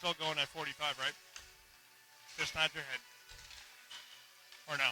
still going at 45, right? Just nod your head. Or no?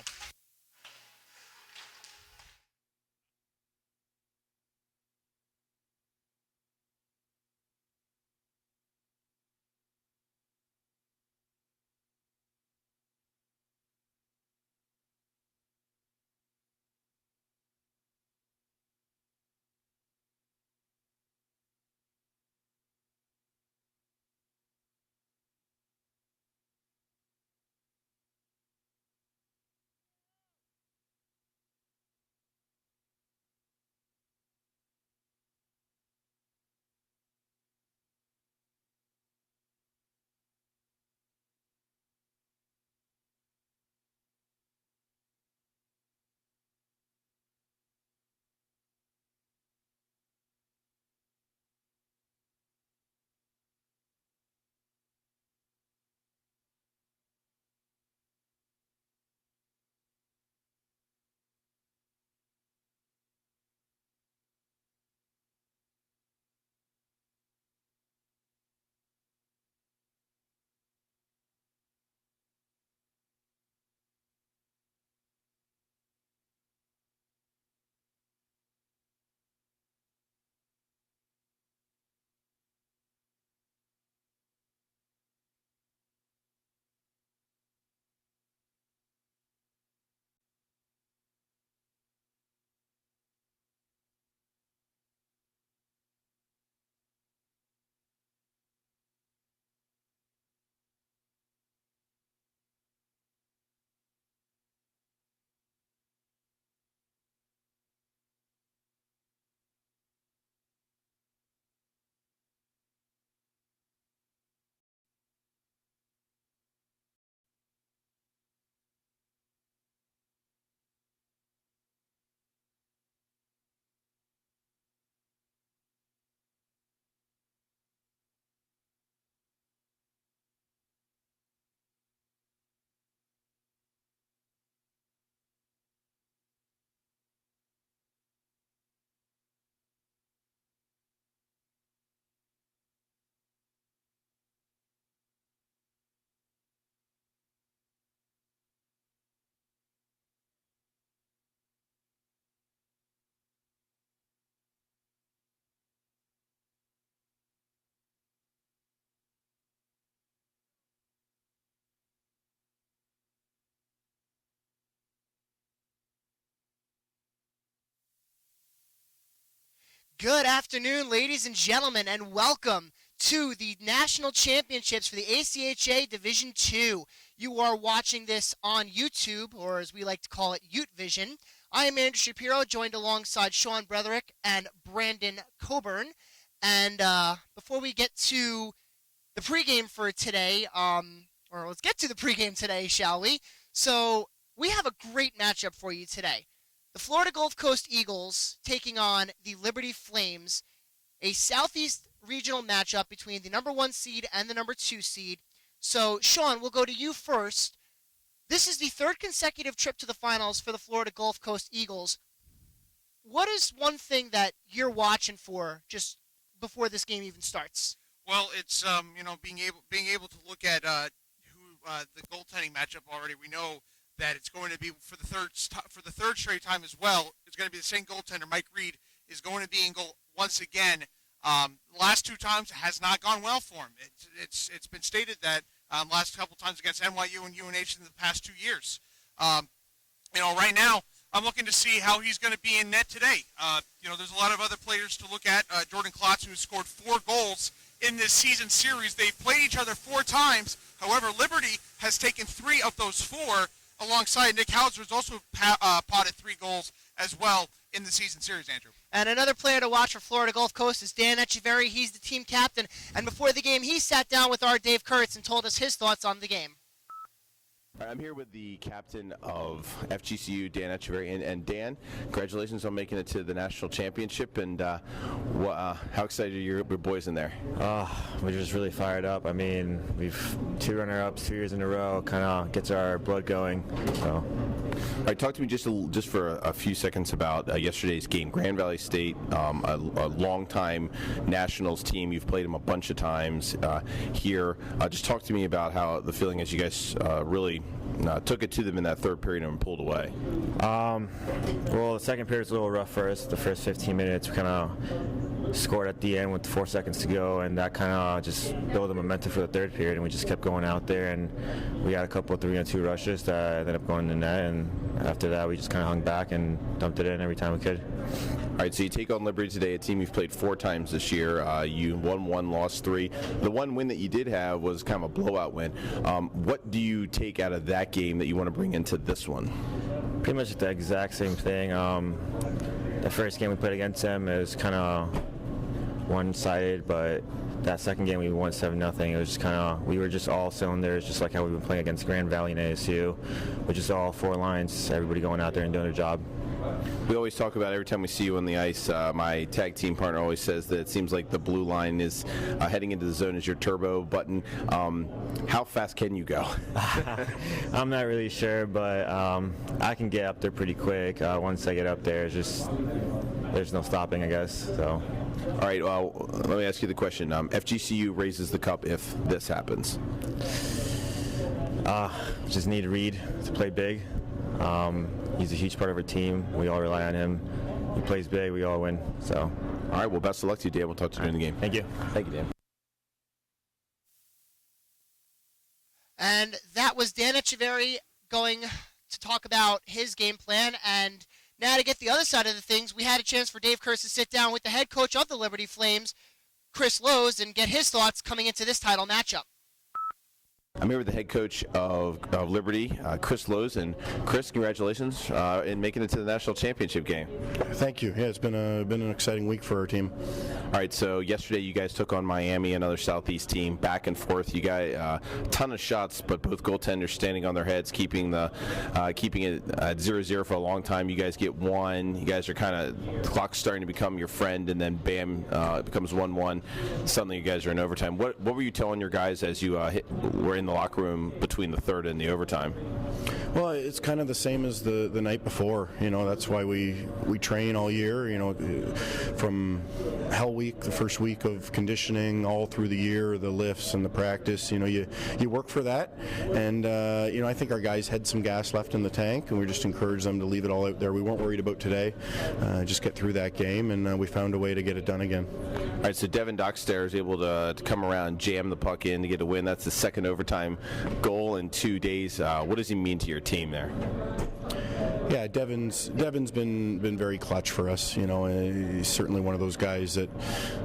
Good afternoon, ladies and gentlemen, and welcome to the National Championships for the ACHA Division II. You are watching this on YouTube, or as we like to call it, Ute Vision. I am Andrew Shapiro, joined alongside Sean Bretherick and Brandon Coburn. And before we get to the pregame for today, or let's get to the pregame today, shall we? So we have a great matchup for you today. The Florida Gulf Coast Eagles taking on the Liberty Flames, a Southeast regional matchup between the number 1 seed and the number 2 seed. So, Sean, we'll go to you first. This is the third consecutive trip to the finals for the Florida Gulf Coast Eagles. What is one thing that you're watching for just before this game even starts? Well, it's being able to look at the goaltending matchup already. We know that it's going to be for the third straight time as well. It's going to be the same goaltender. Mike Reed is going to be in goal once again. Last two times it has not gone well for him. It's been stated that last couple times against NYU and UNH in the past 2 years. Right now I'm looking to see how he's going to be in net today. There's a lot of other players to look at. Jordan Klotz, who has scored 4 goals in this season series. They've played each other 4 times. However, Liberty has taken 3 of those 4. Alongside Nick Hauser, who's also potted 3 goals as well in the season series, Andrew. And another player to watch for Florida Gulf Coast is Dan Echeverry. He's the team captain. And before the game, he sat down with our Dave Kurtz and told us his thoughts on the game. I'm here with the captain of FGCU, Dan Echeverry. And Dan, congratulations on making it to the national championship. And how excited are your boys in there? We're just really fired up. I mean, we've 2 runner-ups 2 years in a row. Kind of gets our blood going. So All right, talk to me just for a few seconds about yesterday's game. Grand Valley State, a long-time Nationals team. You've played them a bunch of times here. Just talk to me about how the feeling is you guys really took it to them in that third period and pulled away. Well, the second period was a little rough for us. The first 15 minutes, we kind of scored at the end with 4 seconds to go, and that kind of just built the momentum for the third period, and we just kept going out there, and we had a couple of 3-on-2 rushes that ended up going in the net, and after that we just kind of hung back and dumped it in every time we could. All right, so you take on Liberty today, a team you've played 4 times this year. You won 1, lost 3. The one win that you did have was kind of a blowout win. What do you take out of that game that you want to bring into this one? Pretty much the exact same thing. The first game we played against them is kind of one-sided, but that second game we won 7-0. It was just kind of, we were just all cylinders, just like how we've been playing against Grand Valley and ASU, which is all 4 lines, everybody going out there and doing their job. We always talk about every time we see you on the ice, my tag team partner always says that it seems like the blue line is heading into the zone as your turbo button. How fast can you go? I'm not really sure, but I can get up there pretty quick. Once I get up there, it's just, there's no stopping, I guess. So. All right, well, let me ask you the question. FGCU raises the cup if this happens. Just need Reed to play big. He's a huge part of our team. We all rely on him. He plays big. We all win. So. All right, well, best of luck to you, Dan. We'll talk to you during the game. Thank you. Thank you, Dan. And that was Dan Echeverry going to talk about his game plan. And now to get the other side of the things, we had a chance for Dave Kurtz to sit down with the head coach of the Liberty Flames, Chris Lowe's, and get his thoughts coming into this title matchup. I'm here with the head coach of Liberty, Chris Lowe's. And Chris, congratulations in making it to the national championship game. Thank you. Yeah, it's been an exciting week for our team. All right, so yesterday you guys took on Miami, another Southeast team, back and forth. You got a ton of shots, but both goaltenders standing on their heads, keeping it at 0-0 for a long time. You guys get one. You guys are kind of, the clock's starting to become your friend, and then bam, it becomes 1-1. Suddenly you guys are in overtime. What were you telling your guys as you were in the locker room between the third and the overtime? Well, it's kind of the same as the night before. You know, that's why we train all year. You know, from Hell Week, the first week of conditioning, all through the year, the lifts and the practice. You know, you work for that, and you know, I think our guys had some gas left in the tank, and we just encouraged them to leave it all out there. We weren't worried about today. Just get through that game, and we found a way to get it done again. All right, so Devin Dockstader is able to come around, jam the puck in to get a win. That's the second overtime goal in 2 days. What does he mean to your team there? Yeah, Devin's been very clutch for us. You know, he's certainly one of those guys that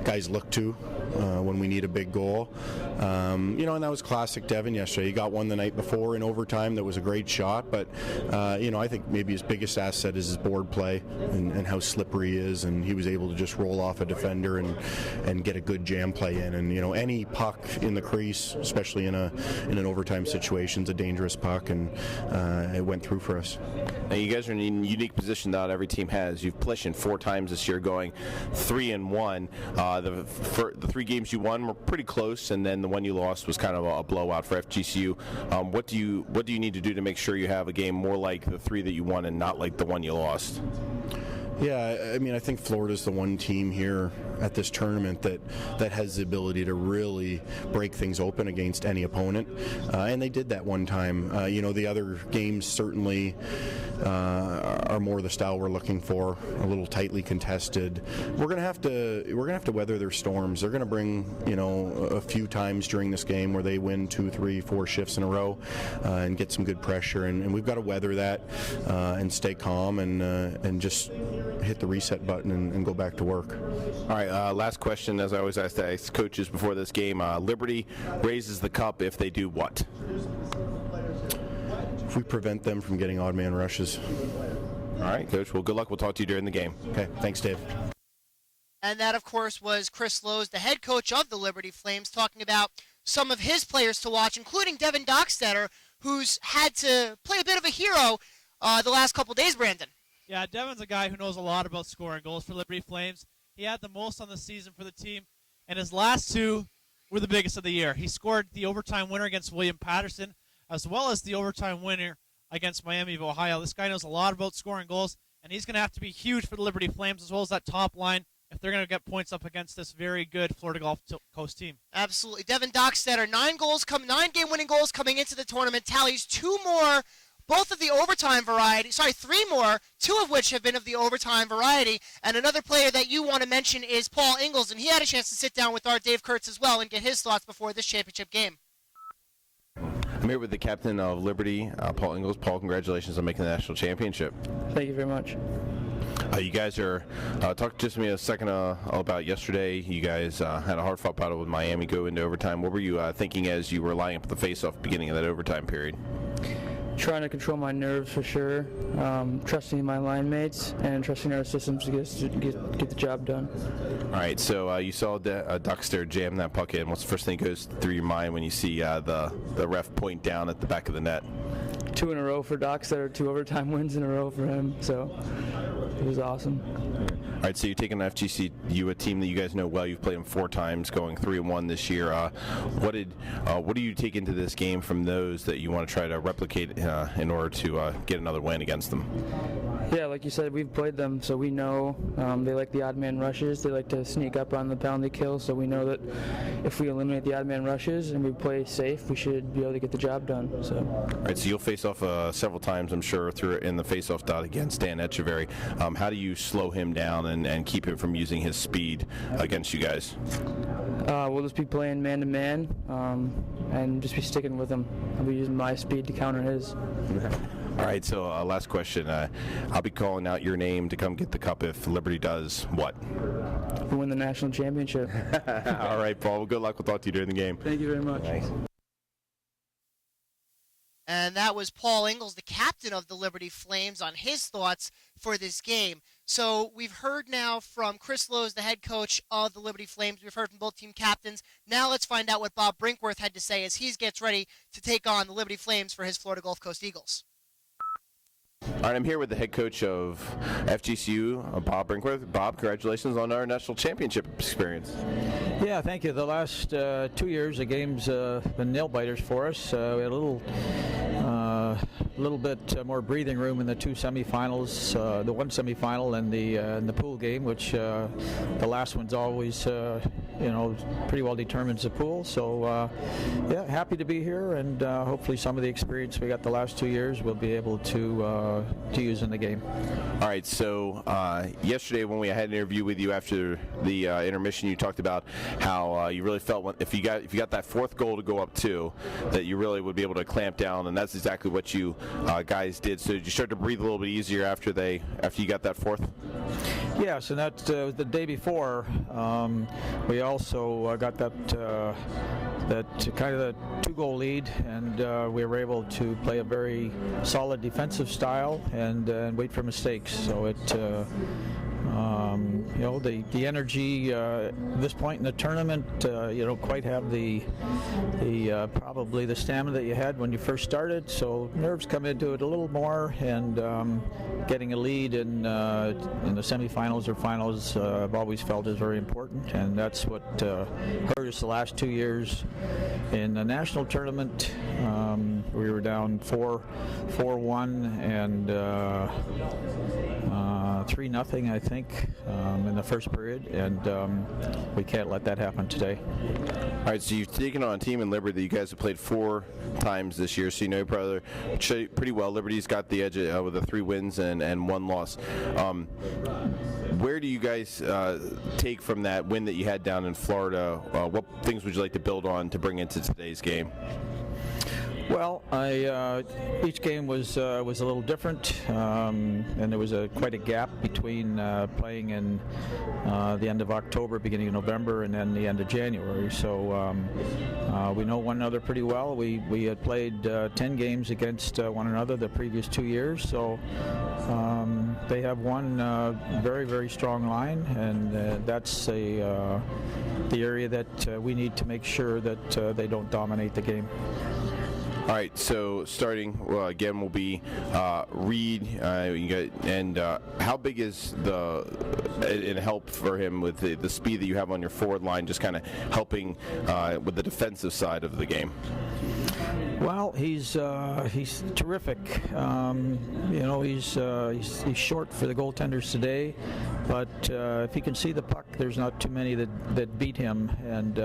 guys look to when we need a big goal. You know, and that was classic Devin yesterday. He got one the night before in overtime that was a great shot, but you know, I think maybe his biggest asset is his board play and how slippery he is, and he was able to just roll off a defender and get a good jam play in. And you know, any puck in the crease, especially in an overtime situation, is a dangerous puck, and it went through for us. Now you guys are in a unique position that every team has. You've played 4 times this year, going 3-1. The 3 games you won were pretty close, and then the one you lost was kind of a blowout for FGCU. What do you need to do to make sure you have a game more like the 3 that you won and not like the one you lost? Yeah, I mean, I think Florida's the one team here at this tournament that has the ability to really break things open against any opponent, and they did that one time. You know, the other games certainly are more the style we're looking for, a little tightly contested. We're gonna have to weather their storms. They're gonna bring, you know, a few times during this game where they win 2, 3, 4 shifts in a row and get some good pressure, and we've got to weather that and stay calm and just hit the reset button and go back to work. All right, last question, as I always ask coaches before this game. Liberty raises the cup if they do what? If we prevent them from getting odd man rushes. All right, Coach. Well, good luck. We'll talk to you during the game. Okay, thanks, Dave. And that, of course, was Chris Lowe's, the head coach of the Liberty Flames, talking about some of his players to watch, including Devin Dockstader, who's had to play a bit of a hero the last couple days, Brandon. Yeah, Devin's a guy who knows a lot about scoring goals for Liberty Flames. He had the most on the season for the team, and his last 2 were the biggest of the year. He scored the overtime winner against William Patterson, as well as the overtime winner against Miami of Ohio. This guy knows a lot about scoring goals, and he's going to have to be huge for the Liberty Flames as well as that top line if they're going to get points up against this very good Florida Gulf Coast team. Absolutely. Devin Dockstetter, 9 game-winning goals coming into the tournament, tallies 2 more, both of the overtime variety. Sorry, 3 more, 2 of which have been of the overtime variety. And another player that you want to mention is Paul Ingles, and he had a chance to sit down with our Dave Kurtz as well and get his thoughts before this championship game. I'm here with the captain of Liberty, Paul Ingles. Paul, congratulations on making the national championship. Thank you very much. You guys are talk just to me a second about yesterday. You guys had a hard-fought battle with Miami go into overtime. What were you thinking as you were lining up the face-off beginning of that overtime period? Trying to control my nerves for sure, trusting my line mates, and trusting our systems to get the job done. All right, so you saw Dockster jam that puck in. What's the first thing that goes through your mind when you see the ref point down at the back of the net? 2 in a row for Dockstetter, 2 overtime wins in a row for him, so it was awesome. All right, so you're taking FGCU, a team that you guys know well. You've played them 4 times, going 3-1 this year. What do you take into this game from those that you want to try to replicate in order to get another win against them? Yeah, like you said, we've played them, so we know they like the odd man rushes. They like to sneak up on the penalty kill, so we know that if we eliminate the odd man rushes and we play safe, we should be able to get the job done. So. All right, so you'll face off several times, I'm sure, in the face-off dot against Dan Echeverry. How do you slow him down and keep him from using his speed against you guys? We'll just be playing man-to-man and just be sticking with him. I'll be using my speed to counter his. All right, so last question. I'll be calling out your name to come get the cup if Liberty does what? We'll win the national championship. All right, Paul. Well, good luck. We'll talk to you during the game. Thank you very much. Thanks. And that was Paul Ingles, the captain of the Liberty Flames, on his thoughts for this game. So we've heard now from Chris Lowe's, the head coach of the Liberty Flames. We've heard from both team captains. Now let's find out what Bob Brinkworth had to say as he gets ready to take on the Liberty Flames for his Florida Gulf Coast Eagles. All right, I'm here with the head coach of FGCU, Bob Brinkworth. Bob, congratulations on our national championship experience. Yeah, thank you. The last 2 years, the game's been nail-biters for us. We had a little bit more breathing room in the 2 semifinals, the 1 semifinal and the pool game, which the last one's always, pretty well determines the pool. So, yeah, happy to be here, and hopefully some of the experience we got the last 2 years we'll be able to use in the game. All right, so yesterday when we had an interview with you after the intermission, you talked about how you really felt if you got that 4th goal to go up 2, that you really would be able to clamp down, and that's exactly what you guys did. So did you start to breathe a little bit easier after you got that 4th? Yes, and that the day before we also got that kind of the 2-goal lead, and we were able to play a very solid defensive style and wait for mistakes. So it the energy at this point in the tournament, you don't quite have the probably the stamina that you had when you first started. So nerves come into it a little more, and getting a lead in the semifinals or finals, I've always felt is very important, and that's what hurt us the last 2 years in the national tournament. We were down 4-1 and 3-0, I think, in the first period, and we can't let that happen today. All right, so you've taken on a team in Liberty that you guys have played 4 times this year, so you know pretty well. Liberty's got the edge with the 3 wins and 1 loss. Where do you guys take from that win that you had down in Florida? What things would you like to build on to bring into today's game? Well, each game was a little different, and there was quite a gap between playing in the end of October, beginning of November, and then the end of January. So we know one another pretty well. We had played 10 games against one another the previous 2 years, so they have one very, very strong line, and that's the area that we need to make sure that they don't dominate the game. All right, so starting again will be Reed, and how big is the help for him with the speed that you have on your forward line, just kind of helping with the defensive side of the game? Well, he's terrific. He's short for the goaltenders today, but if he can see the puck, there's not too many that beat him. And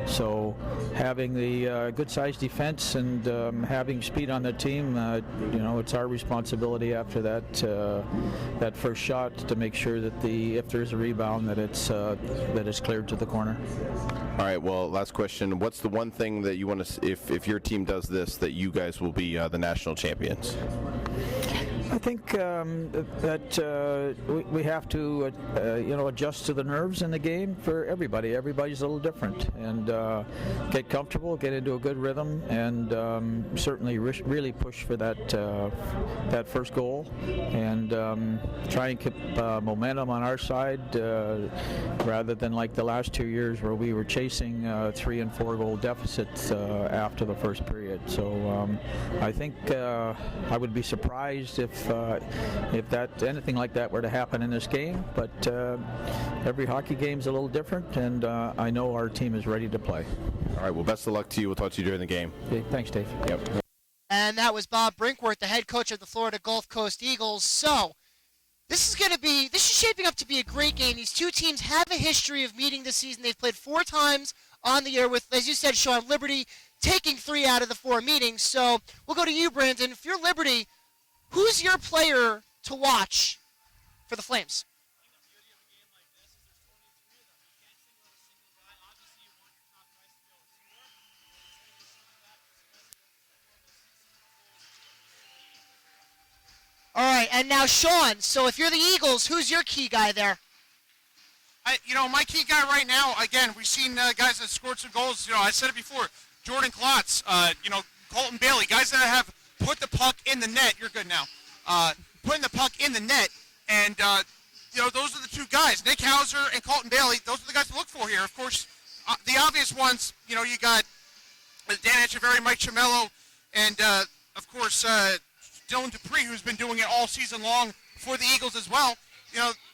so having the good-sized defense and having speed on the team, it's our responsibility after that first shot to make sure that if there's a rebound, that it's cleared to the corner. All right, well, last question. What's the one thing that you want to, if your team does this, that you guys will be the national champions? I think that we have to, adjust to the nerves in the game for everybody. Everybody's a little different, and get comfortable, get into a good rhythm, and certainly really push for that first goal, and try and keep momentum on our side rather than like the last 2 years where we were chasing 3 and 4 goal deficits after the first period. So I think I would be surprised if anything like that were to happen in this game, but every hockey game's a little different, and I know our team is ready to play. All right, well, best of luck to you. We'll talk to you during the game. Okay, thanks, Dave. Yep. And that was Bob Brinkworth, the head coach of the Florida Gulf Coast Eagles. So this is shaping up to be a great game. These two teams have a history of meeting this season. They've played 4 times on the year with, as you said, Sean, Liberty taking 3 out of the 4 meetings. So we'll go to you, Brandon. If you're Liberty, who's your player to watch for the Flames? All right, and now Sean, so if you're the Eagles, who's your key guy there? My key guy right now, again, we've seen guys that scored some goals. I said it before, Jordan Klotz, Colton Bailey, guys that have put the puck in the net. You're good now. Putting the puck in the net, and those are the 2 guys, Nick Hauser and Colton Bailey. Those are the guys to look for here. Of course, the obvious ones, you got Dan Echeverry, Mike Chimello, and of course Dylan Dupree, who's been doing it all season long for the Eagles as well.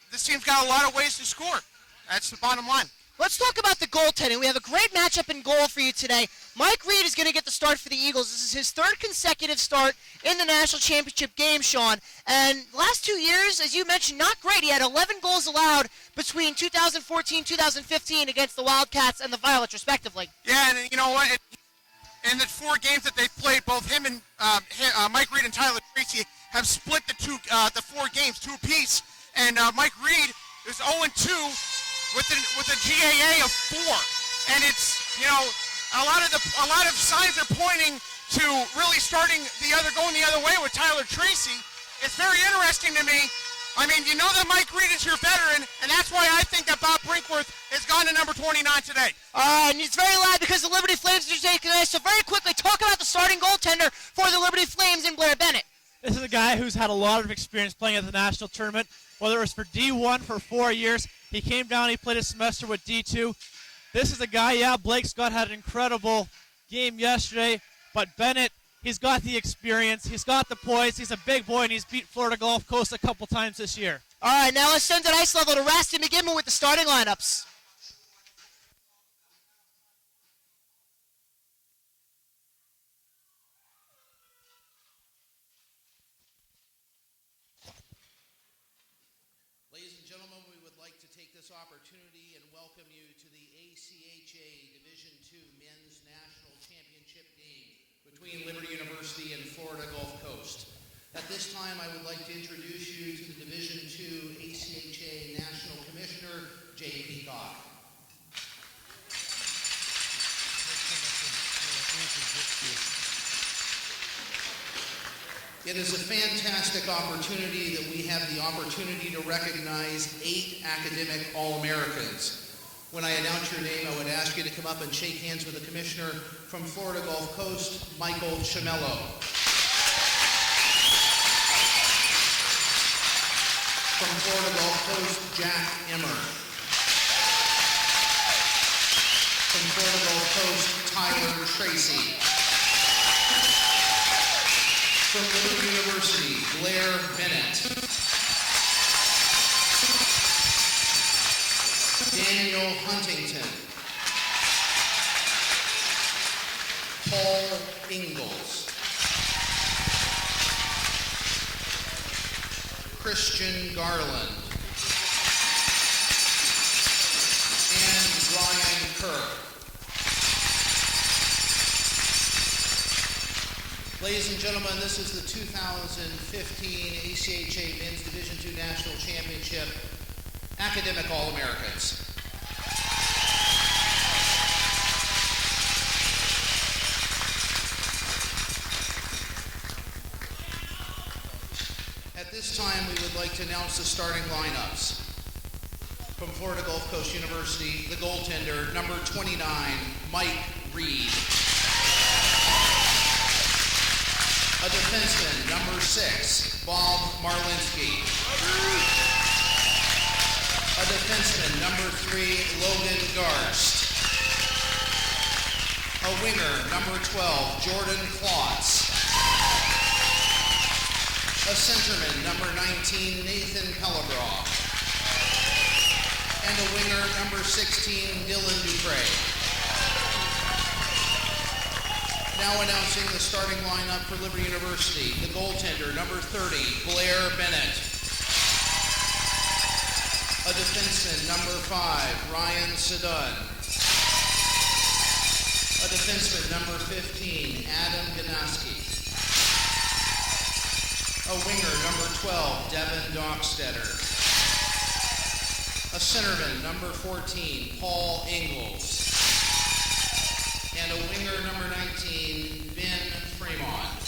This team's got a lot of ways to score. That's the bottom line. Let's talk about the goaltending. We have a great matchup in goal for you today. Mike Reed is going to get the start for the Eagles. This is his 3rd consecutive start in the national championship game, Sean. And last 2 years, as you mentioned, not great. He had 11 goals allowed between 2014-2015 against the Wildcats and the Violets, respectively. Yeah, and you know what? In the 4 games that they've played, both him and Mike Reed and Tyler Tracy have split the 4 games 2 apiece. And Mike Reed is 0-2 with a GAA of 4, and it's a lot of signs are pointing to really going the other way with Tyler Tracy. It's very interesting to me. I mean, that Mike Reed is your veteran, and that's why I think that Bob Brinkworth has gone to number 29 today. And it's very loud because the Liberty Flames are taking this. So very quickly, talk about the starting goaltender for the Liberty Flames in Blair Bennett. This is a guy who's had a lot of experience playing at the national tournament, whether it was for D1 for 4 years. He came down, he played a semester with D2. This is a guy, Blake Scott had an incredible game yesterday, but Bennett, he's got the experience, he's got the poise, he's a big boy, and he's beat Florida Gulf Coast a couple times this year. All right, now let's send it ice level to Rasty McGibbon with the starting lineups. Ladies and gentlemen, we would like to take this opportunity and welcome you to the ACHA Division II Men's National Championship game between Liberty University and Florida Gulf Coast. At this time, I would like to introduce you to the Division II ACHA National Commissioner, Jay Peacock. It is a fantastic opportunity that we have the opportunity to recognize 8 academic All-Americans. When I announce your name, I would ask you to come up and shake hands with the commissioner from Florida Gulf Coast, Michael Chimello. From Florida Gulf Coast, Jack Emmer. From Florida Gulf Coast, Tyler Tracy. From Liberty University, Blair Bennett. Daniel Huntington. Paul Ingalls. Christian Garland. And Ryan Kerr. Ladies and gentlemen, this is the 2015 ACHA Men's Division II National Championship Academic All-Americans. At this time, we would like to announce the starting lineups. From Florida Gulf Coast University, the goaltender, number 29, Mike Reed. A defenseman, number 6, Bob Marlinski. A defenseman, number 3, Logan Garst. A winger, number 12, Jordan Klotz. A centerman, number 19, Nathan Pellegraw. And a winger, number 16, Dylan Dupre. Now announcing the starting lineup for Liberty University. The goaltender, number 30, Blair Bennett. A defenseman, number 5, Ryan Sedun. A defenseman, number 15, Adam Ganaski. A winger, number 12, Devin Dockstetter. A centerman, number 14, Paul Ingalls. And a winger, number 19, Ben Fremont.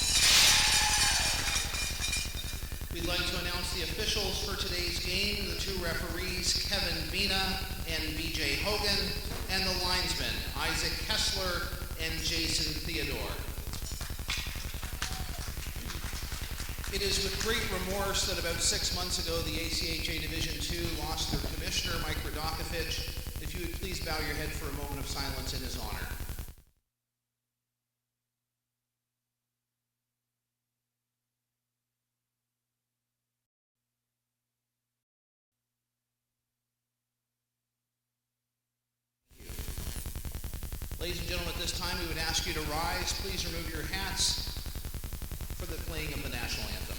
We'd like to announce the officials for today's game, the 2 referees, Kevin Vina and BJ Hogan, and the linesmen, Isaac Kessler and Jason Theodore. It is with great remorse that about 6 months ago, the ACHA Division II lost their commissioner, Mike Radakovich. If you would please bow your head for a moment of silence in his honor. Ladies and gentlemen, at this time we would ask you to rise. Please remove your hats for the playing of the national anthem.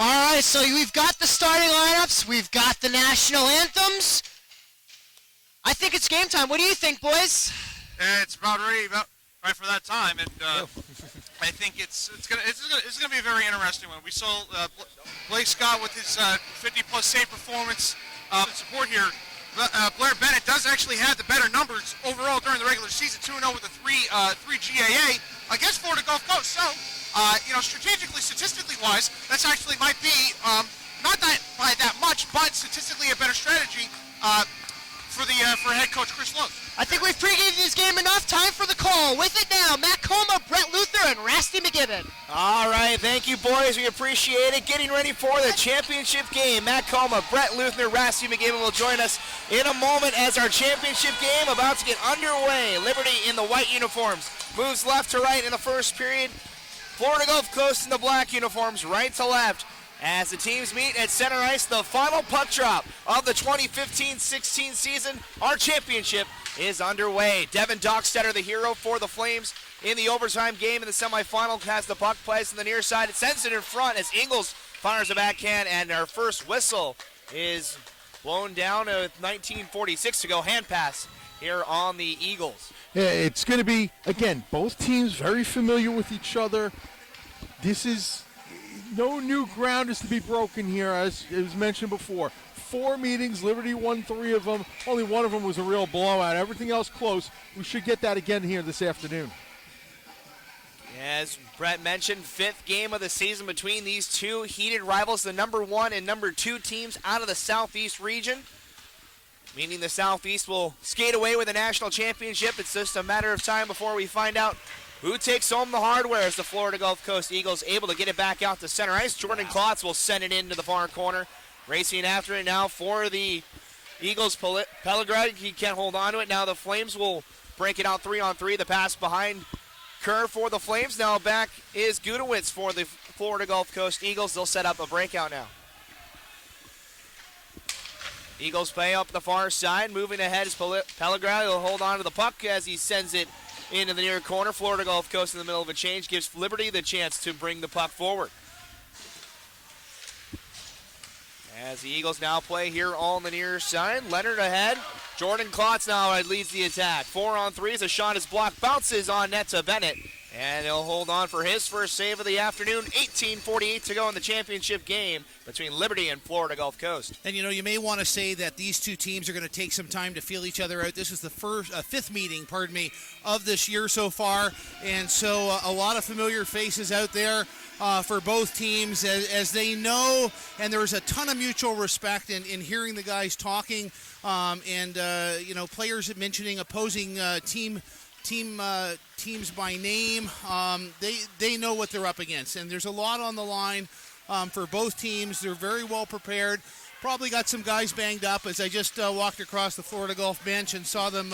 All right, so we've got the starting lineups. We've got the national anthems. I think it's game time. What do you think, boys? It's about right for that time, and I think it's gonna be a very interesting one. We saw Blake Scott with his 50-plus save performance. Support here. Blair Bennett does actually have the better numbers overall during the regular season, 2-0 with a 3 GAA against Florida Gulf Coast. So, strategically, statistically wise, that's actually might be not that by that much, but statistically a better strategy for head coach Chris Love. I think we've pregamed this game enough. Time for the call. With it now, Matt Coma, Brett Luther, and Rasty McGibbon. All right, thank you, boys. We appreciate it. Getting ready for the championship game. Matt Coma, Brett Luther, Rasty McGibbon will join us in a moment as our championship game about to get underway. Liberty in the white uniforms moves left to right in the first period. Florida Gulf Coast in the black uniforms, right to left. As the teams meet at center ice, the final puck drop of the 2015-16 season, our championship is underway. Devin Dockstetter, the hero for the Flames in the overtime game in the semifinal, has the puck placed on the near side. It sends it in front as Ingles fires a backhand, and our first whistle is blown down with 19:46 to go. Hand pass here on the Eagles. Yeah, it's going to be, again, both teams very familiar with each other. This is no new ground is to be broken here, as it was mentioned before. 4 meetings, Liberty won 3 of them. Only one of them was a real blowout. Everything else close. We should get that again here this afternoon. As Brett mentioned, 5th game of the season between these two heated rivals, the number 1 and number 2 teams out of the Southeast region. Meaning the Southeast will skate away with a national championship. It's just a matter of time before we find out who takes home the hardware as the Florida Gulf Coast Eagles able to get it back out to center ice. Jordan Klotz will send it into the far corner. Racing after it now for the Eagles. Pellegrad, he can't hold on to it. Now the Flames will break it out 3-on-3. The pass behind Kerr for the Flames. Now back is Gudowitz for the Florida Gulf Coast Eagles. They'll set up a breakout now. Eagles play up the far side. Moving ahead is Pellegrad. He'll hold on to the puck as he sends it into the near corner. Florida Gulf Coast in the middle of a change gives Liberty the chance to bring the puck forward. As the Eagles now play here on the near side. Leonard ahead. Jordan Klotz now leads the attack. 4-on-3 as a shot is blocked. Bounces on net to Bennett. And he'll hold on for his first save of the afternoon. 18:48 to go in the championship game between Liberty and Florida Gulf Coast. And you know, you may want to say that these two teams are going to take some time to feel each other out. This is the fifth meeting, of this year so far, and so a lot of familiar faces out there for both teams as they know, and there's a ton of mutual respect in hearing the guys talking, and players mentioning opposing teams by name. They know what they're up against, and there's a lot on the line for both teams. They're very well prepared. Probably got some guys banged up as I just walked across the Florida Gulf bench and saw them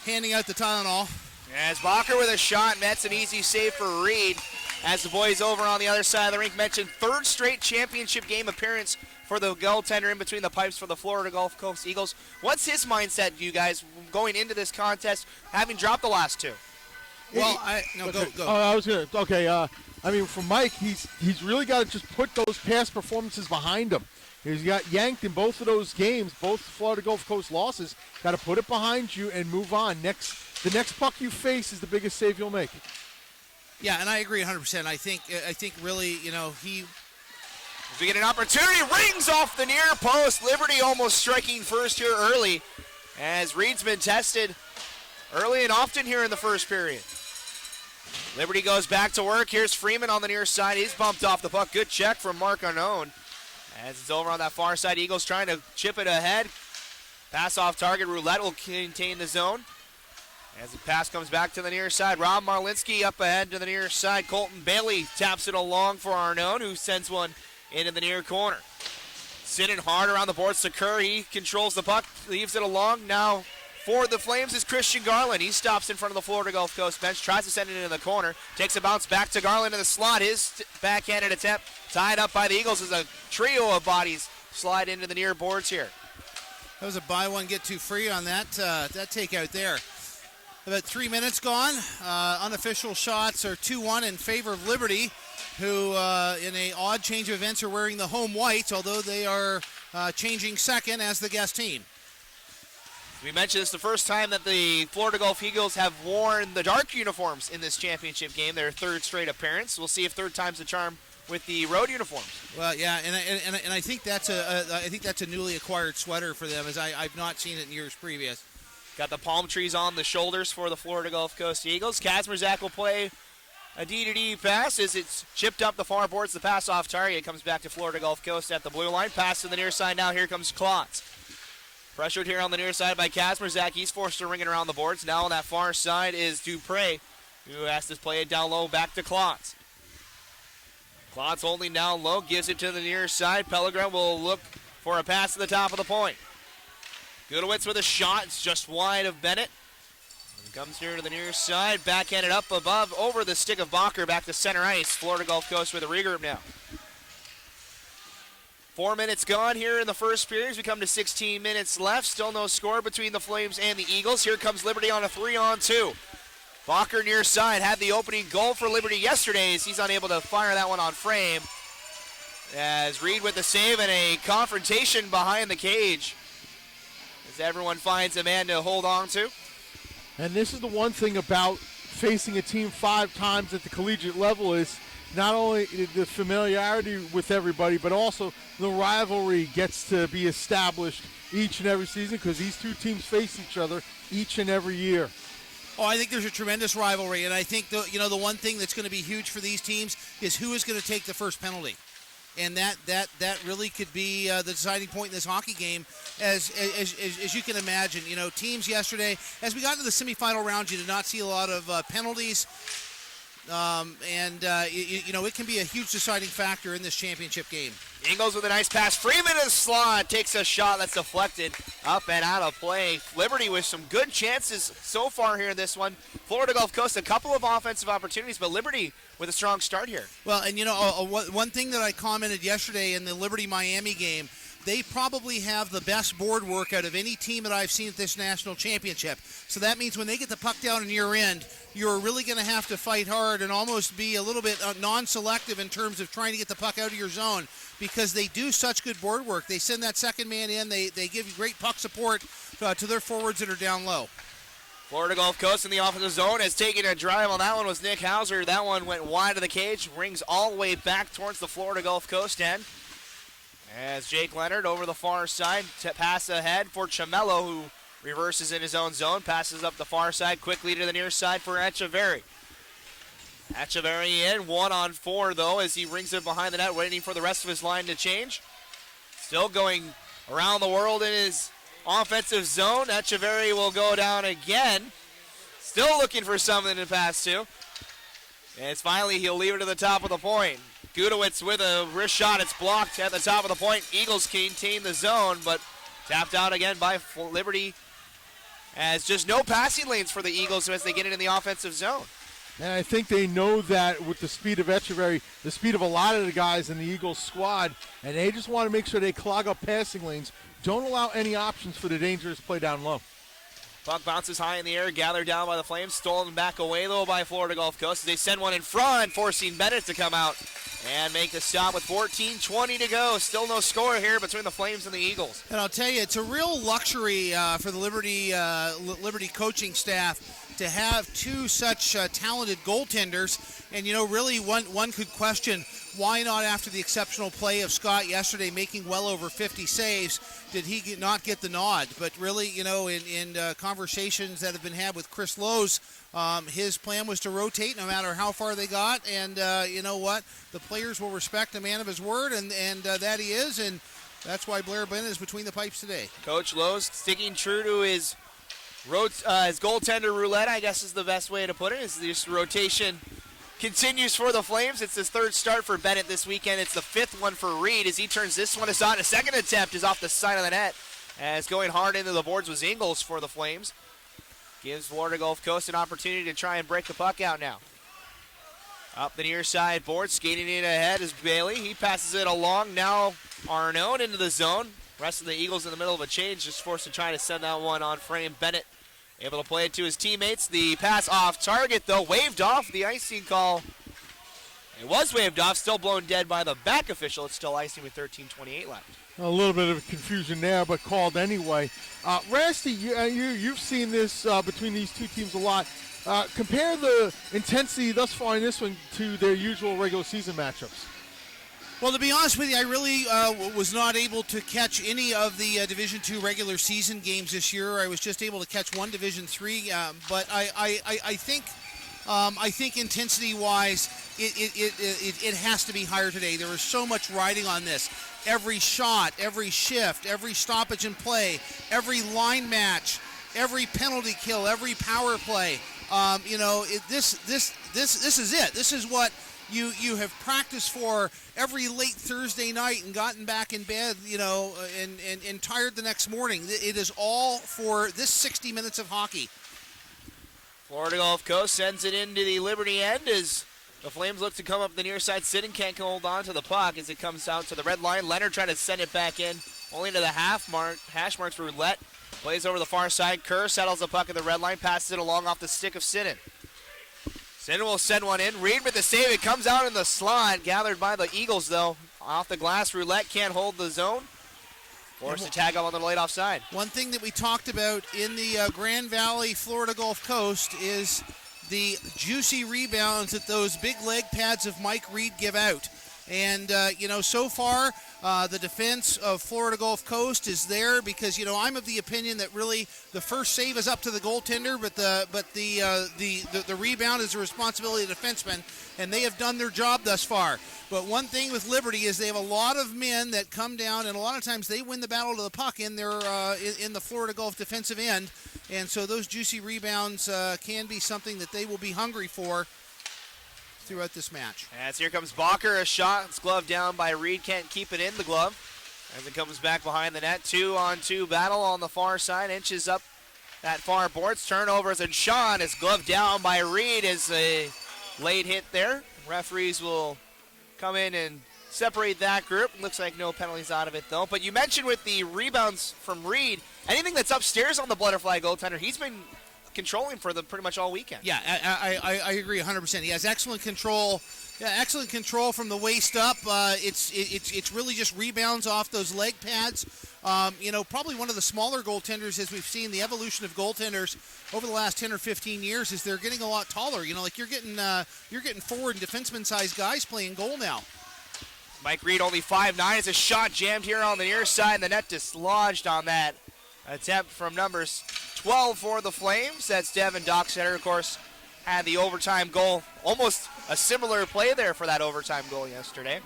handing out the Tylenol. As Bacher with a shot, Met's an easy save for Reed. As the boys over on the other side of the rink mentioned, 3rd straight championship game appearance for the goaltender in between the pipes for the Florida Gulf Coast Eagles. What's his mindset, you guys, going into this contest, having dropped the last 2? Well, go. I was gonna. Okay. For Mike, he's really got to just put those past performances behind him. He's got yanked in both of those games, both Florida Gulf Coast losses. Got to put it behind you and move on. The next puck you face is the biggest save you'll make. Yeah, and I agree 100%. I think really, he. As we get an opportunity, rings off the near post. Liberty almost striking first here early, as Reed's been tested early and often here in the first period. Liberty goes back to work. Here's Freeman on the near side. He's bumped off the puck. Good check from Mark Unknown. As it's over on that far side, Eagles trying to chip it ahead. Pass off target. Roulette will contain the zone. As the pass comes back to the near side, Rob Marlinski up ahead to the near side. Colton Bailey taps it along for Arnone, who sends one into the near corner. Sitting hard around the boards to Kerr. He controls the puck, leaves it along. Now for the Flames is Christian Garland. He stops in front of the Florida Gulf Coast bench, tries to send it into the corner, takes a bounce back to Garland in the slot. His backhanded attempt tied up by the Eagles as a trio of bodies slide into the near boards here. That was a buy one, get two free on that takeout there. About 3 minutes gone. Unofficial shots are 2-1 in favor of Liberty, who in an odd change of events are wearing the home whites, although they are changing second as the guest team. We mentioned this the first time that the Florida Gulf Eagles have worn the dark uniforms in this championship game, their 3rd straight appearance. We'll see if 3rd time's the charm with the road uniforms. Well, yeah, and I think that's a newly acquired sweater for them, as I've not seen it in years previous. Got the palm trees on the shoulders for the Florida Gulf Coast Eagles. Kazmierzak will play a D-to-D pass as it's chipped up the far boards. The pass off target comes back to Florida Gulf Coast at the blue line. Pass to the near side now. Here comes Klotz. Pressured here on the near side by Kazmierzak. He's forced to ring it around the boards. Now on that far side is Dupre, who has to play it down low back to Klotz. Klotz holding down low, gives it to the near side. Pellegrin will look for a pass to the top of the point. Gudowitz with a shot. It's just wide of Bennett. And comes here to the near side. Backhanded up above over the stick of Bacher back to center ice. Florida Gulf Coast with a regroup now. 4 minutes gone here in the first period. We come to 16 minutes left. Still no score between the Flames and the Eagles. Here comes Liberty on a 3-on-2. Bacher near side had the opening goal for Liberty yesterday as he's unable to fire that one on frame. As Reed with the save and a confrontation behind the cage. As everyone finds a man to hold on to. And this is the one thing about facing a team 5 times at the collegiate level is not only the familiarity with everybody, but also the rivalry gets to be established each and every season because these two teams face each other each and every year. Oh, I think there's a tremendous rivalry, and I think the one thing that's going to be huge for these teams is who is going to take the first penalty. And that really could be the deciding point in this hockey game, as you can imagine. Teams yesterday, as we got into the semifinal round, you did not see a lot of penalties, it can be a huge deciding factor in this championship game. Ingles with a nice pass. Freeman in the slot takes a shot that's deflected up and out of play. Liberty with some good chances so far here in this one. Florida Gulf Coast, a couple of offensive opportunities, but Liberty with a strong start here. Well, and one thing that I commented yesterday in the Liberty-Miami game, they probably have the best board work out of any team that I've seen at this national championship. So that means when they get the puck down in your end, you're really going to have to fight hard and almost be a little bit non-selective in terms of trying to get the puck out of your zone because they do such good board work. They send that second man in. They give you great puck support to their forwards that are down low. Florida Gulf Coast in the offensive zone has taken a drive on that one was Nick Hauser. That one went wide of the cage, rings all the way back towards the Florida Gulf Coast end. As Jake Leonard over the far side, pass ahead for Chamello, who reverses in his own zone, passes up the far side, quickly to the near side for Echeverry. Echeverry in, 1-on-4 though, as he rings it behind the net, waiting for the rest of his line to change. Still going around the world in his offensive zone. Echeverry will go down again. Still looking for something to pass to. And finally he'll leave it to the top of the point. Gudowitz with a wrist shot. It's blocked at the top of the point. Eagles contain the zone, but tapped out again by Liberty. As just no passing lanes for the Eagles as they get it in the offensive zone. And I think they know that with the speed of Echeverry, the speed of a lot of the guys in the Eagles squad, and they just want to make sure they clog up passing lanes. Don't allow any options for the dangerous play down low. Puck bounces high in the air, gathered down by the Flames, stolen back away though by Florida Gulf Coast as they send one in front, forcing Bennett to come out and make the stop with 14:20 to go. Still no score here between the Flames and the Eagles. And I'll tell you, it's a real luxury for the Liberty coaching staff to have two such talented goaltenders. And, really one could question why not after the exceptional play of Scott yesterday making well over 50 saves, did he not get the nod? But really, in conversations that have been had with Chris Lowe's, his plan was to rotate no matter how far they got. And you know what? The players will respect a man of his word, and that he is. And that's why Blair Bennett is between the pipes today. Coach Lowe's sticking true to his goaltender roulette, I guess is the best way to put it. Is this rotation continues for the Flames. It's his third start for Bennett this weekend. It's the fifth one for Reed as he turns this one aside. A second attempt is off the side of the net. As going hard into the boards was Ingles for the Flames. Gives Florida Gulf Coast an opportunity to try and break the puck out now. Up the near side board, skating in ahead is Bailey. He passes it along. Now Arnone into the zone. Rest of the Eagles in the middle of a change, just forced to try to send that one on frame. Bennett able to play it to his teammates. The pass off target, though, waved off. The icing call, it was waved off, still blown dead by the back official. It's still icing with 13:28 left. A little bit of confusion there, but called anyway. Rasty, you've seen this between these two teams a lot. Compare the intensity thus far in this one to their usual regular season matchups. Well, to be honest with you, I really was not able to catch any of the Division II regular season games this year. I was just able to catch one Division III, but I think intensity-wise, it has to be higher today. There is so much riding on this. Every shot, every shift, every stoppage in play, every line match, every penalty kill, every power play. This is it. This is what you have practiced for every late Thursday night and gotten back in bed, and tired the next morning. It is all for this 60 minutes of hockey. Florida Gulf Coast sends it into the Liberty end as The Flames look to come up the near side. Sidden can't hold on to the puck as it comes out to the red line. Leonard trying to send it back in, only to the hash marks. Roulette plays over the far side. Kerr settles the puck at the red line, passes it along off the stick of Sidden. Sidden will send one in. Reed with the save. It comes out in the slot. Gathered by the Eagles, though. Off the glass. Roulette can't hold the zone. Forced to tag up on the late offside. One thing that we talked about in the Grand Valley, Florida Gulf Coast is the juicy rebounds that those big leg pads of Mike Reed give out. And, so far, the defense of Florida Gulf Coast is there because, I'm of the opinion that really the first save is up to the goaltender, but the rebound is the responsibility of the defenseman, and they have done their job thus far. But one thing with Liberty is they have a lot of men that come down, and a lot of times they win the battle to the puck in their in the Florida Gulf defensive end. And so those juicy rebounds can be something that they will be hungry for throughout this match. As here comes Bacher, a shot. It's gloved down by Reed. Can't keep it in the glove. As it comes back behind the net. 2-on-2 battle on the far side. Inches up that far boards. Turnovers, and Sean is gloved down by Reed as a late hit there. Referees will come in and separate that group. Looks like no penalties out of it, though. But you mentioned with the rebounds from Reed, anything that's upstairs on the Butterfly goaltender, he's been controlling for them pretty much all weekend. Yeah, I agree 100%. He has excellent control. Yeah, excellent control from the waist up. It's really just rebounds off those leg pads. Probably one of the smaller goaltenders, as we've seen the evolution of goaltenders over the last 10 or 15 years, is they're getting a lot taller. You're getting forward and defenseman-sized guys playing goal now. Mike Reed only 5'9". It's a shot jammed here on the near side, and the net dislodged on that attempt from numbers 12 for the Flames. That's Devin Docksetter, of course, had the overtime goal. Almost a similar play there for that overtime goal yesterday.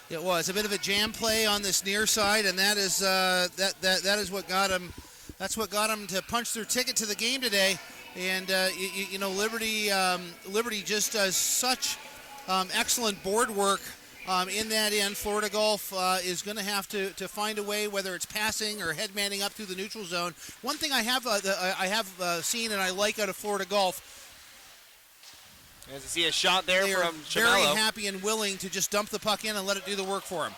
It was a bit of a jam play on this near side, and that is that is what got him. That's what got him to punch their ticket to the game today. And Liberty just does such excellent board work in that end. Florida Gulf is going to have to find a way, whether it's passing or headmanning up through the neutral zone. One thing I have seen and I like out of Florida Gulf, as you see a shot there they from are very Chamello. happy and willing to just dump the puck in and let it do the work for them.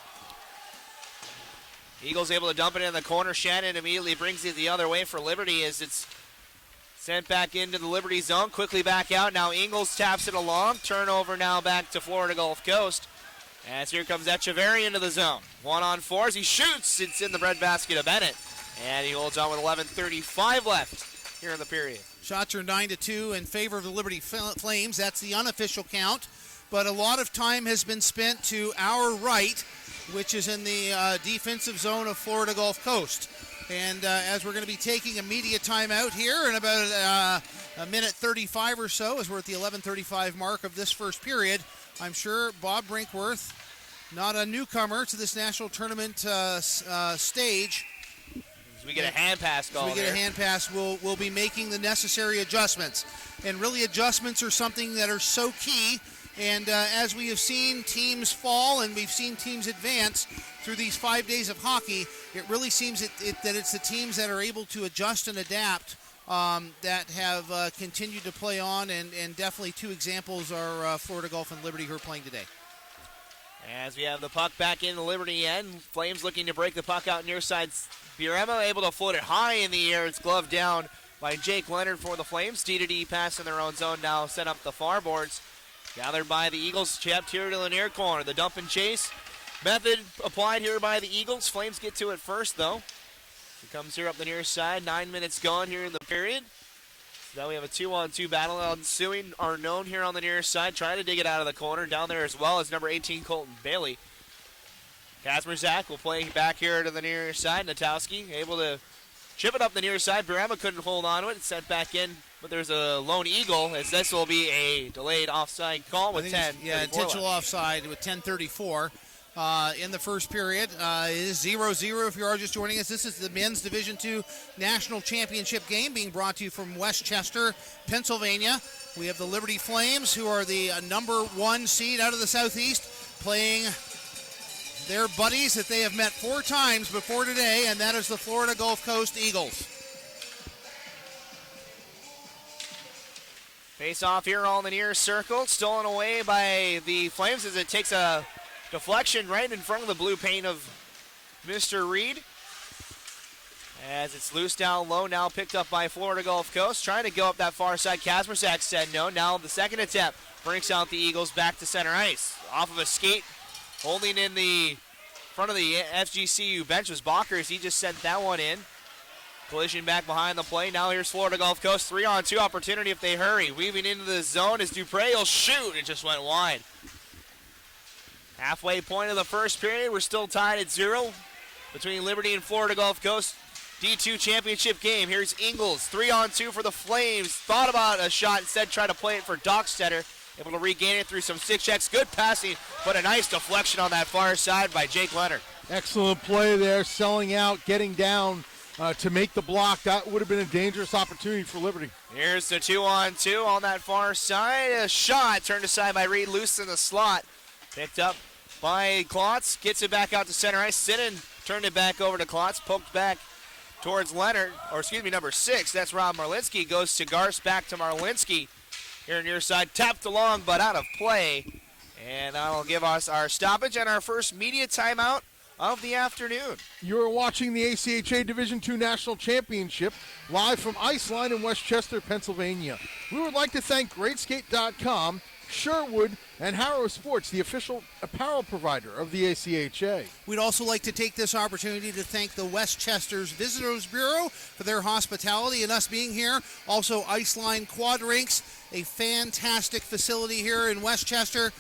Eagles able to dump it in the corner. Shannon immediately brings it the other way for Liberty as it's sent back into the Liberty zone. Quickly back out. Now Ingles taps it along. Turnover now back to Florida Gulf Coast. As here comes Echeverry into the zone. 1-on-4 as he shoots. It's in the breadbasket of Bennett. And he holds on with 11:35 left here in the period. Shots are 9-2 in favor of the Liberty Flames. That's the unofficial count. But a lot of time has been spent to our right, which is in the defensive zone of Florida Gulf Coast. And as we're going to be taking a media timeout here in about a minute 35 or so, as we're at the 11:35 mark of this first period, I'm sure Bob Brinkworth, not a newcomer to this national tournament stage. As we get a hand pass call. A hand pass, we'll be making the necessary adjustments. And really, adjustments are something that are so key. And as we have seen teams fall and we've seen teams advance through these 5 days of hockey, it really seems that it's the teams that are able to adjust and adapt that have continued to play on. And definitely two examples are Florida Gulf and Liberty, who are playing today. As we have the puck back in the Liberty end, Flames looking to break the puck out near side. Birema able to float it high in the air. It's gloved down by Jake Leonard for the Flames. D-to-D pass in their own zone now set up the far boards. Gathered by the Eagles, chapped here to the near corner. The dump and chase method applied here by the Eagles. Flames get to it first, though. It comes here up the near side. 9 minutes gone here in the period. So now we have a 2-on-2 battle ensuing. Arnone here on the near side, trying to dig it out of the corner. Down there as well as number 18, Colton Bailey. Kazmierzak will play back here to the near side. Natowski able to chip it up the near side. Birema couldn't hold on to it. It's sent back in, but there's a lone eagle, as this will be a delayed offside call with 10. Yeah, intentional offside with 10:34 in the first period. It is 0-0 if you are just joining us. This is the Men's Division II National Championship game being brought to you from Westchester, Pennsylvania. We have the Liberty Flames, who are the number 1 seed out of the Southeast, playing their buddies that they have met 4 times before today, and that is the Florida Gulf Coast Eagles. Face off here all in the near circle. Stolen away by the Flames as it takes a deflection right in front of the blue paint of Mr. Reed. As it's loose down low, now picked up by Florida Gulf Coast. Trying to go up that far side. Kazmarczak said no. Now the second attempt brings out the Eagles back to center ice. Off of a skate, holding in the front of the FGCU bench was Bacher as he just sent that one in. Collision back behind the play. Now here's Florida Gulf Coast. 3-on-2 opportunity if they hurry. Weaving into the zone as Dupre will shoot. It just went wide. Halfway point of the first period. We're still tied at 0 between Liberty and Florida Gulf Coast. D2 championship game. Here's Ingles. 3-on-2 for the Flames. Thought about a shot. Instead tried to play it for Dockstetter. Able to regain it through some stick checks. Good passing, but a nice deflection on that far side by Jake Leonard. Excellent play there, selling out, getting down to make the block. That would have been a dangerous opportunity for Liberty. Here's the 2-on-2 on that far side. A shot turned aside by Reed, loose in the slot. Picked up by Klotz. Gets it back out to center ice. Sinnen turned it back over to Klotz. Poked back towards Leonard, or excuse me, number 6. That's Rob Marlinski. Goes to Garst, back to Marlinski. Here near side, tapped along, but out of play. And that'll give us our stoppage and our first media timeout of the afternoon. You're watching the ACHA Division II National Championship live from Iceline in Westchester, Pennsylvania. We would like to thank GreatSkate.com, Sherwood, and Harrow Sports, the official apparel provider of the ACHA. We'd also like to take this opportunity to thank the Westchester's Visitors Bureau for their hospitality and us being here. Also, Iceline Quad Rinks, a fantastic facility here in Westchester.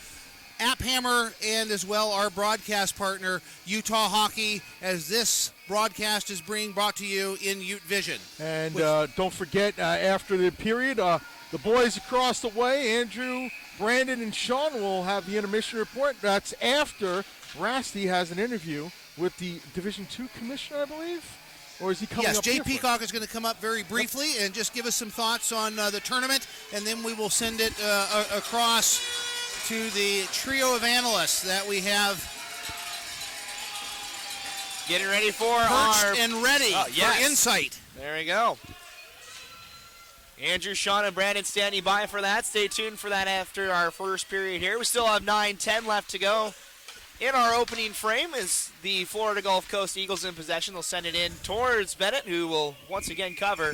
App Hammer, and as well our broadcast partner, Utah Hockey, as this broadcast is being brought to you in Ute Vision. And don't forget, after the period, the boys across the way, Andrew, Brandon, and Sean will have the intermission report. That's after Rasty has an interview with the Division II commissioner, I believe? Or is he coming yes, up Jay here Peacock is going to come up very briefly and just give us some thoughts on the tournament, and then we will send it across to the trio of analysts that we have. Getting ready for perched and ready yes. for insight. There we go. Andrew, Sean, and Brandon standing by for that. Stay tuned for that after our first period here. We still have 9-10 left to go in our opening frame as the Florida Gulf Coast Eagles in possession. They'll send it in towards Bennett, who will once again cover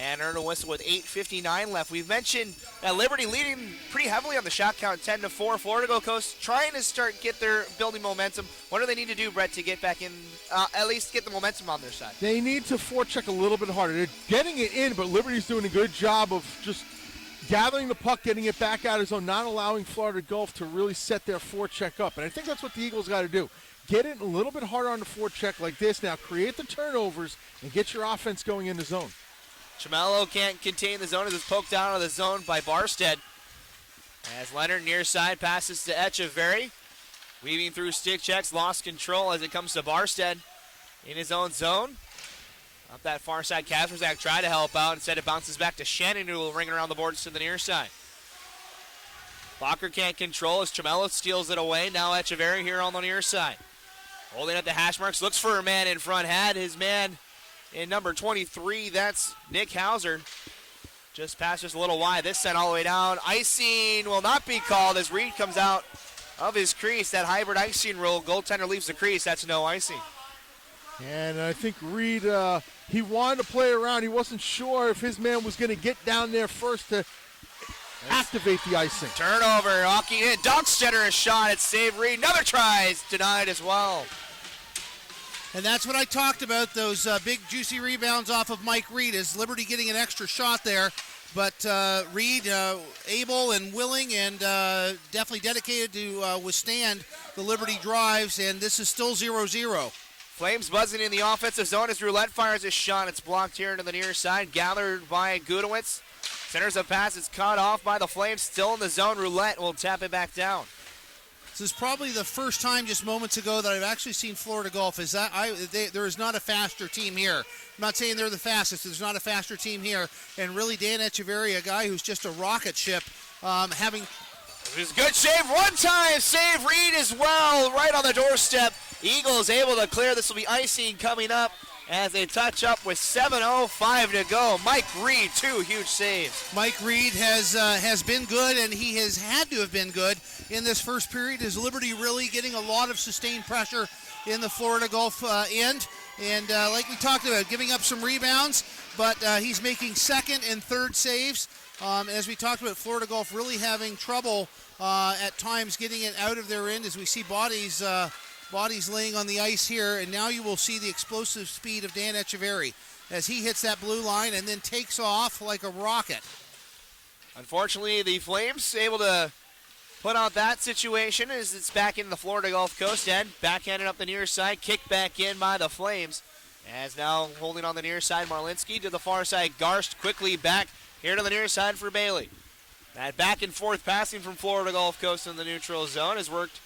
and earn a whistle with 8:59 left. We've mentioned that Liberty leading pretty heavily on the shot count, 10-4. Florida Gulf Coast trying to get their building momentum. What do they need to do, Brett, to get back in, at least get the momentum on their side? They need to forecheck a little bit harder. They're getting it in, but Liberty's doing a good job of just gathering the puck, getting it back out of zone, not allowing Florida Gulf to really set their forecheck up. And I think that's what the Eagles got to do. Get it a little bit harder on the forecheck like this. Now create the turnovers and get your offense going in the zone. Chamello can't contain the zone as it's poked out of the zone by Barstead. As Leonard near side passes to Echeverry. Weaving through stick checks, lost control as it comes to Barstead in his own zone. Up that far side, Kazmarczak tried to help out. Instead it bounces back to Shannon, who will ring it around the boards to the near side. Bacher can't control as Chamello steals it away. Now Echeverry here on the near side. Holding at the hash marks, looks for a man in front, had his man in number 23, that's Nick Hauser. Just passed just a little wide. This sent all the way down. Icing will not be called as Reed comes out of his crease. That hybrid icing rule. Goaltender leaves the crease. That's no icing. And I think Reed, he wanted to play around. He wasn't sure if his man was going to get down there first to activate the icing. Turnover. Hockey in. Dockstetter a shot. It's saved Reed. Another try. It's denied as well. And that's what I talked about, those big juicy rebounds off of Mike Reed, is Liberty getting an extra shot there. But Reed able and willing and definitely dedicated to withstand the Liberty drives, and this is still 0-0. Flames buzzing in the offensive zone as Roulette fires a shot. It's blocked here into the near side, gathered by Gudowitz. Centers a pass, it's cut off by the Flames, still in the zone. Roulette will tap it back down. This is probably the first time just moments ago that I've actually seen Florida Gulf. There is not a faster team here. I'm not saying they're the fastest. There's not a faster team here. And really, Dan Echeverry, a guy who's just a rocket ship, having... It was a good save. One time save. Reed as well, right on the doorstep. Eagles able to clear. This will be icing coming up as they touch up with 7:05 to go. Mike Reed, 2 huge saves. Mike Reed has been good, and he has had to have been good in this first period. Is Liberty really getting a lot of sustained pressure in the Florida Gulf end? And like we talked about, giving up some rebounds, but he's making second and third saves. As we talked about, Florida Gulf really having trouble at times getting it out of their end, as we see bodies laying on the ice here. And now you will see the explosive speed of Dan Echeverry as he hits that blue line and then takes off like a rocket. Unfortunately, the Flames able to put out that situation as it's back in the Florida Gulf Coast end. Backhanded up the near side, kicked back in by the Flames. As now holding on the near side, Marlinski to the far side. Garst quickly back here to the near side for Bailey. That back and forth passing from Florida Gulf Coast in the neutral zone has worked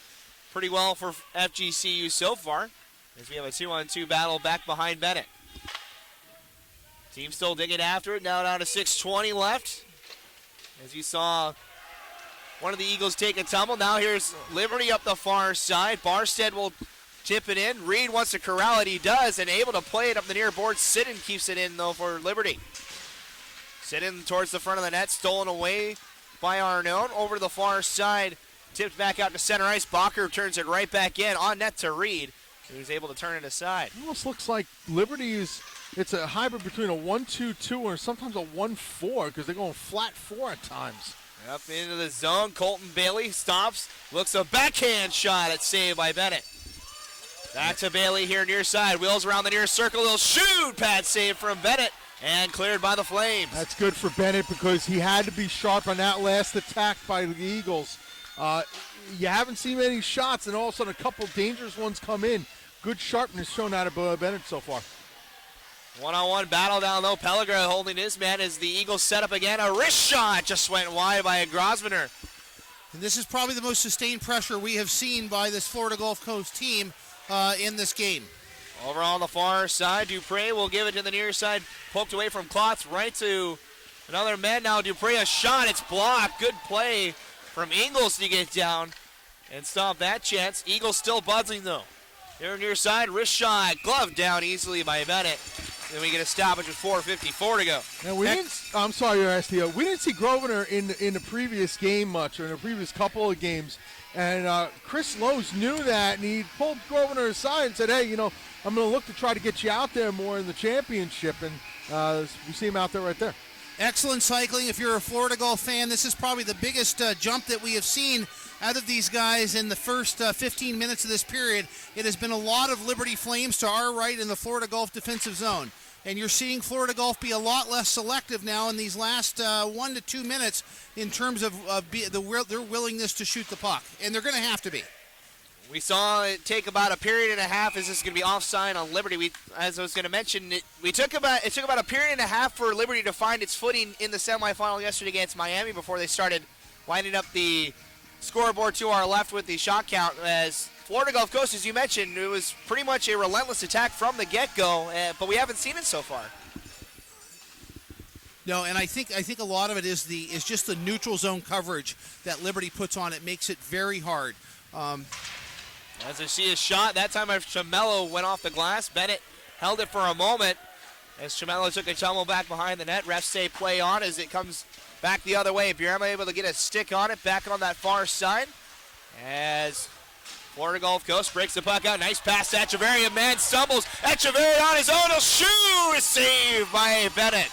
pretty well for FGCU so far, as we have a 2-on-2 battle back behind Bennett. Team still digging after it, now down to 6:20 left. As you saw one of the Eagles take a tumble. Now here's Liberty up the far side. Barstead will tip it in. Reed wants to corral it. He does, and able to play it up the near board. Sidden keeps it in, though, for Liberty. Sidden towards the front of the net, stolen away by Arnone. Over to the far side, tipped back out to center ice. Bacher turns it right back in, on net to Reed, who's able to turn it aside. It almost looks like Liberty it's a hybrid between a 1-2-2 or sometimes a 1-4 because they're going flat 4 at times. Up into the zone, Colton Bailey stops, looks a backhand shot. It's saved by Bennett. Back to Bailey here near side, wheels around the near circle, he'll shoot. Pad save from Bennett and cleared by the Flames. That's good for Bennett because he had to be sharp on that last attack by the Eagles. You haven't seen many shots, and all of a sudden a couple dangerous ones come in. Good sharpness shown out of Bennett so far. One-on-one battle down low. Pellegrin holding his man as the Eagles set up again. A wrist shot just went wide by a Grosvenor. And this is probably the most sustained pressure we have seen by this Florida Gulf Coast team in this game. Over on the far side, Dupre will give it to the near side. Poked away from Klotz, right to another man now. Dupre, a shot. It's blocked. Good play from Ingles to get down and stop that chance. Eagles still buzzing, though. Here near side, wrist shot. Glove down easily by Bennett. Then we get a stoppage with 4:54 to go. Now I'm sorry, STO. We didn't see Grosvenor in the previous game much, or in the previous couple of games. And Chris Lowe's knew that, and he pulled Grosvenor aside and said, hey, I'm going to look to try to get you out there more in the championship. And we see him out there right there. Excellent cycling. If you're a Florida Gulf fan, this is probably the biggest jump that we have seen out of these guys in the first 15 minutes of this period. It has been a lot of Liberty Flames to our right in the Florida Gulf defensive zone. And you're seeing Florida Gulf be a lot less selective now in these last 1 to 2 minutes in terms of their willingness to shoot the puck. And they're going to have to be. We saw it take about a period and a half. Is this going to be offside on Liberty? As I was going to mention, it took about a period and a half for Liberty to find its footing in the semifinal yesterday against Miami before they started winding up the scoreboard to our left with the shot count. As Florida Gulf Coast, as you mentioned, it was pretty much a relentless attack from the get-go, but we haven't seen it so far. No, and I think a lot of it is just the neutral zone coverage that Liberty puts on. It makes it very hard. As I see a shot, that time Chamello went off the glass. Bennett held it for a moment as Chamello took a tumble back behind the net. Refs say play on as it comes back the other way. Bierma able to get a stick on it back on that far side as Florida Gulf Coast breaks the puck out. Nice pass to Echeverry. A man stumbles. Echeverry on his own. He'll shoot. Saved by Bennett.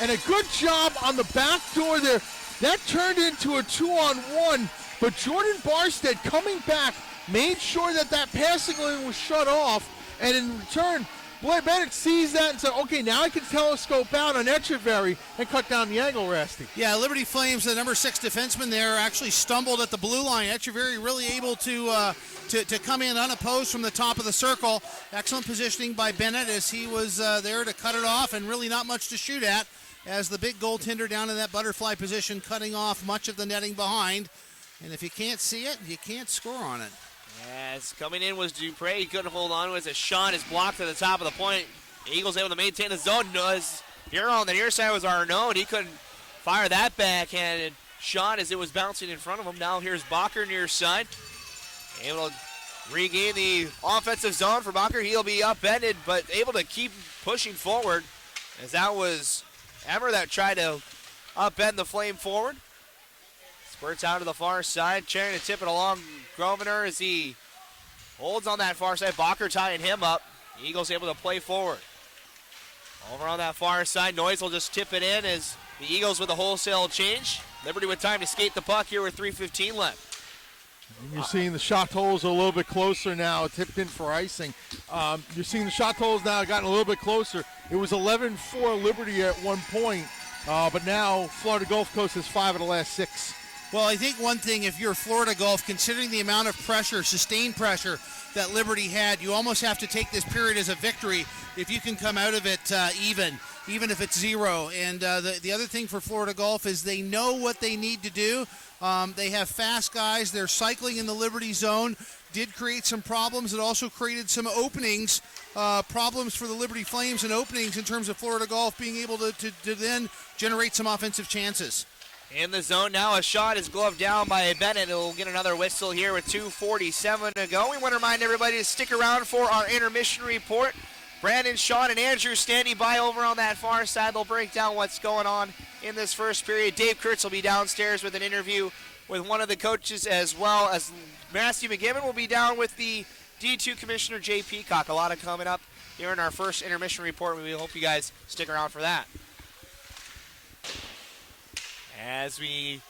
And a good job on the back door there. That turned into a 2-on-1. But Jordan Barstead coming back made sure that passing lane was shut off. And in return, Blair Bennett sees that and said, okay, now I can telescope out on Echeverry and cut down the angle, Rasty. Yeah, Liberty Flames, the number 6 defenseman there, actually stumbled at the blue line. Echeverry really able to come in unopposed from the top of the circle. Excellent positioning by Bennett as he was there to cut it off, and really not much to shoot at as the big goaltender down in that butterfly position, cutting off much of the netting behind. And if you can't see it, you can't score on it. As coming in was Dupre. He couldn't hold on to it as a shot is blocked at the top of the point. Eagles able to maintain the zone. Here on the near side was Arnaud. He couldn't fire that backhanded shot as it was bouncing in front of him. Now here's Bacher near side. Able to regain the offensive zone for Bacher. He'll be upended, but able to keep pushing forward, as that was Emmer that tried to upend the Flame forward. Spurts out to the far side, trying to tip it along Grosvenor as he holds on that far side. Bacher tying him up. Eagles able to play forward. Over on that far side, Noyes will just tip it in as the Eagles with a wholesale change. Liberty with time to skate the puck here with 3:15 left. You're seeing the shot totals a little bit closer now, tipped in for icing. You're seeing the shot totals now gotten a little bit closer. It was 11-4 Liberty at one point, but now Florida Gulf Coast has 5 of the last 6. Well, I think one thing, if you're Florida Gulf, considering the amount of pressure, sustained pressure that Liberty had, you almost have to take this period as a victory if you can come out of it even if it's 0. And the other thing for Florida Gulf is they know what they need to do. They have fast guys. They're cycling in the Liberty zone. Did create some problems. It also created some openings, problems for the Liberty Flames and openings in terms of Florida Gulf being able to then generate some offensive chances. In the zone now, a shot is gloved down by Bennett. It'll get another whistle here with 2:47 to go. We want to remind everybody to stick around for our intermission report. Brandon, Sean, and Andrew standing by over on that far side. They'll break down what's going on in this first period. Dave Kurtz will be downstairs with an interview with one of the coaches, as well as Matthew McGibbon will be down with the D2 Commissioner Jay Peacock. A lot of coming up here in our first intermission report. We hope you guys stick around for that. As we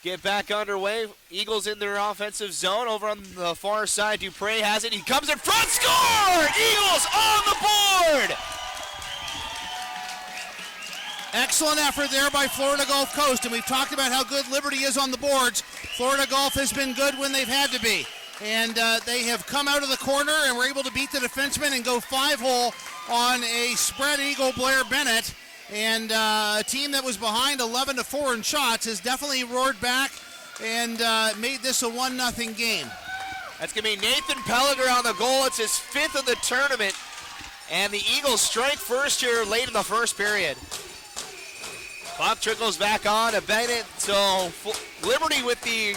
get back underway, Eagles in their offensive zone. Over on the far side, Dupre has it. He comes in front, score! Eagles on the board! Excellent effort there by Florida Gulf Coast, and we've talked about how good Liberty is on the boards. Florida Gulf has been good when they've had to be, and they have come out of the corner and were able to beat the defenseman and go 5-hole on a spread Eagle Blair Bennett. And a team that was behind 11-4 in shots has definitely roared back and made this a 1-0 game. That's going to be Nathan Pelliger on the goal. It's his 5th of the tournament. And the Eagles strike first here late in the first period. Puck trickles back on to Bennett. So Liberty with the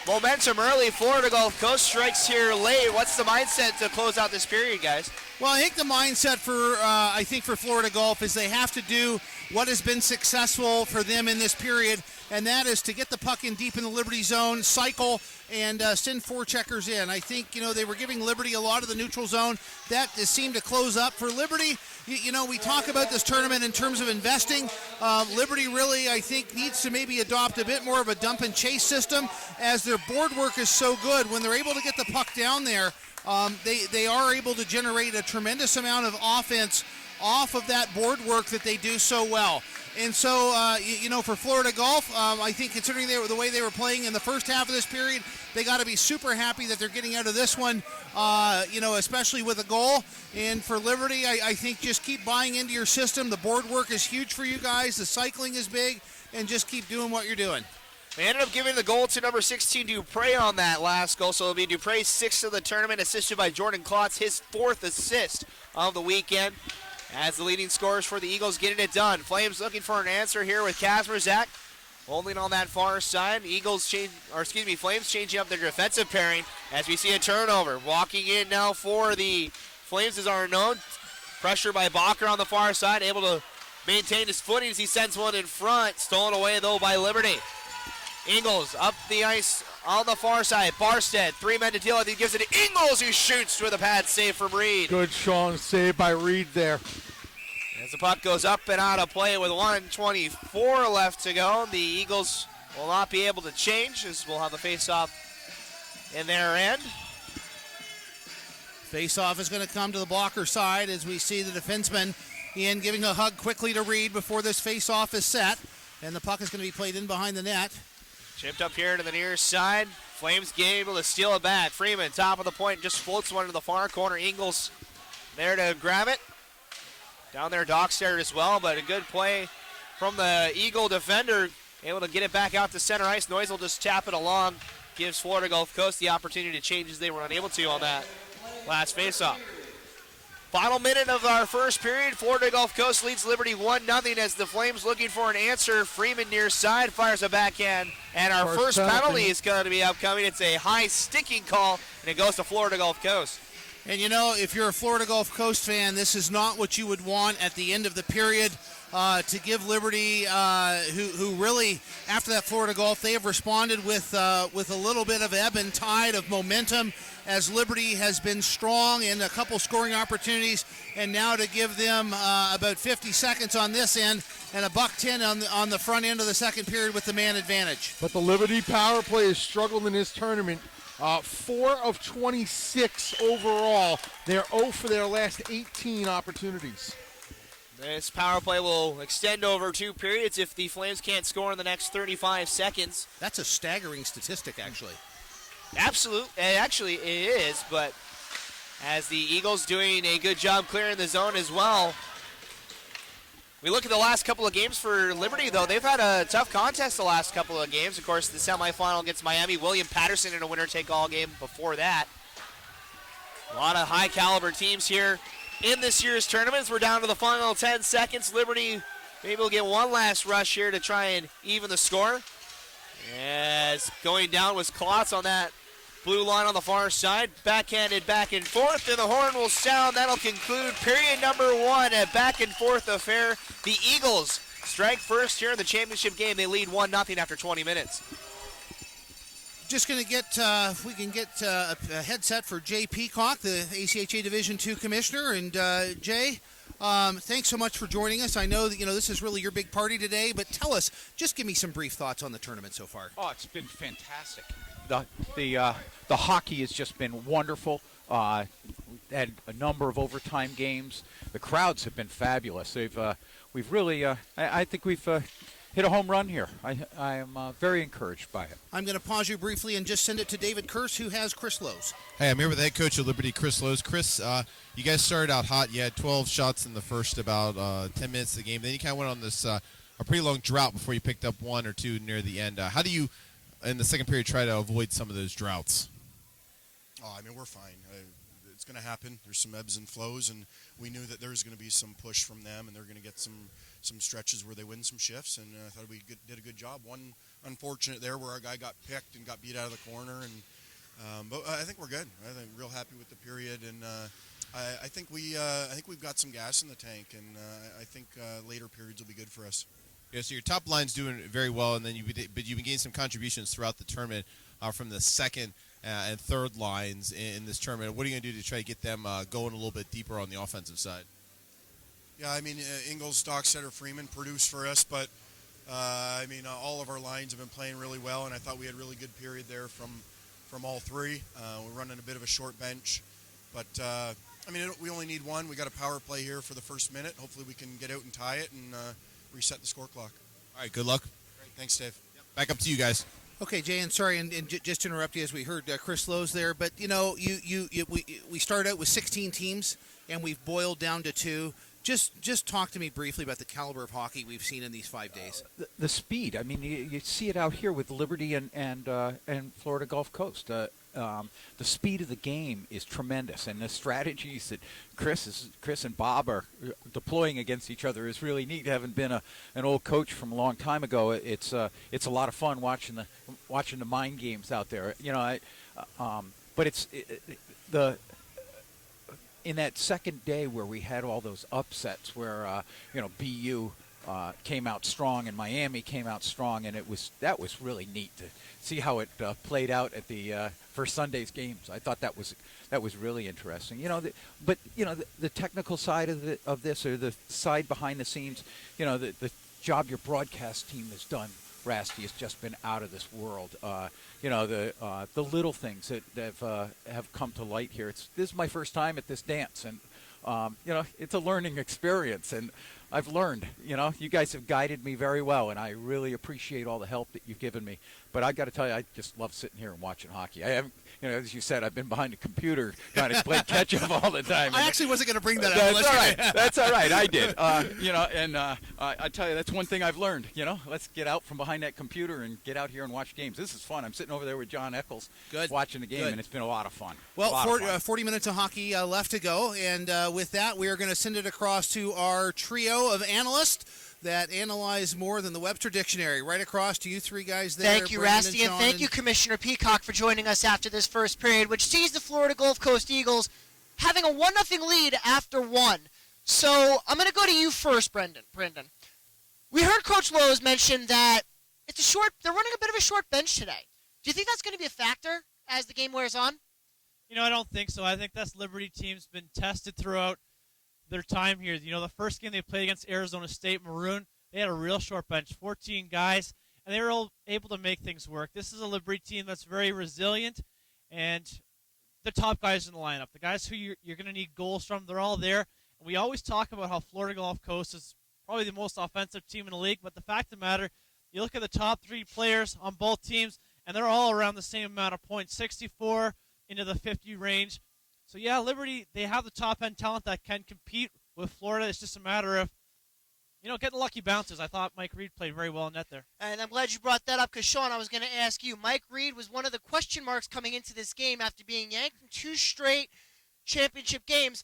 momentum early. Florida Gulf Coast strikes here late. What's the mindset to close out this period, guys? Well, I think the mindset for Florida Gulf is they have to do what has been successful for them in this period, and that is to get the puck in deep in the Liberty zone, cycle, and send forecheckers in. I think, they were giving Liberty a lot of the neutral zone. That seemed to close up for Liberty. We talk about this tournament in terms of investing. Liberty really, I think, needs to maybe adopt a bit more of a dump and chase system, as their board work is so good. When they're able to get the puck down there, they are able to generate a tremendous amount of offense off of that board work that they do so well. And so, for Florida Gulf, I think considering the way they were playing in the first half of this period, they got to be super happy that they're getting out of this one, especially with a goal. And for Liberty, I think just keep buying into your system. The board work is huge for you guys. The cycling is big, and just keep doing what you're doing. They ended up giving the goal to number 16, Dupre, on that last goal. So it'll be Dupre's 6th of the tournament, assisted by Jordan Klotz, his 4th assist of the weekend. As the leading scorers for the Eagles getting it done. Flames looking for an answer here with Kasmerzak holding on that far side. Flames changing up their defensive pairing as we see a turnover. Walking in now for the Flames is Arnaud. Pressure by Bacher on the far side, able to maintain his footing as he sends one in front. Stolen away though by Liberty. Ingles up the ice on the far side. Barstead, 3 men to deal with. He gives it to Ingles, who shoots with a pad save from Reed. Good, Sean, save by Reed there. As the puck goes up and out of play with 1:24 left to go, the Eagles will not be able to change, as we'll have the face-off in their end. Face-off is going to come to the blocker side as we see the defenseman in giving a hug quickly to Reed before this face-off is set. And the puck is going to be played in behind the net. Chipped up here to the near side. Flames able to steal it back. Freeman, top of the point, just floats one to the far corner. Ingles there to grab it. Down there, Dockstairs as well, but a good play from the Eagle defender. Able to get it back out to center ice. Noyes will just tap it along. Gives Florida Gulf Coast the opportunity to change as they were unable to on that last faceoff. Final minute of our first period. Florida Gulf Coast leads Liberty 1-0 as the Flames looking for an answer. Freeman near side fires a backhand. And our first penalty is going to be upcoming. It's a high sticking call and it goes to Florida Gulf Coast. And you know, if you're a Florida Gulf Coast fan, this is not what you would want at the end of the period. To give Liberty, who really, after that Florida Gulf, they have responded with a little bit of ebb and tide of momentum, as Liberty has been strong in a couple scoring opportunities, and now to give them about 50 seconds on this end and $1.10 on the front end of the second period with the man advantage. But the Liberty power play has struggled in this tournament. 4 of 26 overall. They're 0 for their last 18 opportunities. This power play will extend over 2 periods if the Flames can't score in the next 35 seconds. That's a staggering statistic, actually. Actually, it is, but as the Eagles doing a good job clearing the zone as well. We look at the last couple of games for Liberty, though. They've had a tough contest the last couple of games. Of course, the semifinal against Miami. William Patterson in a winner-take-all game before that. A lot of high-caliber teams here in this year's tournaments. We're down to the final 10 seconds. Liberty maybe will get one last rush here to try and even the score. As going down was Klotz on that blue line on the far side. Backhanded back and forth, and the horn will sound. That'll conclude period number 1, a back-and-forth affair. The Eagles strike first here in the championship game. They lead 1-0 after 20 minutes. Just going to get, if we can get a headset for Jay Peacock, the ACHA Division II commissioner. And Jay, thanks so much for joining us. I know that this is really your big party today, but tell us, just give me some brief thoughts on the tournament so far. Oh, it's been fantastic. The hockey has just been wonderful. Had a number of overtime games. The crowds have been fabulous. We've really, I think we've hit a home run here. I am very encouraged by it. I'm going to pause you briefly and just send it to David Kurse, who has Chris Lowe's. Hey, I'm here with the head coach of Liberty, Chris Lowe's. Chris, you guys started out hot. You had 12 shots in the first about 10 minutes of the game. Then you kind of went on this a pretty long drought before you picked up 1 or 2 near the end. How do you, in the second period, try to avoid some of those droughts? Oh, I mean, we're fine. It's going to happen. There's some ebbs and flows, and we knew that there was going to be some push from them, and they're going to get some stretches where they win some shifts, and I thought we did a good job. One unfortunate there where our guy got picked and got beat out of the corner, and but I think we're good. I think real happy with the period, and I think we've got some gas in the tank, and I think later periods will be good for us. Yeah, so your top line's doing very well, and then you've been getting some contributions throughout the tournament from the second and third lines in this tournament. What are you going to do to try to get them going a little bit deeper on the offensive side? Yeah, I mean, Ingles, Stocksetter, Freeman produced for us, but I mean, all of our lines have been playing really well, and I thought we had a really good period there from all three. We're running a bit of a short bench, but I mean, we only need one. We got a power play here for the first minute. Hopefully we can get out and tie it and reset the score clock. All right, good luck. Great. Thanks, Dave. Yep. Back up to you guys. Okay, Jay, and sorry, and just to interrupt you as we heard Chris Lowe's there, but we started out with 16 teams, and we've boiled down to 2. Just talk to me briefly about the caliber of hockey we've seen in these 5 days. The speed. I mean, you see it out here with Liberty and Florida Gulf Coast. The speed of the game is tremendous, and the strategies that Chris and Bob are deploying against each other is really neat. Having been an old coach from a long time ago, it's a lot of fun watching the mind games out there. But it's in that second day where we had all those upsets, where BU came out strong and Miami came out strong, and that was really neat to see how it played out at the first Sunday's games. I thought that was really interesting. The technical side of this, or the side behind the scenes, the job your broadcast team has done, Rasty, has just been out of this world. The little things that have come to light here. This is my first time at this dance, and it's a learning experience, and I've learned. You guys have guided me very well, and I really appreciate all the help that you've given me. But I got to tell you, I just love sitting here and watching hockey. I haven't, as you said, I've been behind a computer trying to play catch up all the time. I actually wasn't going to bring that up. That's all right. That's all right. I did. I tell you, that's one thing I've learned. Let's get out from behind that computer and get out here and watch games. This is fun. I'm sitting over there with John Eccles, watching the game, and it's been a lot of fun. Well, 40 minutes of hockey left to go, and with that, we are going to send it across to our trio of analysts. that analyze more than the Webster Dictionary. Right across to you three guys there. Thank you, Brandon, Rasty, and Sean, thank you, Commissioner Peacock, for joining us after this first period, which sees the Florida Gulf Coast Eagles having a 1-0 lead after one. So I'm going to go to you first, Brendan. We heard Coach Lowe's mention that they're running a bit of a short bench today. Do you think that's going to be a factor as the game wears on? I don't think so. I think this Liberty team's been tested throughout their time here. The first game they played against Arizona State Maroon, they had a real short bench, 14 guys, and they were all able to make things work. This is a Liberty team that's very resilient, and the top guys in the lineup, the guys who you're going to need goals from, they're all there. And we always talk about how Florida Gulf Coast is probably the most offensive team in the league, but the fact of the matter, you look at the top three players on both teams, and they're all around the same amount of points, 64 into the 50 range. So, yeah, Liberty, they have the top-end talent that can compete with Florida. It's just a matter of, getting lucky bounces. I thought Mike Reed played very well in net there. And I'm glad you brought that up because, Sean, I was going to ask you. Mike Reed was one of the question marks coming into this game after being yanked from 2 straight championship games.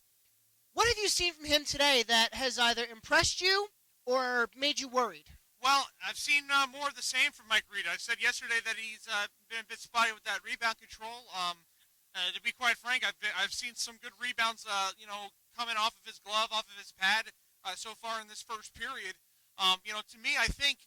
What have you seen from him today that has either impressed you or made you worried? Well, I've seen more of the same from Mike Reed. I said yesterday that he's been a bit spotty with that rebound control. To be quite frank, I've seen some good rebounds, coming off of his glove, off of his pad so far in this first period. To me, I think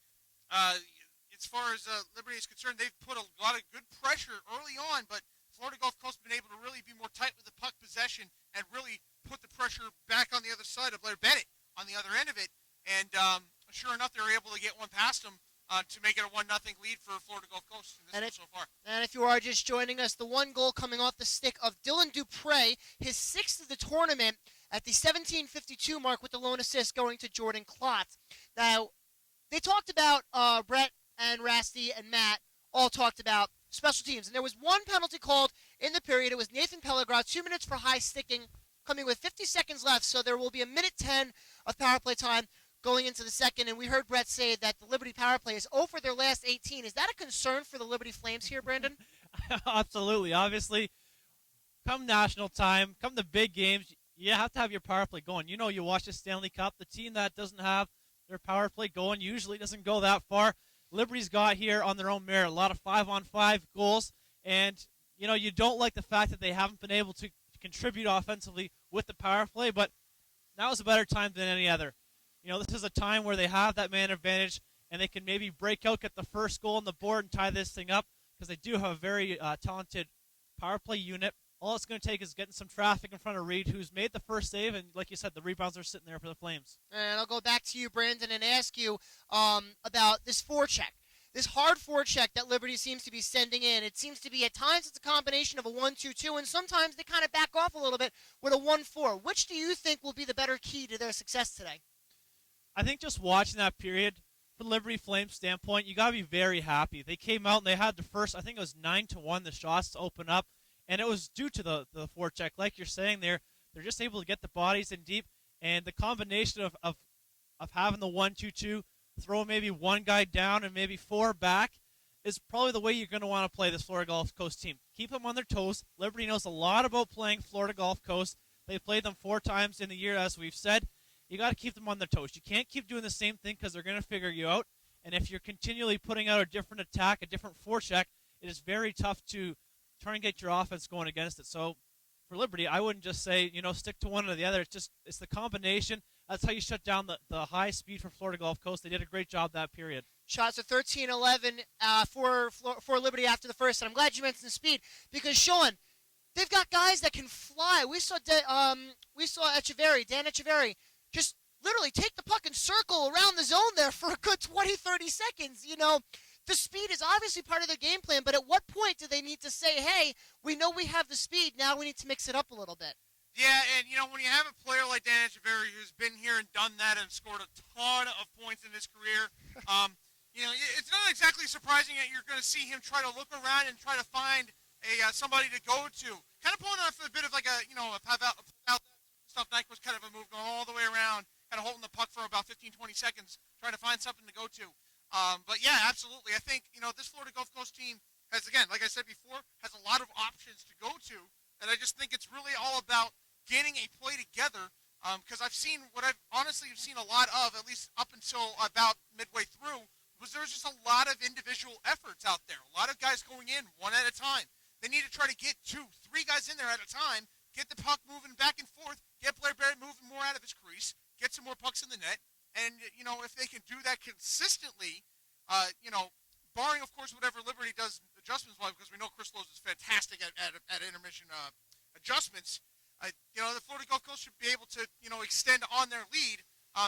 as far as Liberty is concerned, they've put a lot of good pressure early on, but Florida Gulf Coast has been able to really be more tight with the puck possession and really put the pressure back on the other side of Blair Bennett on the other end of it. And sure enough, they were able to get one past him to make it a 1-0 lead for Florida Gulf Coast in this one so far. And if you are just joining us, the one goal coming off the stick of Dylan Dupre, his 6th of the tournament at the 17:52 mark with the lone assist going to Jordan Klotz. Now, they talked about Brett and Rasty and Matt all talked about special teams. And there was one penalty called in the period. It was Nathan Pellegrin, 2 minutes for high sticking, coming with 50 seconds left. So there will be a minute 10 of power play time going into the second, and we heard Brett say that the Liberty power play is over their last 18. Is that a concern for the Liberty Flames here, Brandon? Absolutely. Obviously, come national time, come the big games, you have to have your power play going. You watch the Stanley Cup, the team that doesn't have their power play going usually doesn't go that far. Liberty's got here on their own merit a lot of 5-on-5 goals, and, you don't like the fact that they haven't been able to contribute offensively with the power play, but now is a better time than any other. This is a time where they have that man advantage, and they can maybe break out, get the first goal on the board, and tie this thing up, because they do have a very talented power play unit. All it's going to take is getting some traffic in front of Reed, who's made the first save, and like you said, the rebounds are sitting there for the Flames. And I'll go back to you, Brandon, and ask you about this forecheck. This hard forecheck that Liberty seems to be sending in. It seems to be at times it's a combination of a 1-2-2, and sometimes they kind of back off a little bit with a 1-4. Which do you think will be the better key to their success today? I think just watching that period, from Liberty Flames standpoint, you got to be very happy. They came out and they had the first, I think it was 9-1, the shots to open up, and it was due to the forecheck. Like you're saying there, they're just able to get the bodies in deep, and the combination of having the 1-2-2, throw maybe one guy down and maybe 4 back is probably the way you're going to want to play this Florida Gulf Coast team. Keep them on their toes. Liberty knows a lot about playing Florida Gulf Coast. They've played them 4 times in the year, as we've said. You got to keep them on their toes. You can't keep doing the same thing because they're going to figure you out. And if you're continually putting out a different attack, a different forecheck, it is very tough to try and get your offense going against it. So for Liberty, I wouldn't just say, stick to one or the other. It's the combination. That's how you shut down the high speed for Florida Gulf Coast. They did a great job that period. Shots are 13-11 for Liberty after the first. And I'm glad you mentioned speed because, Sean, they've got guys that can fly. We saw Dan Echeverry, just literally take the puck and circle around the zone there for a good 20, 30 seconds. The speed is obviously part of their game plan, but at what point do they need to say, hey, we know we have the speed, now we need to mix it up a little bit? Yeah, and, when you have a player like Dan Echeverry who's been here and done that and scored a ton of points in his career, it's not exactly surprising that you're going to see him try to look around and try to find somebody to go to. Kind of pulling off a bit of like a Pavel Stuff Nyquist was kind of a move going all the way around, kind of holding the puck for about 15, 20 seconds, trying to find something to go to. But yeah, absolutely. I think, this Florida Gulf Coast team has, again, like I said before, has a lot of options to go to. And I just think it's really all about getting a play together Because I've seen what I've honestly seen a lot of, at least up until about midway through, was there's just a lot of individual efforts out there. A lot of guys going in one at a time. They need to try to get 2, 3 guys in there at a time, get the puck moving back and forth, get Blair Barrett moving more out of his crease, get some more pucks in the net. And, if they can do that consistently, barring, of course, whatever Liberty does adjustments-wise, because we know Chris Lowe's is fantastic at intermission adjustments, the Florida Gulf Coast should be able to, extend on their lead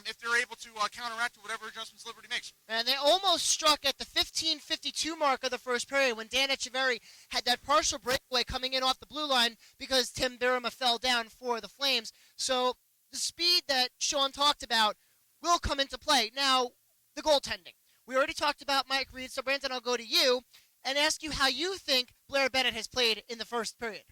if they're able to counteract whatever adjustments Liberty makes. And they almost struck at the 15:52 mark of the first period when Dan Echeverry had that partial breakaway coming in off the blue line because Tim Birima fell down for the Flames. So the speed that Sean talked about will come into play. Now, the goaltending. We already talked about Mike Reed, so Brandon, I'll go to you and ask you how you think Blair Bennett has played in the first period.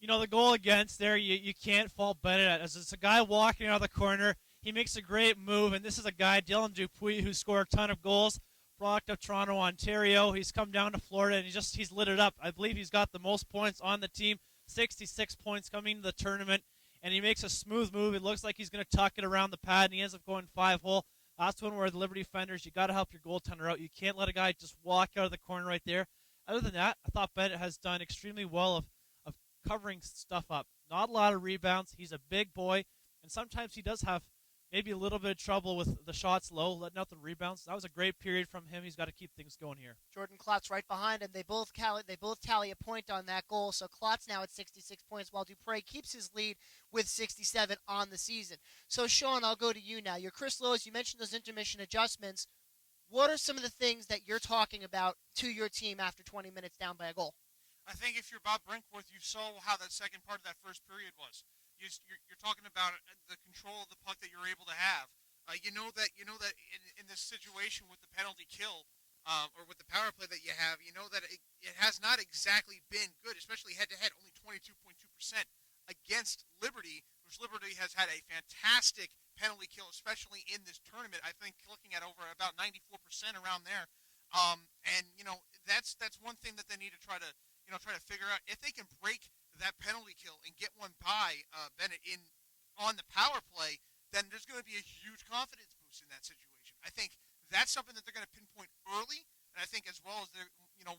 The goal against there, you can't fault Bennett. As it's a guy walking out of the corner, he makes a great move, and this is a guy, Dylan Dupuis, who scored a ton of goals, product of Toronto, Ontario. He's come down to Florida, and he's lit it up. I believe he's got the most points on the team, 66 points coming to the tournament, and he makes a smooth move. It looks like he's going to tuck it around the pad, and he ends up going 5-hole. That's one where the Liberty defenders, you got to help your goaltender out. You can't let a guy just walk out of the corner right there. Other than that, I thought Bennett has done extremely well of covering stuff up. Not a lot of rebounds. He's a big boy, and sometimes he does have maybe a little bit of trouble with the shots low, letting out the rebounds. That was a great period from him. He's got to keep things going here. Jordan Klotz right behind him. They both tally a point on that goal. So Klotz now at 66 points, while Dupre keeps his lead with 67 on the season. So Sean, I'll go to you now. You're Chris Lowe's. You mentioned those intermission adjustments. What are some of the things that you're talking about to your team after 20 minutes down by a goal? I think if you're Bob Brinkworth, you saw how that second part of that first period was. You're talking about the control of the puck that you're able to have. You know that in this situation with the penalty kill or with the power play that you have, you know that it has not exactly been good, especially head-to-head, only 22.2% against Liberty, which Liberty has had a fantastic penalty kill, especially in this tournament. I think looking at over about 94% around there. And that's one thing that they need to try to figure out. If they can break that penalty kill and get one by Bennett on the power play, then there's going to be a huge confidence boost in that situation. I think that's something that they're going to pinpoint early, and I think as well as they're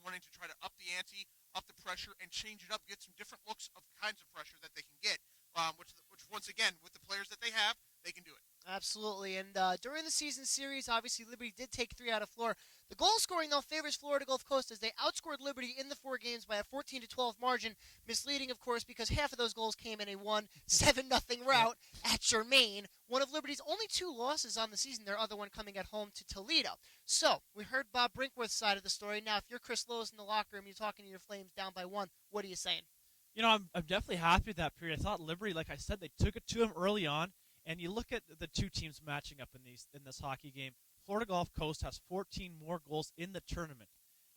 wanting to try to up the ante, up the pressure, and change it up, get some different looks of kinds of pressure that they can get, which once again, with the players that they have, they can do it. Absolutely. And during the season series, obviously Liberty did take 3 out of 4. The goal scoring, though, favors Florida Gulf Coast as they outscored Liberty in the 4 games by a 14-12 margin. Misleading, of course, because half of those goals came in a 7-0 rout at Germain. One of Liberty's only 2 losses on the season, their other one coming at home to Toledo. So, we heard Bob Brinkworth's side of the story. Now, if you're Chris Lowe's in the locker room, you're talking to your Flames down by 1, what are you saying? I'm definitely happy with that period. I thought Liberty, like I said, they took it to him early on. And you look at the two teams matching up in this hockey game. Florida Gulf Coast has 14 more goals in the tournament.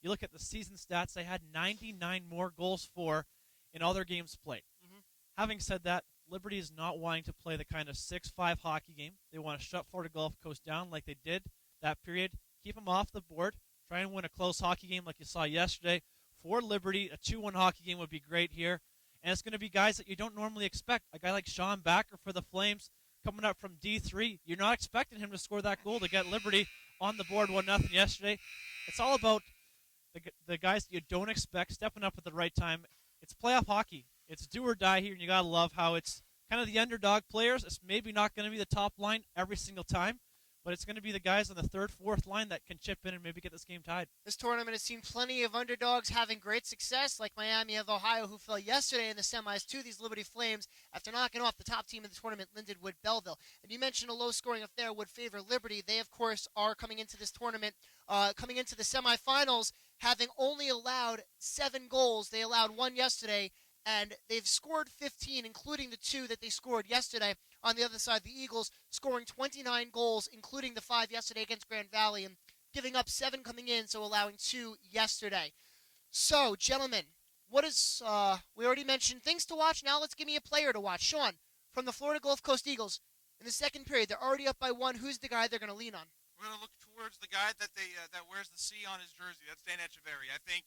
You look at the season stats; they had 99 more goals for in all their games played. Mm-hmm. Having said that, Liberty is not wanting to play the kind of 6-5 hockey game. They want to shut Florida Gulf Coast down like they did that period. Keep them off the board. Try and win a close hockey game like you saw yesterday. For Liberty, a 2-1 hockey game would be great here. And it's going to be guys that you don't normally expect. A guy like Sean Backer for the Flames, coming up from D3, you're not expecting him to score that goal to get Liberty on the board 1-0 yesterday. It's all about the guys that you don't expect stepping up at the right time. It's playoff hockey. It's do or die here, and you got to love how it's kind of the underdog players. It's maybe not going to be the top line every single time, but it's going to be the guys on the third, fourth line that can chip in and maybe get this game tied. This tournament has seen plenty of underdogs having great success, like Miami of Ohio, who fell yesterday in the semis to these Liberty Flames after knocking off the top team in the tournament, Lindenwood Belleville. And you mentioned a low-scoring affair would favor Liberty. They, of course, are coming into this tournament, coming into the semifinals, having only allowed 7 goals. They allowed 1 yesterday, and they've scored 15, including the 2 that they scored yesterday. On the other side, the Eagles scoring 29 goals, including the 5 yesterday against Grand Valley, and giving up 7 coming in, so allowing 2 yesterday. So, gentlemen, what is, we already mentioned things to watch. Now let's give me a player to watch. Sean, from the Florida Gulf Coast Eagles, in the second period, they're already up by 1. Who's the guy they're going to lean on? We're going to look towards the guy that that wears the C on his jersey. That's Dan Echeverry. I think,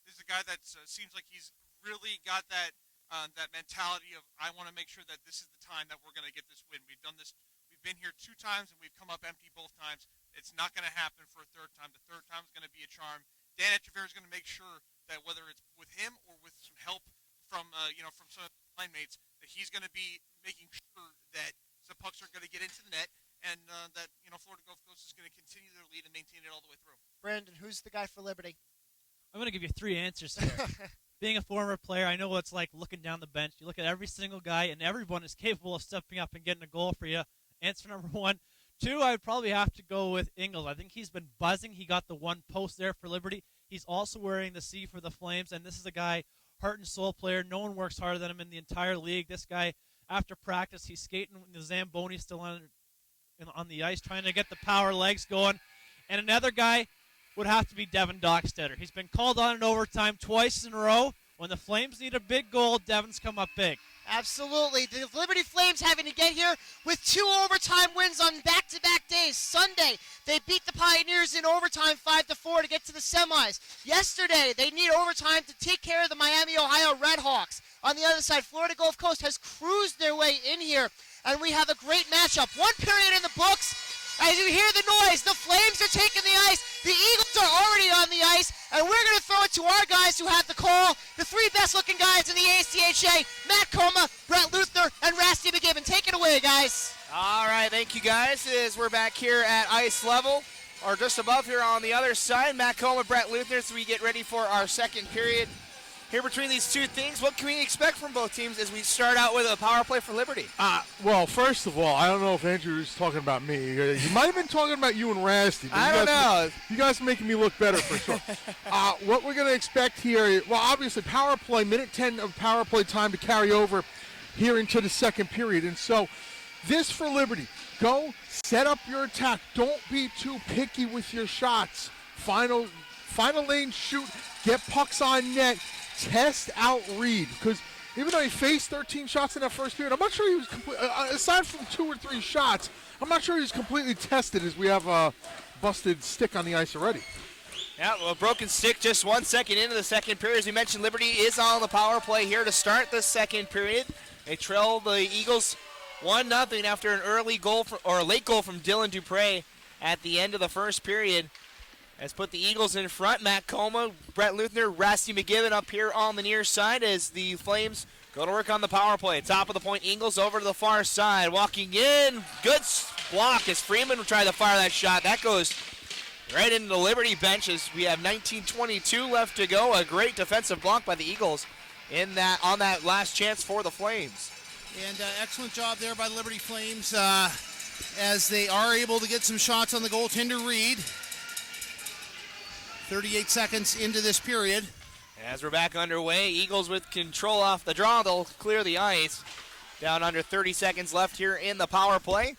this is a guy that seems like he's really got that that mentality of I want to make sure that this is the time that we're going to get this win. We've done this. We've been here 2 times and we've come up empty both times. It's not going to happen for a third time. The third time is going to be a charm. Dan Echeverria is going to make sure that whether it's with him or with some help from from some of the line mates, that he's going to be making sure that the pucks are going to get into the net, and that Florida Gulf Coast is going to continue their lead and maintain it all the way through. Brandon, who's the guy for Liberty? I'm going to give you 3 answers here. Being a former player, I know what it's like looking down the bench. You look at every single guy, and everyone is capable of stepping up and getting a goal for you. Answer number 1. 2, I would probably have to go with Ingles. I think he's been buzzing. He got the 1 post there for Liberty. He's also wearing the C for the Flames, and this is a guy, heart and soul player. No one works harder than him in the entire league. This guy, after practice, he's skating with the Zamboni still on the ice, trying to get the power legs going. And another guy would have to be Devin Dockstetter. He's been called on in overtime twice in a row. When the Flames need a big goal, Devin's come up big. Absolutely. The Liberty Flames having to get here with 2 overtime wins on back-to-back days. Sunday, they beat the Pioneers in overtime 5-4 to get to the semis. Yesterday, they need overtime to take care of the Miami, Ohio Redhawks. On the other side, Florida Gulf Coast has cruised their way in here, and we have a great matchup. 1 period in the books. As you hear the noise, the Flames are taking the ice. The Eagles are already on the ice, and we're going to throw it to our guys who have the call. The 3 best-looking guys in the ACHA, Matt Coma, Brett Luthner, and Rasty McGibbon. Take it away, guys. All right, thank you, guys. As we're back here at ice level, or just above here on the other side, Matt Coma, Brett Luthner, so we get ready for our second period. Here between these 2 things, what can we expect from both teams as we start out with a power play for Liberty? Well, first of all, I don't know if Andrew is talking about me. He might have been talking about you and Rasty. I don't know. You guys are making me look better for sure. What we're going to expect here, well, obviously power play, minute 10 of power play time to carry over here into the second period. And so this for Liberty, go set up your attack. Don't be too picky with your shots. Final lane shoot, get pucks on net. Test out Reed, because even though he faced 13 shots in that first period, I'm not sure he was aside from 2 or 3 shots, I'm not sure he was completely tested, as we have a busted stick on the ice already. Yeah, well, broken stick just 1 second into the second period. As we mentioned, Liberty is on the power play here to start the second period. They trail the Eagles 1-0 after an early goal or a late goal from Dylan Dupre at the end of the first period. Has put the Eagles in front. Matt Coma, Brett Luthner, Rasty McGibbon up here on the near side as the Flames go to work on the power play. Top of the point, Ingles over to the far side. Walking in, good block as Freeman tried to fire that shot. That goes right into the Liberty bench as we have 19:22 left to go. A great defensive block by the Eagles on that last chance for the Flames. And excellent job there by the Liberty Flames as they are able to get some shots on the goaltender Reed. 38 seconds into this period. As we're back underway, Eagles with control off the draw. They'll clear the ice. Down under 30 seconds left here in the power play.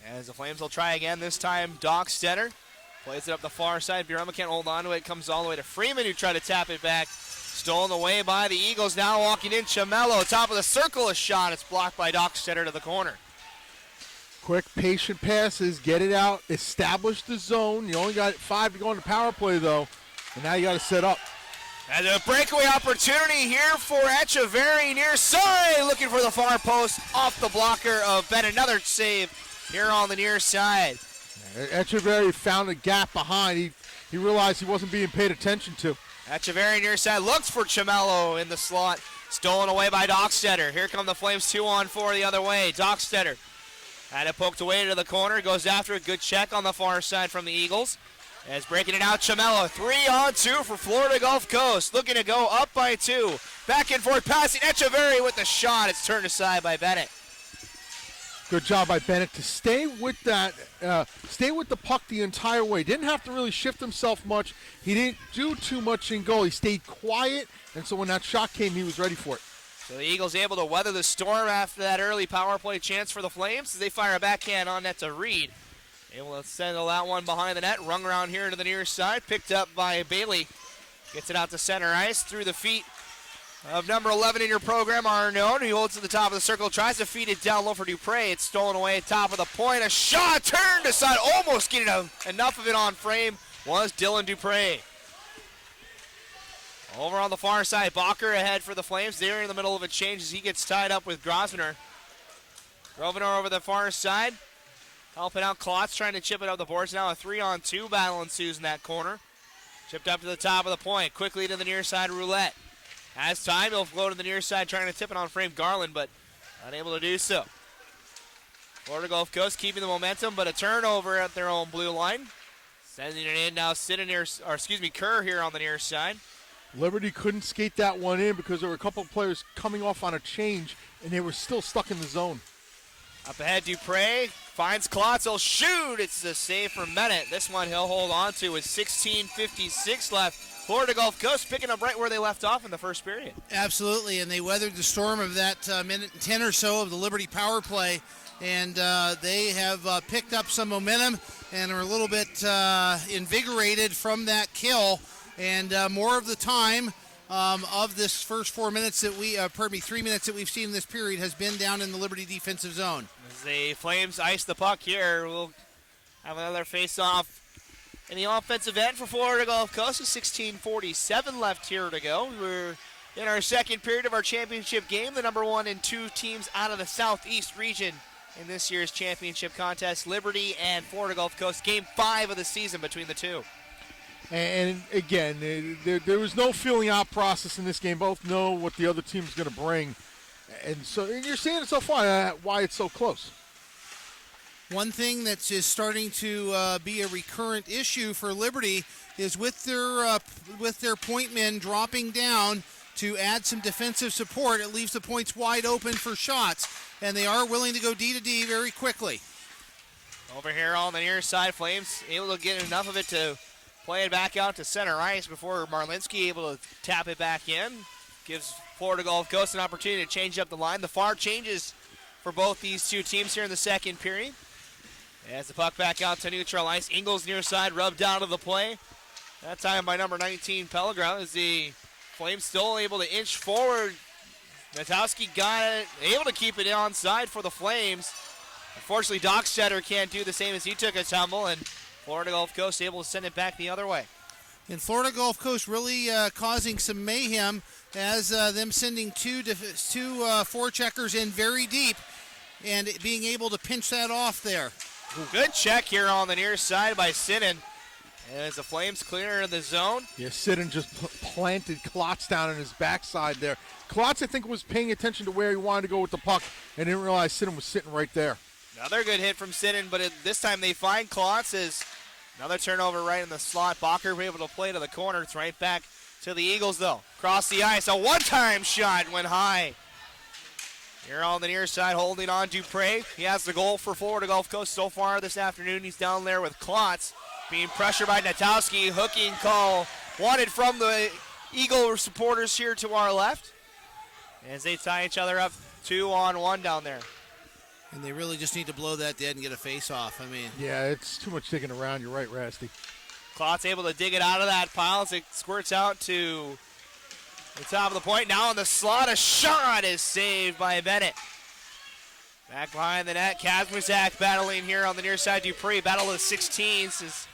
As the Flames will try again, this time Dockstetter plays it up the far side. Burama can't hold on to it. Comes all the way to Freeman, who tried to tap it back. Stolen away by the Eagles. Now walking in, Chamello. Top of the circle, a shot. It's blocked by Dockstetter to the corner. Quick, patient passes, get it out, establish the zone. You only got 5 to go on the power play, though, and now you got to set up. And a breakaway opportunity here for Echeverria near side, looking for the far post off the blocker of Ben. Another save here on the near side. Echeverria found a gap behind. He realized he wasn't being paid attention to. Echeverria near side looks for Chamello in the slot. Stolen away by Dockstetter. Here come the Flames 2-on-4 the other way. Dockstetter had it poked away to the corner. Goes after a good check on the far side from the Eagles. As breaking it out, Chamello. 3-on-2 for Florida Gulf Coast. Looking to go up by 2. Back and forth passing. Echeverria with the shot. It's turned aside by Bennett. Good job by Bennett to stay with that, stay with the puck the entire way. Didn't have to really shift himself much. He didn't do too much in goal. He stayed quiet, and so when that shot came, he was ready for it. So the Eagles able to weather the storm after that early power play chance for the Flames as they fire a backhand on net to Reed. Able to send that one behind the net, rung around here to the near side, picked up by Bailey. Gets it out to center ice through the feet of number 11 in your program, Arnone. He holds to the top of the circle, tries to feed it down low for Dupre. It's stolen away at top of the point. A shot turned aside, almost getting enough of it on frame was Dylan Dupre. Over on the far side, Bacher ahead for the Flames. They're in the middle of a change as he gets tied up with Grosvenor. Grosvenor over the far side, helping out Klotz, trying to chip it up the boards. Now a 3-on-2 battle ensues in that corner. Chipped up to the top of the point, quickly to the near side roulette. Has time, he'll flow to the near side, trying to tip it on frame Garland, but unable to do so. Florida Gulf Coast keeping the momentum, but a turnover at their own blue line. Sending it in now, Kerr here on the near side. Liberty couldn't skate that one in because there were a couple of players coming off on a change, and they were still stuck in the zone. Up ahead, Dupre finds Klotz. He'll shoot. It's a save from Bennett. This one he'll hold on to with 16:56 left. Florida Gulf Coast picking up right where they left off in the first period. Absolutely, and they weathered the storm of that minute and 10 or so of the Liberty power play, and they have picked up some momentum and are a little bit invigorated from that kill. And more of the time of this first 3 minutes that we've seen in this period has been down in the Liberty defensive zone. As the Flames ice the puck here, we'll have another face-off in the offensive end for Florida Gulf Coast with 16:47 left here to go. We're in our second period of our championship game, the number 1 and 2 teams out of the Southeast region in this year's championship contest, Liberty and Florida Gulf Coast, game 5 of the season between the two. And again, there was no feeling out process in this game. Both know what the other team's going to bring. And you're seeing it so far, why it's so close. One thing that's just starting to be a recurrent issue for Liberty is with their point men dropping down to add some defensive support, it leaves the points wide open for shots, and they are willing to go D to D very quickly. Over here on the near side, Flames able to get enough of it to play it back out to center ice before Marlinski able to tap it back in. Gives Florida Gulf Coast an opportunity to change up the line. The far changes for both these two teams here in the second period. As the puck back out to neutral ice, Ingles near side rubbed out of the play. That time by number 19, Pellegrin, as the Flames still able to inch forward. Natowski got it, able to keep it onside for the Flames. Unfortunately, Dockstetter can't do the same as he took a tumble, and Florida Gulf Coast able to send it back the other way. And Florida Gulf Coast really causing some mayhem as them sending two forecheckers in very deep and being able to pinch that off there. Good check here on the near side by Sinnen. As the Flames clear the zone. Yeah, Sinnen just planted Klotz down on his backside there. Klotz, I think, was paying attention to where he wanted to go with the puck and didn't realize Sinnen was sitting right there. Another good hit from Sinnen, but this time they find Klotz. As another turnover right in the slot. Bacher able to play to the corner. It's right back to the Eagles, though. Across the ice, a one-time shot went high. Here on the near side, holding on Dupre. He has the goal for Florida Gulf Coast so far this afternoon. He's down there with Klotz, being pressured by Natowski. Hooking call wanted from the Eagle supporters here to our left, as they tie each other up 2-on-1 down there. And they really just need to blow that dead and get a face-off. I mean, yeah, it's too much digging around. You're right, Rasty. Klotz able to dig it out of that pile as it squirts out to the top of the point. Now on the slot, a shot is saved by Bennett. Back behind the net, Kazmazak battling here on the near side. Dupree, battle of the 16s. Is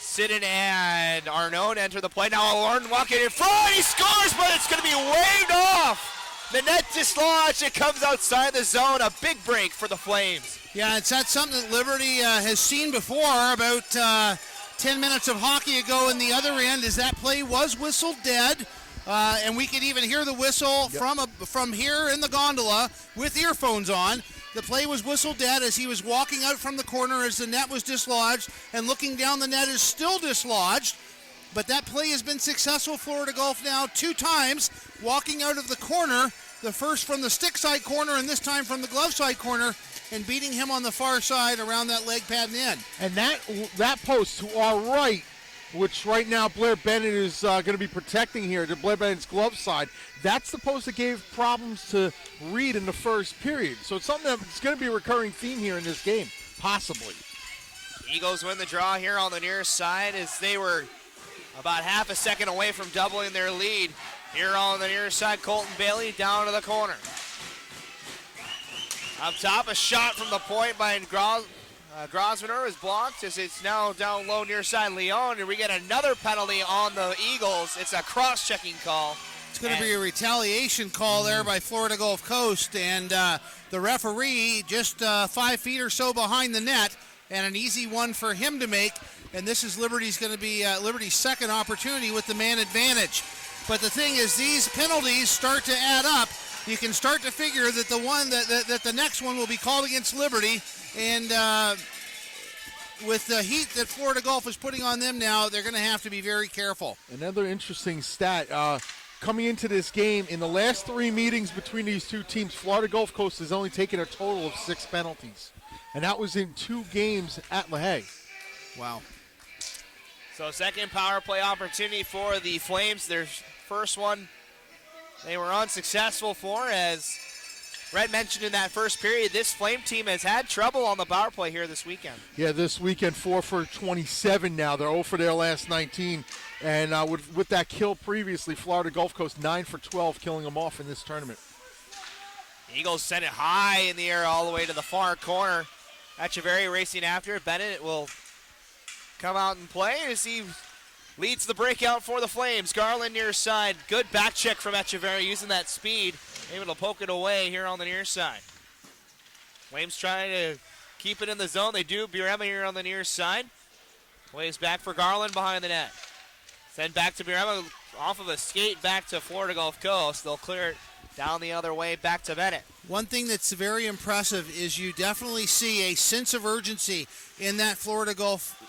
Sinnen and Arnaud enter the play. Now Arnaud walking in front. He scores, but it's going to be waved off. The net dislodged. It comes outside the zone. A big break for the Flames. Yeah, it's not something that Liberty has seen before. About 10 minutes of hockey ago in the other end, as that play was whistled dead. And we could even hear the whistle from here in the gondola with earphones on. The play was whistled dead as he was walking out from the corner as the net was dislodged, and looking down, the net is still dislodged. But that play has been successful. Florida Gulf now 2 times walking out of the corner, the first from the stick side corner and this time from the glove side corner, and beating him on the far side around that leg pad and in. And that post to our right, which right now Blair Bennett is going to be protecting here, to Blair Bennett's glove side, that's the post that gave problems to Reed in the first period. So it's something that's going to be a recurring theme here in this game, possibly. Eagles win the draw here on the near side as they were about half a second away from doubling their lead. Here on the near side, Colton Bailey down to the corner. Up top, a shot from the point by Grosvenor is blocked as it's now down low near side Leon, and we get another penalty on the Eagles. It's a cross-checking call. It's going to be a retaliation call there by Florida Gulf Coast, and the referee just 5 feet or so behind the net, and an easy one for him to make. And this is Liberty's going to be Liberty's second opportunity with the man advantage. But the thing is, these penalties start to add up. You can start to figure that the next one will be called against Liberty, and with the heat that Florida Gulf is putting on them now, they're going to have to be very careful. Another interesting stat. Coming into this game, in the last 3 meetings between these two teams, Florida Gulf Coast has only taken a total of 6 penalties. And that was in 2 games at LaHaye. Wow. So second power play opportunity for the Flames. Their first one they were unsuccessful for, as Brett mentioned in that first period. This Flame team has had trouble on the power play here this weekend. Yeah, this weekend 4 for 27 now. They're 0 for their last 19. And with that kill previously, Florida Gulf Coast 9 for 12, killing them off in this tournament. Eagles send it high in the air all the way to the far corner. Echeverry racing after it. Bennett will come out and play as he leads the breakout for the Flames. Garland near side. Good back check from Echeverry using that speed. Able to poke it away here on the near side. Flames trying to keep it in the zone. They do. Birema here on the near side. Plays back for Garland behind the net. Send back to Birema off of a skate back to Florida Gulf Coast. They'll clear it down the other way back to Bennett. One thing that's very impressive is you definitely see a sense of urgency in that Florida Gulf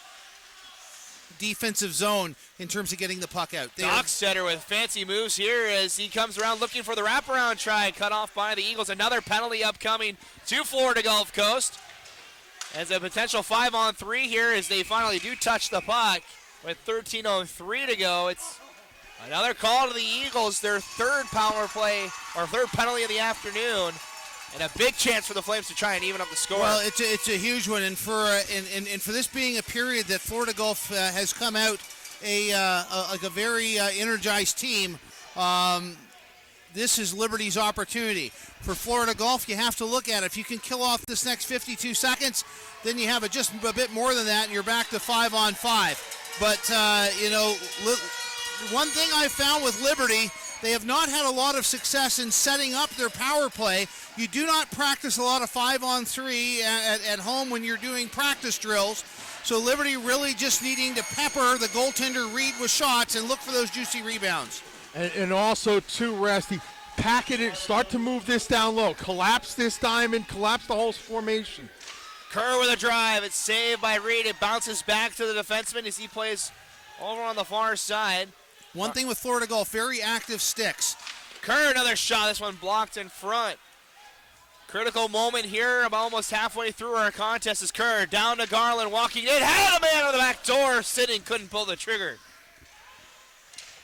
defensive zone in terms of getting the puck out. Dockstetter with fancy moves here as he comes around looking for the wraparound try, cut off by the Eagles. Another penalty upcoming to Florida Gulf Coast as a potential 5-on-3 here as they finally do touch the puck with 13:03 to go. It's another call to the Eagles, their third power play or third penalty of the afternoon, and a big chance for the Flames to try and even up the score. Well, it's a huge one, and for this being a period that Florida Gulf has come out like a very energized team. This is Liberty's opportunity. For Florida Gulf, you have to look at it. If you can kill off this next 52 seconds, then you have just a bit more than that, and you're back to 5-on-5. But, one thing I found with Liberty, they have not had a lot of success in setting up their power play. You do not practice a lot of 5-on-3 at home when you're doing practice drills. So Liberty really just needing to pepper the goaltender Reed with shots and look for those juicy rebounds. And also, too, Rusty, pack it in, start to move this down low. Collapse this diamond, collapse the whole formation. Kerr with a drive. It's saved by Reed. It bounces back to the defenseman as he plays over on the far side. One thing with Florida Gulf, very active sticks. Kerr, another shot. This one blocked in front. Critical moment here. I'm almost halfway through our contest as Kerr down to Garland, walking in. Had a man on the back door, sitting, couldn't pull the trigger.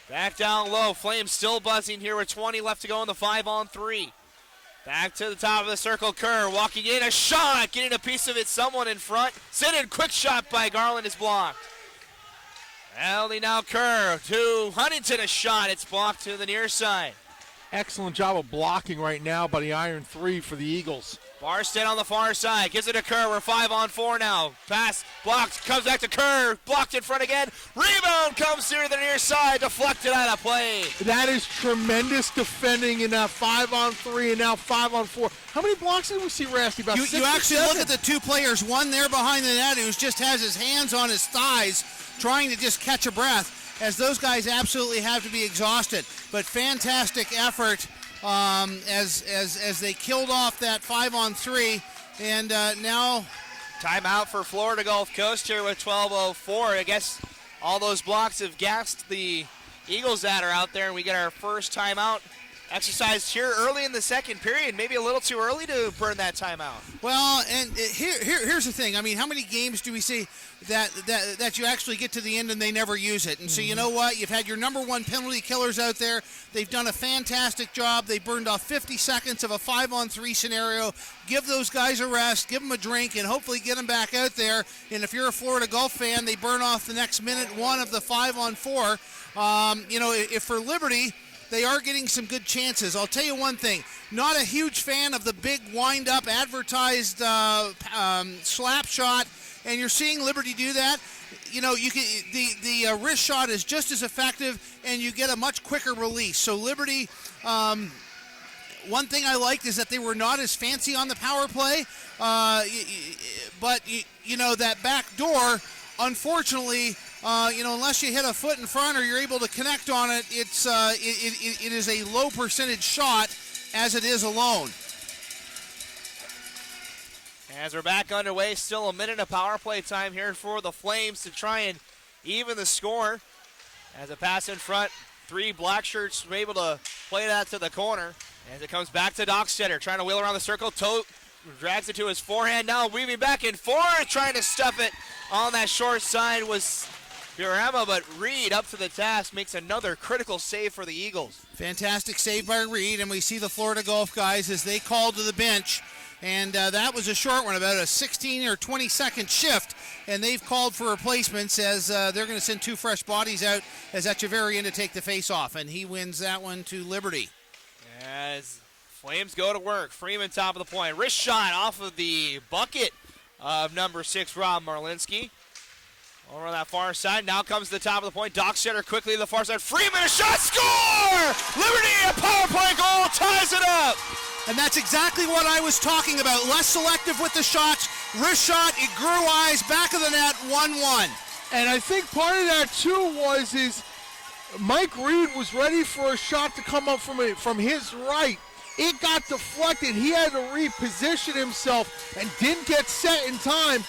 Back down low. Flames still buzzing here with 20 left to go in the 5-on-3. Back to the top of the circle. Kerr walking in. A shot. Getting a piece of it. Someone in front. Sit-in. Quick shot by Garland is blocked. Penalty now. Kerr to Huntington. A shot. It's blocked to the near side. Excellent job of blocking right now by the Iron 3 for the Eagles. Barstead on the far side. Gives it to Kerr. We're 5-on-4 now. Pass blocked. Comes back to Kerr. Blocked in front again. Rebound comes through the near side. Deflected out of play. That is tremendous defending in that 5-on-3 and now 5-on-4. How many blocks did we see, Rasty? About You actually look at the two players. One there behind the net who just has his hands on his thighs trying to just catch a breath, as those guys absolutely have to be exhausted. But fantastic effort as they killed off that 5-on-3, and now timeout for Florida Gulf Coast here with 12:04. I guess all those blocks have gassed the Eagles that are out there, and we get our first timeout exercised here early in the second period. Maybe a little too early to burn that timeout. Well, and here's the thing. I mean, how many games do we see that you actually get to the end and they never use it? And so you know what? You've had your number one penalty killers out there. They've done a fantastic job. They burned off 50 seconds of a 5-on-3 scenario. Give those guys a rest, give them a drink, and hopefully get them back out there. And if you're a Florida Gulf fan, they burn off the next minute one of the 5-on-4. If for Liberty, they are getting some good chances. I'll tell you one thing, not a huge fan of the big wind-up advertised slap shot, and you're seeing Liberty do that. You know, you can the wrist shot is just as effective, and you get a much quicker release. So Liberty, one thing I liked is that they were not as fancy on the power play, but you know, that back door, unfortunately, unless you hit a foot in front or you're able to connect on it, it is a low percentage shot as it is alone. As we're back underway, still a minute of power play time here for the Flames to try and even the score. As a pass in front, 3 black shirts were able to play that to the corner. As it comes back to Dockstetter, trying to wheel around the circle. Toe drags it to his forehand now, weaving back and forth, trying to stuff it on that short side was Burama, but Reed up to the task, makes another critical save for the Eagles. Fantastic save by Reed, and we see the Florida Gulf guys as they call to the bench. And that was a short one, about a 16 or 20-second shift, and they've called for replacements as they're going to send 2 fresh bodies out as Echeverria to take the face-off, and he wins that one to Liberty. As Flames go to work, Freeman top of the point. Wrist shot off of the bucket of number 6, Rob Marlinski. Over on that far side, now comes the top of the point. Dockstetter quickly to the far side. Freeman, a shot, score! Liberty, a power play goal, ties it up! And that's exactly what I was talking about. Less selective with the shots. Wrist shot, it grew eyes, back of the net, 1-1. And I think part of that too is Mike Reed was ready for a shot to come up from his right. It got deflected. He had to reposition himself and didn't get set in time.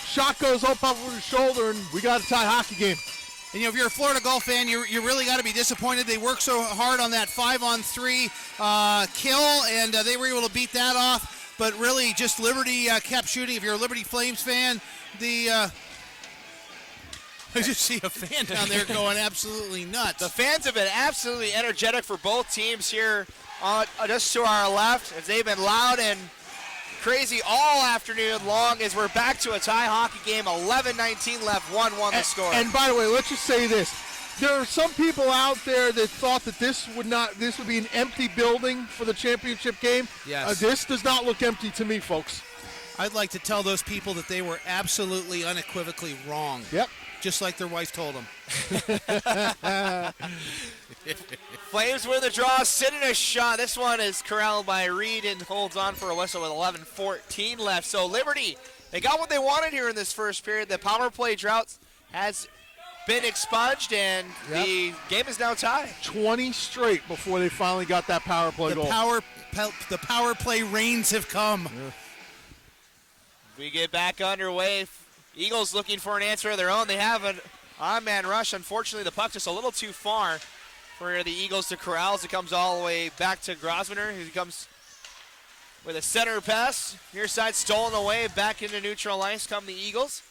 Shot goes up over his shoulder, and we got a tie hockey game. And if you're a Florida Gulf fan, you really got to be disappointed. They worked so hard on that 5-on-3 kill, and they were able to beat that off. But really, just Liberty kept shooting. If you're a Liberty Flames fan, I just see a fan down there going absolutely nuts. The fans have been absolutely energetic for both teams here just to our left, as they've been loud and crazy all afternoon long, as we're back to a tie hockey game. 11-19 left, 1-1 the score. And by the way, let's just say this. There are some people out there that thought that this would be an empty building for the championship game. Yes. This does not look empty to me, folks. I'd like to tell those people that they were absolutely unequivocally wrong. Yep. Just like their wife told them. Flames win the draw, sitting a shot. This one is corralled by Reed and holds on for a whistle with 11-14 left. So Liberty, they got what they wanted here in this first period. The power play drought has been expunged, and the game is now tied. 20 straight before they finally got that power play goal. The power play rains have come. Yeah. We get back underway. Eagles looking for an answer of their own. They have an on-man rush. Unfortunately, the puck just a little too far for the Eagles to corral. It comes all the way back to Grosvenor, who comes with a center pass. Near side stolen away. Back into neutral ice come the Eagles.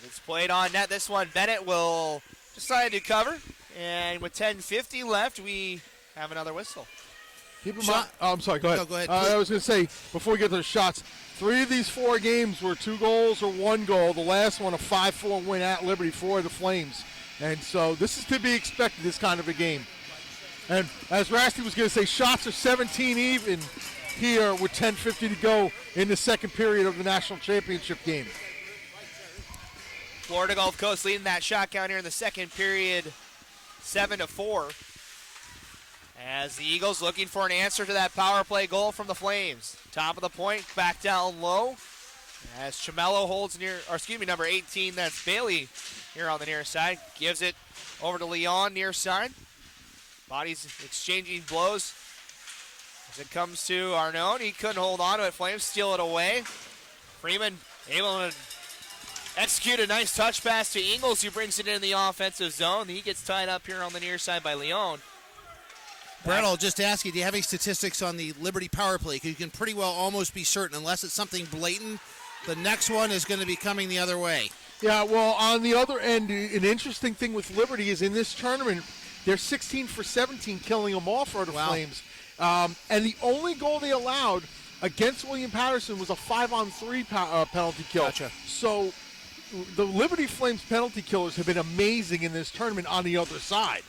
It's played on net. This one, Bennett will decide to cover. And with 10:50 left, we have another whistle. Keep in mind. Oh, I'm sorry. Go ahead. No, go ahead. I was going to say, before we get to the shots, 3 of these 4 games were 2 goals or 1 goal. The last one, a 5-4 win at Liberty for the Flames. And so this is to be expected, this kind of a game. And as Rasty was going to say, shots are 17 even here with 10:50 to go in the second period of the national championship game. Florida Gulf Coast leading that shot count here in the second period, 7-4. As the Eagles looking for an answer to that power play goal from the Flames. Top of the point, back down low. As Chamello holds number 18, that's Bailey here on the near side. Gives it over to Leon near side. Bodies exchanging blows. As it comes to Arnone, he couldn't hold on to it. Flames steal it away. Freeman able to execute a nice touch pass to Ingles, who brings it in the offensive zone. He gets tied up here on the near side by Leon. Brett, I'll just ask you, do you have any statistics on the Liberty power play? Because you can pretty well almost be certain, unless it's something blatant, the next one is going to be coming the other way. Yeah, well, on the other end, an interesting thing with Liberty is in this tournament, they're 16 for 17 killing them off for the Flames. And the only goal they allowed against William Patterson was a 5-on-3 penalty kill. Gotcha. So the Liberty Flames penalty killers have been amazing in this tournament on the other side.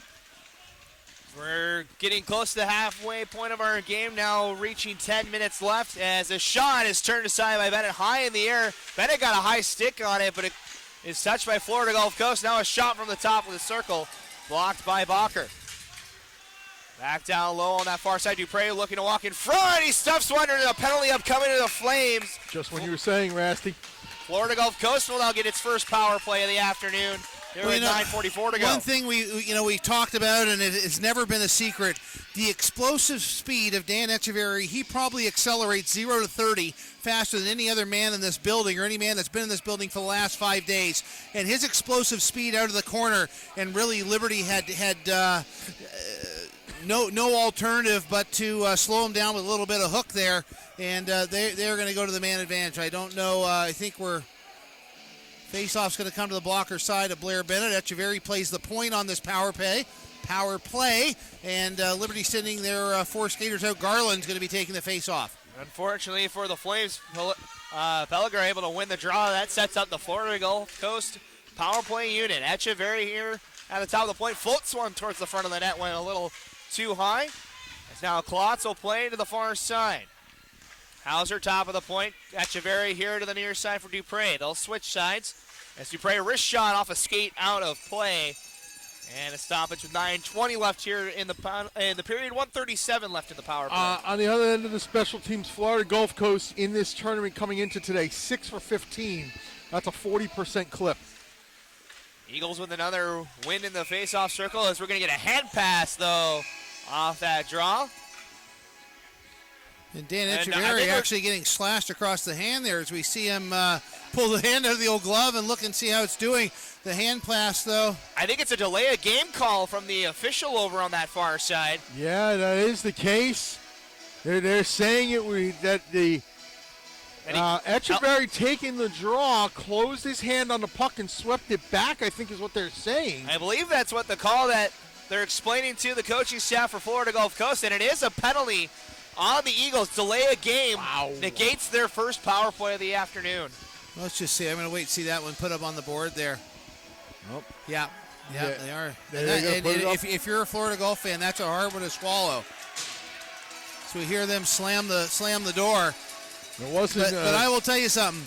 We're getting close to the halfway point of our game now, reaching 10 minutes left as a shot is turned aside by Bennett high in the air. Bennett got a high stick on it, but it is touched by Florida Gulf Coast. Now a shot from the top of the circle, blocked by Bacher. Back down low on that far side, Dupre looking to walk in front. He stuffs one under the penalty upcoming to the Flames. Just when you were saying, Rasty. Florida Gulf Coast will now get its first power play of the afternoon. There with 9:44 to go. One thing we talked about, and it's never been a secret, the explosive speed of Dan Echeverry. He probably accelerates 0 to 30 faster than any other man in this building or any man that's been in this building for the last 5 days. And his explosive speed out of the corner, and really Liberty had no alternative but to slow him down with a little bit of hook there, and they're going to go to the man advantage. I don't know. I think face-off's going to come to the blocker side of Blair Bennett. Echeverry plays the point on this power play, and Liberty sending their 4 skaters out. Garland's going to be taking the face-off. Unfortunately for the Flames, Pelliger able to win the draw. That sets up the Florida Gulf Coast power play unit. Echeverry here at the top of the point. Floats one towards the front of the net, went a little too high. As now Klotz will play to the far side. Hauser top of the point. Echeverry here to the near side for Dupre. They'll switch sides as Dupre wrist shot off a skate out of play. And a stoppage with 9:20 left here in the period. 1:37 left in the power play. On the other end of the special teams, Florida Gulf Coast in this tournament coming into today, 6 for 15. That's a 40% clip. Eagles with another win in the face-off circle as we're going to get a hand pass, though, off that draw. And Dan Echeverry actually getting slashed across the hand there as we see him pull the hand out of the old glove and look and see how it's doing. The hand pass, though. I think it's a delay of game call from the official over on that far side. Yeah, that is the case. They're saying that Echeverry taking the draw, closed his hand on the puck and swept it back, I think is what they're saying. I believe that's what the call that they're explaining to the coaching staff for Florida Gulf Coast, and it is a penalty on the Eagles. Delay a game negates their first power play of the afternoon. Let's just see. I'm going to wait and see that one put up on the board there. Oh. Yeah, they are. And if you're a Florida Gulf fan, that's a hard one to swallow. So we hear them slam the door. It wasn't. But I will tell you something.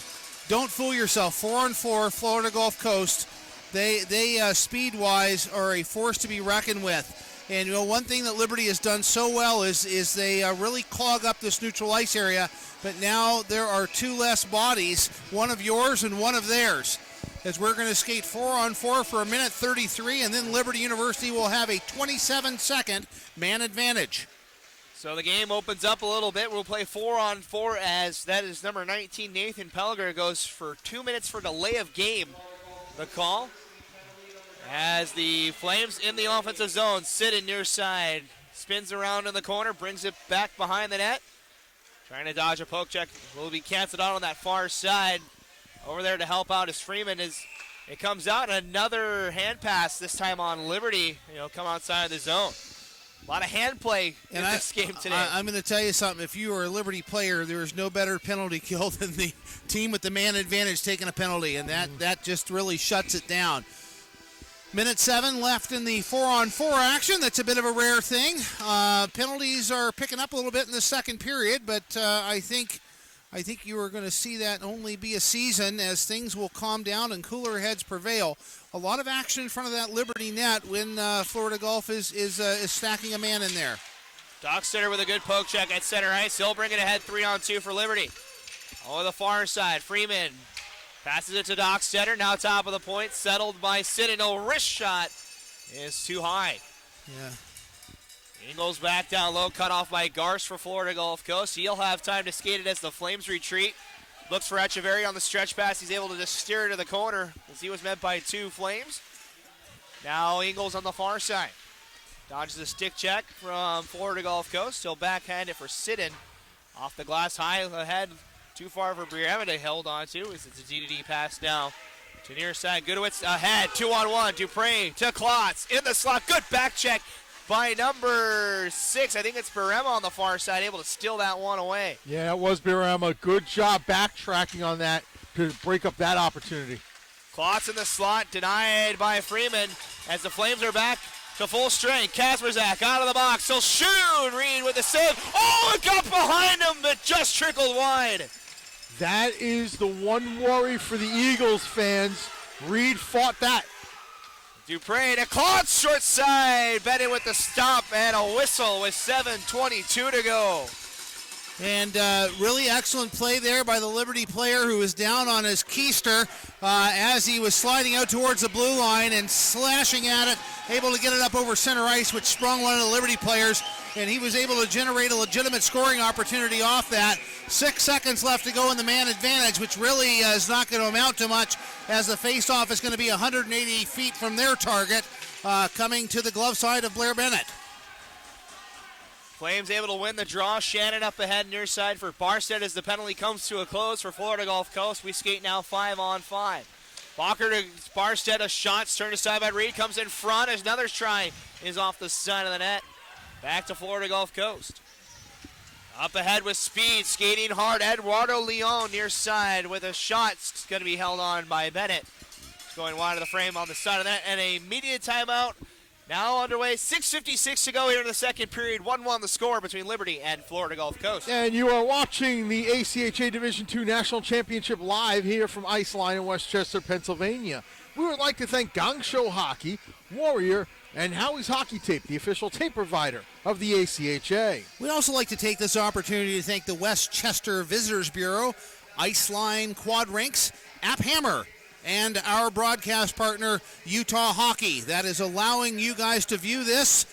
Don't fool yourself. 4-on-4, Florida Gulf Coast. They speed-wise are a force to be reckoned with. And one thing that Liberty has done so well is they really clog up this neutral ice area. But now there are 2 less bodies, one of yours and one of theirs. As we're going to skate 4-on-4 for 1:33, and then Liberty University will have a 27-second man advantage. So the game opens up a little bit. We'll play 4-on-4 as that is number 19, Nathan Pelliger, goes for 2 minutes for delay of game. The call as the Flames in the offensive zone sit in near side. Spins around in the corner, brings it back behind the net. Trying to dodge a poke check. Will be canceled out on that far side. Over there to help out is Freeman. It comes out, another hand pass, this time on Liberty. Come outside of the zone. A lot of hand play in this game today. I'm going to tell you something. If you are a Liberty player, there is no better penalty kill than the team with the man advantage taking a penalty, and that just really shuts it down. 1:07 left in the 4-on-4 action. That's a bit of a rare thing. Penalties are picking up a little bit in the second period, but I think you are going to see that only be a season as things will calm down and cooler heads prevail. A lot of action in front of that Liberty net when Florida Gulf is stacking a man in there. Dockstetter with a good poke check at center ice. He'll bring it ahead 3-on-2 for Liberty. Over the far side, Freeman passes it to Dockstetter. Now top of the point, settled by Sidden. No wrist shot is too high. Yeah. Ingles back down low, cut off by Garst for Florida Gulf Coast. He'll have time to skate it as the Flames retreat. Looks for Echeverry on the stretch pass. He's able to just steer it to the corner as he was met by 2 Flames. Now Ingles on the far side. Dodges the stick check from Florida Gulf Coast. He'll backhand it for Sidden. Off the glass high ahead. Too far for Pregame to hold on to as it's a D-to-D pass now. To near side, Goodowitz ahead, 2-on-1. Dupre to Klotz in the slot. Good back check by number 6. I think it's Barema on the far side, able to steal that one away. Yeah, it was Barema. Good job backtracking on that to break up that opportunity. Klotz in the slot, denied by Freeman as the Flames are back to full strength. Kasperzak out of the box. He'll shoot. Reed with the save. Oh, it got behind him, but just trickled wide. That is the one worry for the Eagles fans. Reed fought that. Dupre to Klotz, short side. Bennett with the stop and a whistle with 7:22 to go. And really excellent play there by the Liberty player who was down on his keister as he was sliding out towards the blue line and slashing at it, able to get it up over center ice, which sprung one of the Liberty players, and he was able to generate a legitimate scoring opportunity off that. 6 seconds left to go in the man advantage, which really is not going to amount to much, as the faceoff is going to be 180 feet from their target, coming to the glove side of Blair Bennett. Flames able to win the draw. Shannon up ahead near side for Barstead as the penalty comes to a close for Florida Gulf Coast. We skate now 5-on-5. Balker to Barstead, a shot turned aside by Reed, comes in front as another try is off the side of the net. Back to Florida Gulf Coast. Up ahead with speed, skating hard. Eduardo Leon near side with a shot. It's going to be held on by Bennett. It's going wide of the frame on the side of the net, and a immediate timeout. Now underway, 6:56 to go here in the second period. 1-1 the score between Liberty and Florida Gulf Coast. And you are watching the ACHA Division II National Championship live here from Iceline in Westchester, Pennsylvania. We would like to thank Gong Show Hockey, Warrior, and Howie's Hockey Tape, the official tape provider of the ACHA. We'd also like to take this opportunity to thank the Westchester Visitors Bureau, Iceline Quad Rinks, App Hammer, and our broadcast partner, Utah Hockey. That is allowing you guys to view this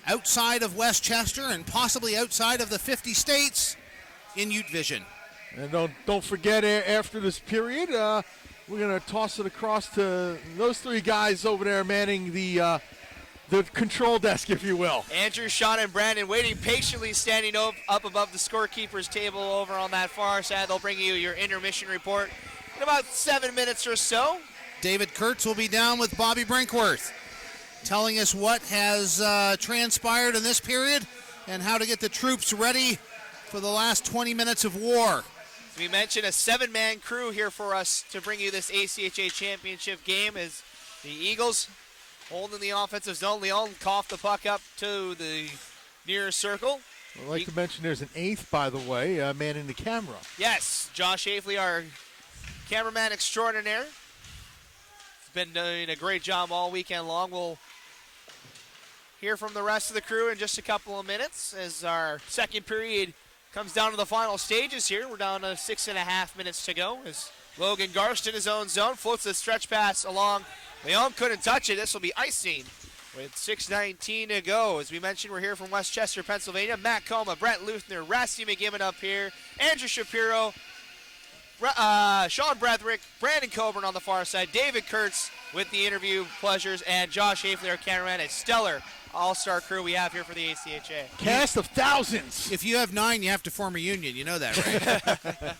outside of Westchester and possibly outside of the 50 states in Ute Vision. And don't forget, after this period, we're going to toss it across to those three guys over there manning the control desk, if you will. Andrew, Sean, and Brandon waiting patiently, standing up above the scorekeeper's table over on that far side. They'll bring you your intermission report in about 7 minutes or so. David Kurtz will be down with Bobby Brinkworth, telling us what has transpired in this period and how to get the troops ready for the last 20 minutes of war. As we mentioned, a 7-man crew here for us to bring you this ACHA championship game as the Eagles holding the offensive zone. Leon coughed the puck up to the near circle. I'd like to mention there's an eighth, by the way, manning the camera. Yes, Josh Hafley, our cameraman extraordinaire. He's been doing a great job all weekend long. We'll hear from the rest of the crew in just a couple of minutes as our second period comes down to the final stages here. We're down to 6.5 minutes to go as Logan Garst in his own zone floats the stretch pass along. Leon couldn't touch it. This will be icing with 6:19 to go. As we mentioned, we're here from Westchester, Pennsylvania. Matt Coma, Brett Luthner, Rasty McGibbon up here, Andrew Shapiro, Sean Bretherick, Brandon Coburn on the far side, David Kurtz with the interview pleasures, and Josh Hafley, our cameraman, a stellar all-star crew we have here for the ACHA. Cast of thousands. If you have 9, you have to form a union. You know that, right?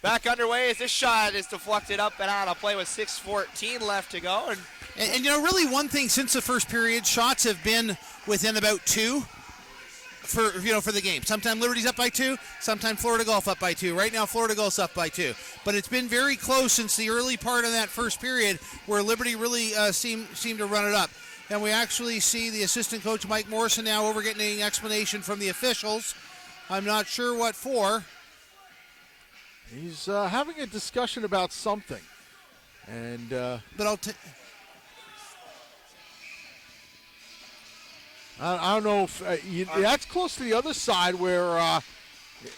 Back underway as this shot is deflected up and out of play with 6:14 left to go. And you know, really one thing since the first period, shots have been within about 2 for the game. Sometimes Liberty's up by 2, sometimes Florida Gulf up by 2. Right now, Florida Gulf's up by 2. But it's been very close since the early part of that first period where Liberty really seemed to run it up. And we actually see the assistant coach, Mike Morrison, now over getting an explanation from the officials. I'm not sure what for. He's having a discussion about something. And but I don't know if that's close to the other side where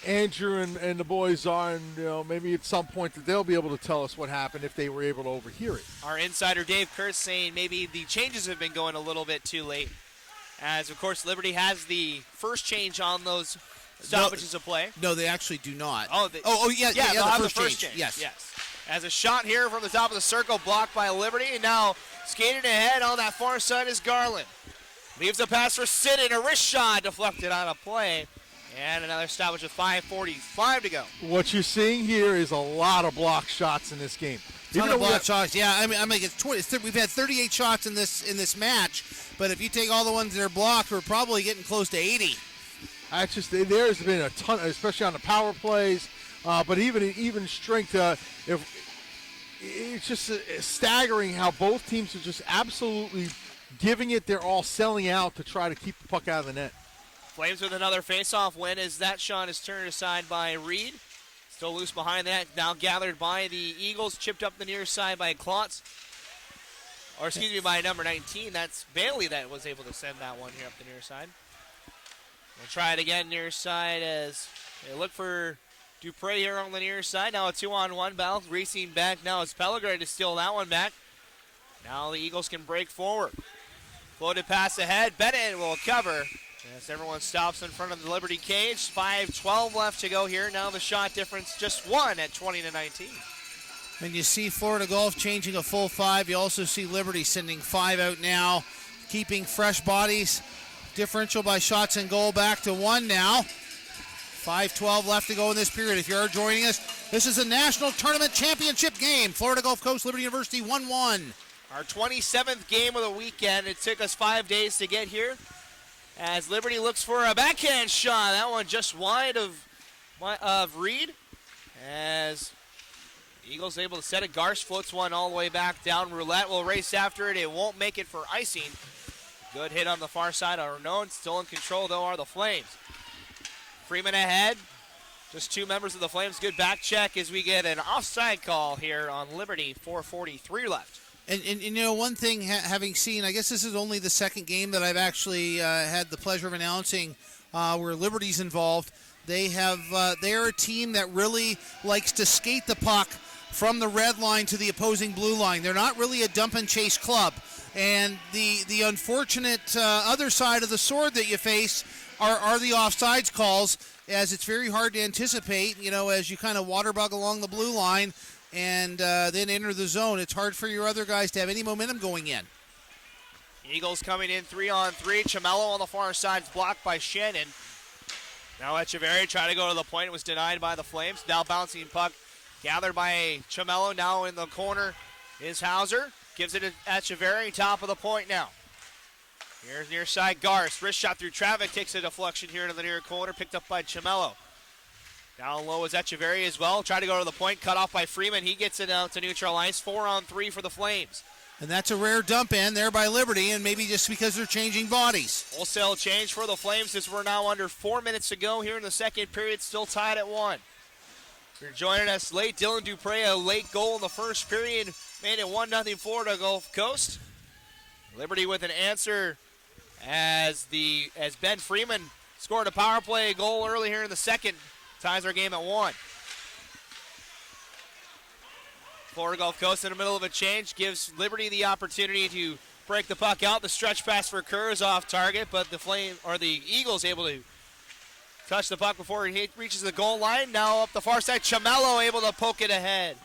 Andrew and the boys are, and maybe at some point that they'll be able to tell us what happened if they were able to overhear it. Our insider Dave Kurtz saying maybe the changes have been going a little bit too late, as of course Liberty has the first change on those stoppages of play. No, they actually do not. Yeah, they'll have the first change. Yes. As a shot here from the top of the circle, blocked by Liberty, and now skating ahead on that far side is Garland. Leaves the pass for Sidden, a wrist shot deflected on a play, and another stoppage with 5:45 to go. What you're seeing here is a lot of block shots in this game. Ton of block shots, yeah. I mean, it's 20. We've had 38 shots in this match, but if you take all the ones that are blocked, we're probably getting close to 80. There's been a ton, especially on the power plays, but even strength. It's just staggering how both teams are just absolutely giving it their all, selling out to try to keep the puck out of the net. Flames with another face-off win as that shot is turned aside by Reed. Still loose behind that, now gathered by the Eagles, chipped up the near side by Klotz. Or excuse me, by number 19. That's Bailey that was able to send that one here up the near side. We'll try it again near side as they look for Dupre here on the near side. Now a 2-on-1 battle. Racing back now as Pellegrini to steal that one back. Now the Eagles can break forward. Floated pass ahead. Bennett will cover as everyone stops in front of the Liberty cage. 5:12 left to go here. Now the shot difference just one at 20-19. When you see Florida Gulf changing a full 5, you also see Liberty sending 5 out now, keeping fresh bodies. Differential by shots and goal back to 1 now. 5:12 left to go in this period. If you're joining us, this is a national tournament championship game. Florida Gulf Coast Liberty University 1-1. Our 27th game of the weekend. It took us 5 days to get here. As Liberty looks for a backhand shot. That one just wide of Reed. As Eagles able to set it. Garst floats one all the way back down. Roulette will race after it. It won't make it for icing. Good hit on the far side. Arnone still in control, though, are the Flames. Freeman ahead. Just 2 members of the Flames. Good back check as we get an offside call here on Liberty. 4:43 left. And you know, one thing, having seen, I guess this is only the second game that I've actually had the pleasure of announcing where Liberty's involved. They're a team that really likes to skate the puck from the red line to the opposing blue line. They're not really a dump and chase club. And the unfortunate other side of the sword that you face are the offsides calls, as it's very hard to anticipate, you know, as you kind of waterbug along the blue line and then enter the zone. It's hard for your other guys to have any momentum going in. Eagles coming in 3-on-3. Chamello on the far side is blocked by Shannon. Now Echeverry trying to go to the point. It was denied by the Flames. Now bouncing puck gathered by Chamello. Now in the corner is Hauser. Gives it to Echeverry. Top of the point now. Here's near side Garst. Wrist shot through traffic. Takes a deflection here into the near corner. Picked up by Chamello. Down low is Echeverry as well. Try to go to the point. Cut off by Freeman. He gets it out to neutral ice. 4-on-3 for the Flames. And that's a rare dump in there by Liberty, and maybe just because they're changing bodies. Wholesale change for the Flames as we're now under 4 minutes to go here in the second period. Still tied at 1. If you're joining us late, Dylan Dupre, a late goal in the first period, made it 1-0 Florida Gulf Coast. Liberty with an answer as Ben Freeman scored a power play goal early here in the second. Ties our game at 1. Florida Gulf Coast in the middle of a change gives Liberty the opportunity to break the puck out. The stretch pass for Kerr is off target, but the Eagles able to touch the puck before it reaches the goal line. Now up the far side, Chamello able to poke it ahead.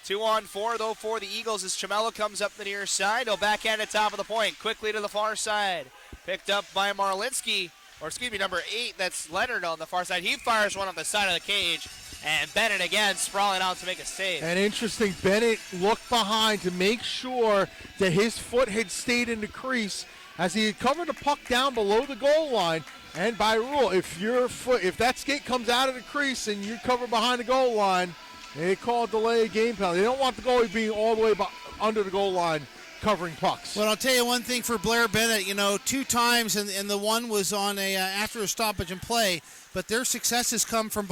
2-on-4 though for the Eagles as Chamello comes up the near side. He'll backhand at top of the point, quickly to the far side. Picked up by Marlinski. Or excuse me, number 8, that's Leonard on the far side. He fires one on the side of the cage, and Bennett again sprawling out to make a save. And interesting, Bennett looked behind to make sure that his foot had stayed in the crease as he had covered the puck down below the goal line. And by rule, if that skate comes out of the crease and you cover behind the goal line, they call it delay of game penalty. They don't want the goalie being all the way under the goal line covering pucks. Well, I'll tell you one thing for Blair Bennett, 2 times, and the one was on after a stoppage and play, but their successes come from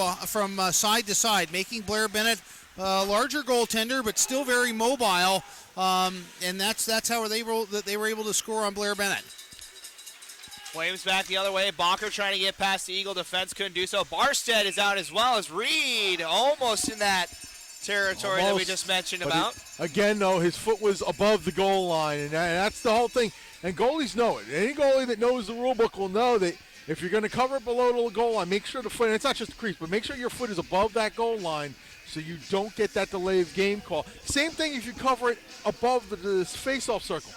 side to side, making Blair Bennett a larger goaltender, but still very mobile, and that's how they were able to score on Blair Bennett. Flames back the other way. Bacher trying to get past the Eagle defense, couldn't do so. Barstead is out as well as Reed, almost in that territory that we just mentioned about. Again, though, his foot was above the goal line, and that's the whole thing. And goalies know it. Any goalie that knows the rule book will know that if you're going to cover it below the goal line, make sure the foot, and it's not just the crease, but make sure your foot is above that goal line so you don't get that delay of game call. Same thing if you cover it above the face-off circle.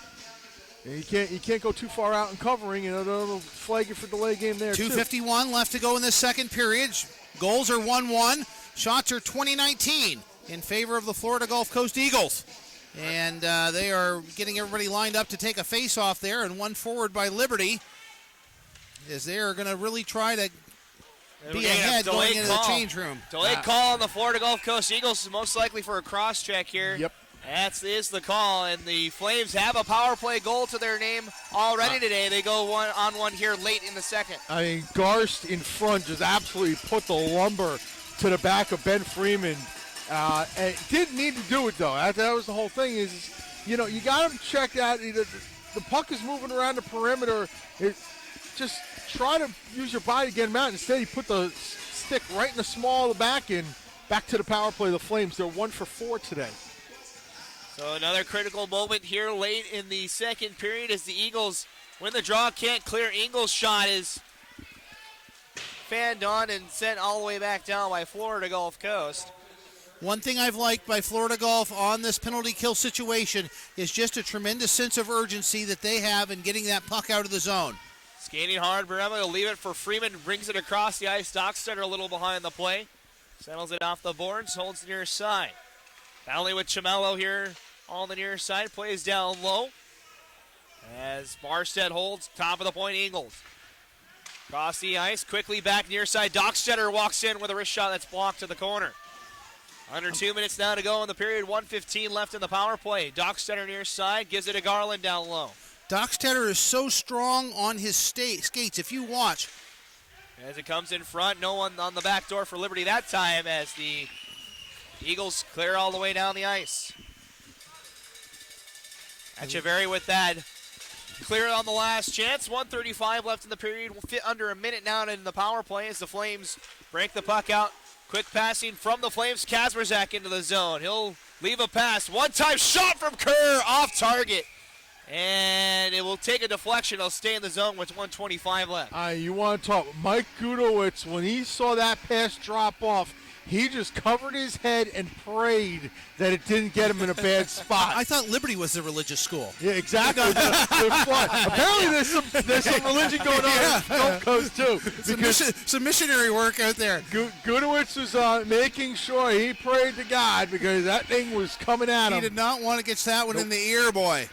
And you can't go too far out in covering, and it'll flag you for delay game there, 2:51 left to go in this second period. Goals are 1-1. Shots are 20-19 in favor of the Florida Gulf Coast Eagles. And they are getting everybody lined up to take a face-off there, and one forward by Liberty, as they are going to really try to be ahead going into the change room. Delayed call on the Florida Gulf Coast Eagles, most likely for a cross-check here. Yep. That is the call, and the Flames have a power play goal to their name already today. They go one here late in the second. I mean, Garst in front just absolutely put the lumber to the back of Ben Freeman. And didn't need to do it, though. That was the whole thing is, you got him checked out. The puck is moving around the perimeter. Just try to use your body to get him out. Instead, he put the stick right in the small of the back and back to the power play of the Flames. They're 1 for 4 today. So another critical moment here late in the second period as the Eagles win the draw. Can't clear. Ingles' shot is fanned on and sent all the way back down by Florida Gulf Coast. One thing I've liked by Florida Gulf on this penalty kill situation is just a tremendous sense of urgency that they have in getting that puck out of the zone. Skating hard, Barema will leave it for Freeman, brings it across the ice. Dockstetter a little behind the play. Settles it off the boards, holds the near side. Valley with Chimello here on the near side, plays down low. As Barstead holds, top of the point, Ingles. Across the ice, quickly back near side. Dockstetter walks in with a wrist shot that's blocked to the corner. Under 2 minutes now to go in the period, 1:15 left in the power play. Dockstetter near side, gives it to Garland down low. Dockstetter is so strong on his skates. If you watch. As it comes in front, no one on the back door for Liberty that time as the Eagles clear all the way down the ice. Echeverry with that. Clear on the last chance. 1:35 left in the period. We'll fit under a minute now in the power play as the Flames break the puck out. Quick passing from the Flames. Kazmerzak into the zone. He'll leave a pass. One-time shot from Kerr off target. And it will take a deflection. It'll stay in the zone with 1:25 left. You want to talk. Mike Gudowitz, when he saw that pass drop off, he just covered his head and prayed that it didn't get him in a bad spot. I thought Liberty was the religious school. Yeah, exactly. Apparently there's some religion going on in the Gulf Coast, too. Some missionary work out there. Gudowitz was making sure he prayed to God because that thing was coming at him. He did not want to get that one in the ear, boy.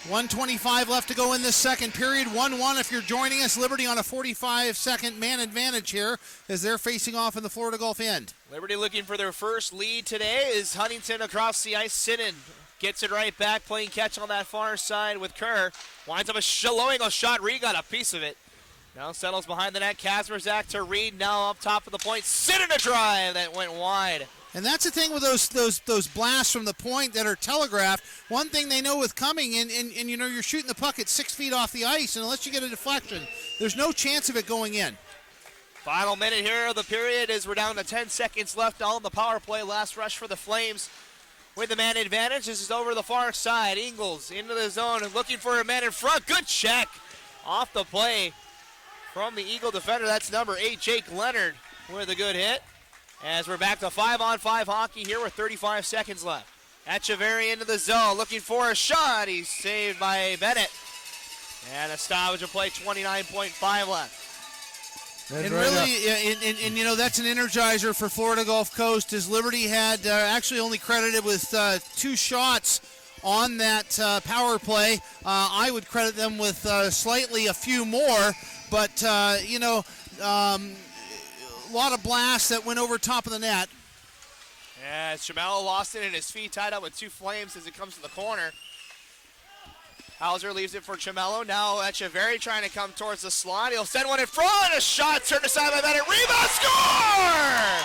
1:25 left to go in this second period. 1-1 if you're joining us. Liberty on a 45-second man advantage here as they're facing off in the Florida Gulf end. Liberty looking for their first lead today is Huntington across the ice. Sinnen gets it right back, playing catch on that far side with Kerr. Winds up a shot. Reed got a piece of it. Now settles behind the net. Kazmerzak to Reed, now up top of the point. Sinnen a drive that went wide. And that's the thing with those blasts from the point that are telegraphed. One thing they know with coming, and you're shooting the puck at 6 feet off the ice, and unless you get a deflection, there's no chance of it going in. Final minute here of the period as we're down to 10 seconds left on the power play. Last rush for the Flames with the man advantage. This is over the far side. Ingles into the zone and looking for a man in front. Good check off the play from the Eagle defender. That's number 8, Jake Leonard, with a good hit. As we're back to 5-on-5 hockey here with 35 seconds left. Echeverry into the zone, looking for a shot. He's saved by Bennett. And a stoppage of play, 29.5 left. And really, that's an energizer for Florida Gulf Coast, as Liberty had actually only credited with 2 shots on that power play. I would credit them with slightly a few more, but, a lot of blasts that went over top of the net. Yeah, Chimello lost it and his feet tied up with 2 Flames as it comes to the corner. Hauser leaves it for Chimello. Now Echeverry trying to come towards the slot. He'll send one in front. A shot turned aside by Bennett. Rebound, score!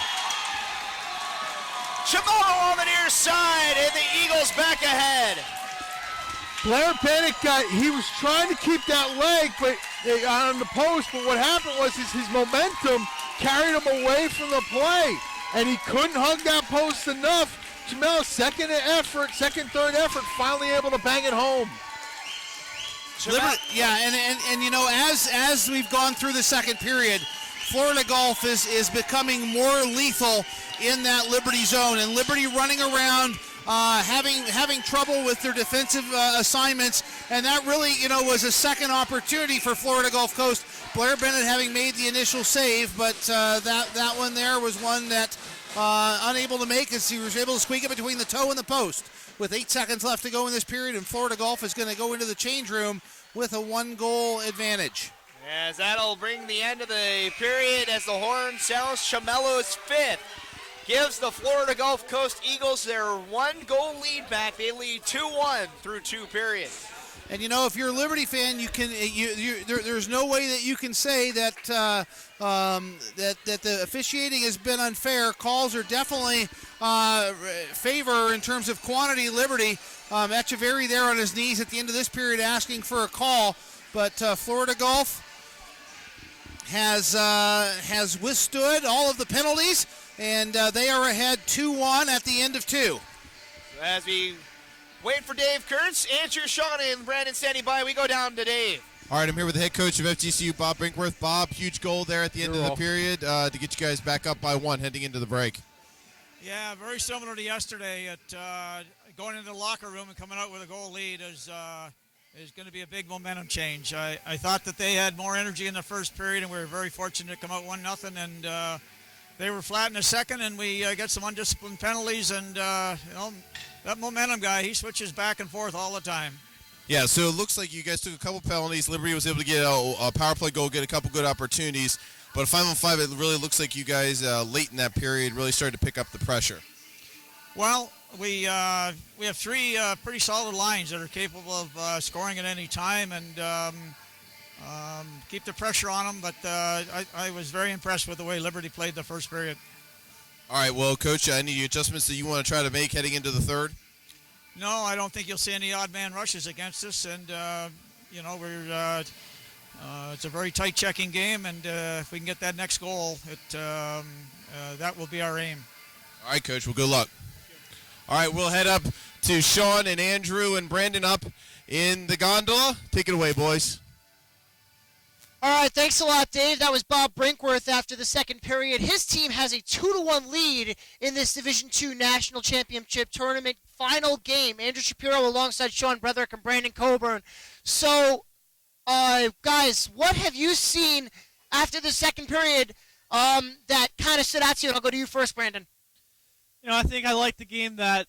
Chimello on the near side and the Eagles back ahead. Blair Bennett he was trying to keep that leg on the post, but what happened was his momentum carried him away from the play, and he couldn't hug that post enough. Jamel's second, third effort, finally able to bang it home. As we've gone through the second period, Florida Gulf is becoming more lethal in that Liberty zone, and Liberty running around having trouble with their defensive assignments, and that really, was a second opportunity for Florida Gulf Coast. Blair Bennett having made the initial save, but that one there was one that unable to make as he was able to squeak it between the toe and the post. With 8 seconds left to go in this period, and Florida Gulf is going to go into the change room with a 1-goal advantage. As that'll bring the end of the period as the horn sounds. Chimello's 5th. gives the Florida Gulf Coast Eagles their 1-goal lead back. They lead 2-1 through 2 periods. And if you're a Liberty fan, there's no way that you can say that that the officiating has been unfair. Calls are definitely favor in terms of quantity Liberty. Echeverry there on his knees at the end of this period asking for a call, but Florida Gulf has withstood all of the penalties, and they are ahead 2-1 at the end of 2. So as we wait for Dave Kurtz, Andrew, Sean, and Brandon standing by, we go down to Dave. All right, I'm here with the head coach of FGCU, Bob Brinkworth. Bob, huge goal there at the end of the period to get you guys back up by 1 heading into the break. Yeah, very similar to yesterday. Going into the locker room and coming out with a goal lead is going to be a big momentum change. I thought that they had more energy in the first period, and we were very fortunate to come out 1-0, and they were flat in the second, and we got some undisciplined penalties, and that momentum guy, he switches back and forth all the time. Yeah, so it looks like you guys took a couple penalties. Liberty was able to get a power play goal, get a couple good opportunities. But 5-on-5, it really looks like you guys late in that period really started to pick up the pressure. Well, we have 3 pretty solid lines that are capable of scoring at any time and keep the pressure on them. But I was very impressed with the way Liberty played the first period. All right, well, Coach, any adjustments that you want to try to make heading into the third? No, I don't think you'll see any odd man rushes against us, and we're it's a very tight checking game, and if we can get that next goal, that will be our aim. All right, Coach. Well, good luck. All right, we'll head up to Sean and Andrew and Brandon up in the gondola. Take it away, boys. All right, thanks a lot, Dave. That was Bob Brinkworth after the second period. His team has a 2-1 lead in this Division II National Championship Tournament final game. Andrew Shapiro alongside Sean Bretherick and Brandon Coburn. So, guys, what have you seen after the second period that kind of stood out to you? And I'll go to you first, Brandon. I think I like the game that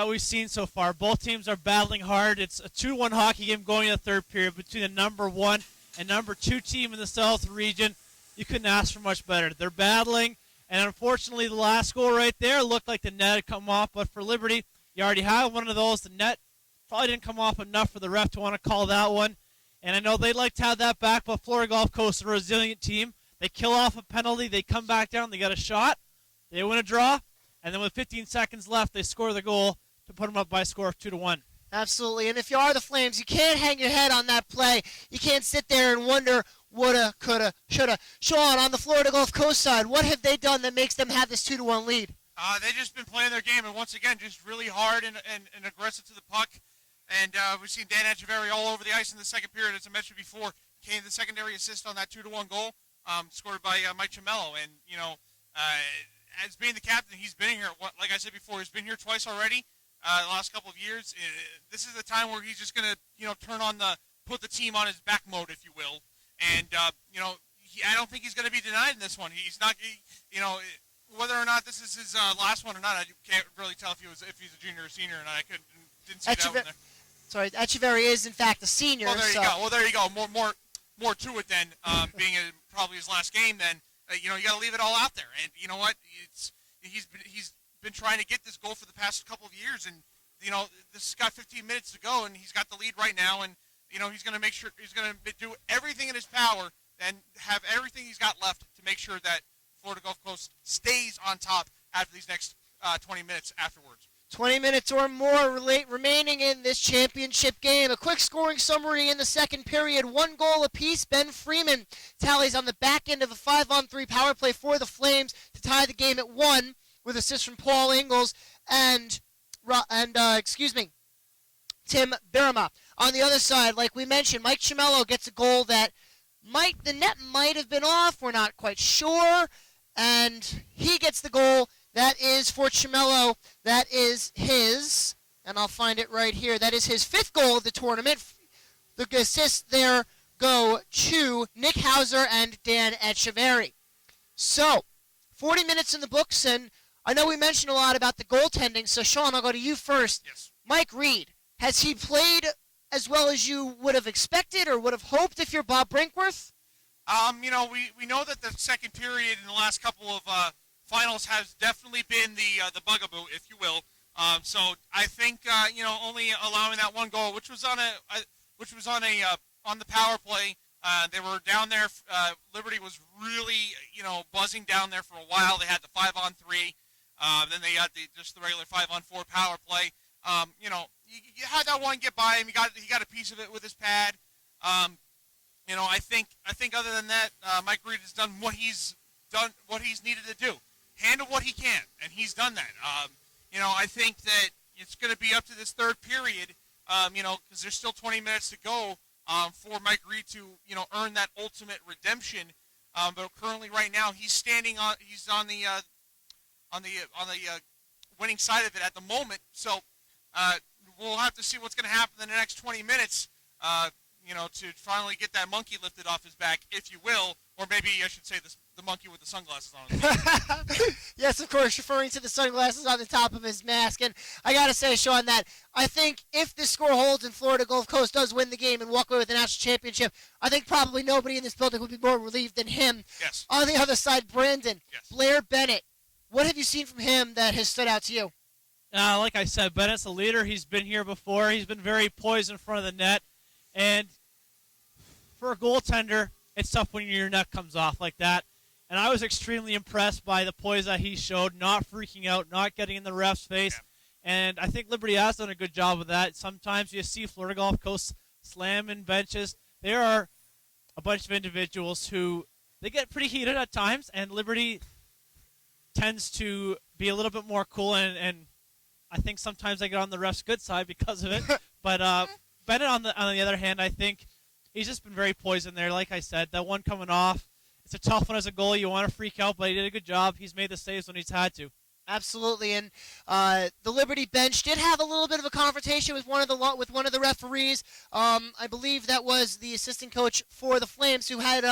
we've seen so far. Both teams are battling hard. It's a 2-1 hockey game going in the third period between the number 1 and number 2 team in the South region. You couldn't ask for much better. They're battling, and unfortunately the last goal right there looked like the net had come off, but for Liberty, you already have one of those. The net probably didn't come off enough for the ref to want to call that one, and I know they'd like to have that back, but Florida Gulf Coast is a resilient team. They kill off a penalty, they come back down, they got a shot, they win a draw, and then with 15 seconds left, they score the goal to put them up by a score of 2-1. Absolutely, and if you are the Flames, you can't hang your head on that play. You can't sit there and wonder, woulda, coulda, shoulda. Sean, on the Florida Gulf Coast side, what have they done that makes them have this 2-1 lead? They've just been playing their game, and once again, just really hard and aggressive to the puck. And we've seen Dan Echeverry all over the ice in the second period. As I mentioned before, came the secondary assist on that 2-1 goal, scored by Mike Chimello. And, as being the captain, he's been here, like I said before, he's been here twice already. The last couple of years, this is the time where he's just going to, put the team on his back mode, if you will. And, I don't think he's going to be denied in this one. He's not, whether or not this is his last one or not, I can't really tell if he's a junior or senior or not. I didn't see that one there. Sorry, Echeverry is, in fact, a senior. Well, there you go. More to it than being probably his last game. Then, you got to leave it all out there. And you know what? He's been trying to get this goal for the past couple of years, and this has got 15 minutes to go, and he's got the lead right now, and he's going to make sure he's going to do everything in his power and have everything he's got left to make sure that Florida Gulf Coast stays on top after these next 20 minutes afterwards. 20 minutes or more remaining in this championship game. A quick scoring summary in the second period. 1 goal apiece. Ben Freeman tallies on the back end of a 5-on-3 power play for the Flames to tie the game at 1. With assists from Paul Ingles and Tim Birama. On the other side, like we mentioned, Mike Chimello gets a goal that the net might have been off. We're not quite sure. And he gets the goal that is for Chimello. That is his, and I'll find it right here. That is his 5th goal of the tournament. The assists there go to Nick Hauser and Dan Echeverry. So, 40 minutes in the books, and I know we mentioned a lot about the goaltending, so Sean, I'll go to you first. Yes. Mike Reed, has he played as well as you would have expected or would have hoped if you're Bob Brinkworth? We know that the second period in the last couple of finals has definitely been the bugaboo, if you will. So I think only allowing that one goal, which was on the power play. They were down there. Liberty was really buzzing down there for a while. They had the 5-on-3. Then they got just the regular 5-on-4 power play. You had that one get by him. He got a piece of it with his pad. I think other than that, Mike Reed has done what he's needed to do, handle what he can, and he's done that. I think that it's going to be up to this third period, because there's still 20 minutes to go for Mike Reed to earn that ultimate redemption. But currently, right now, he's on the winning side of it at the moment. So we'll have to see what's going to happen in the next 20 minutes. To finally get that monkey lifted off his back, if you will, or maybe I should say the monkey with the sunglasses on. Yes, of course, referring to the sunglasses on the top of his mask. And I got to say, Sean, that I think if the score holds and Florida Gulf Coast does win the game and walk away with the national championship, I think probably nobody in this building would be more relieved than him. Yes. On the other side, Brandon, yes. Blair Bennett, what have you seen from him that has stood out to you? Like I said, Bennett's a leader. He's been here before. He's been very poised in front of the net. And for a goaltender, it's tough when your net comes off like that. And I was extremely impressed by the poise that he showed, not freaking out, not getting in the ref's face. Yeah. And I think Liberty has done a good job of that. Sometimes you see Florida Gulf Coast slamming benches. There are a bunch of individuals who they get pretty heated at times, and Liberty tends to be a little bit more cool, and I think sometimes they get on the ref's good side because of it. But Bennett, on the other hand, I think he's just been very poised in there. Like I said, that one coming off, it's a tough one as a goalie. You want to freak out, but he did a good job. He's made the saves when he's had to. Absolutely, and the Liberty bench did have a little bit of a confrontation with one of the referees. I believe that was the assistant coach for the Flames, who had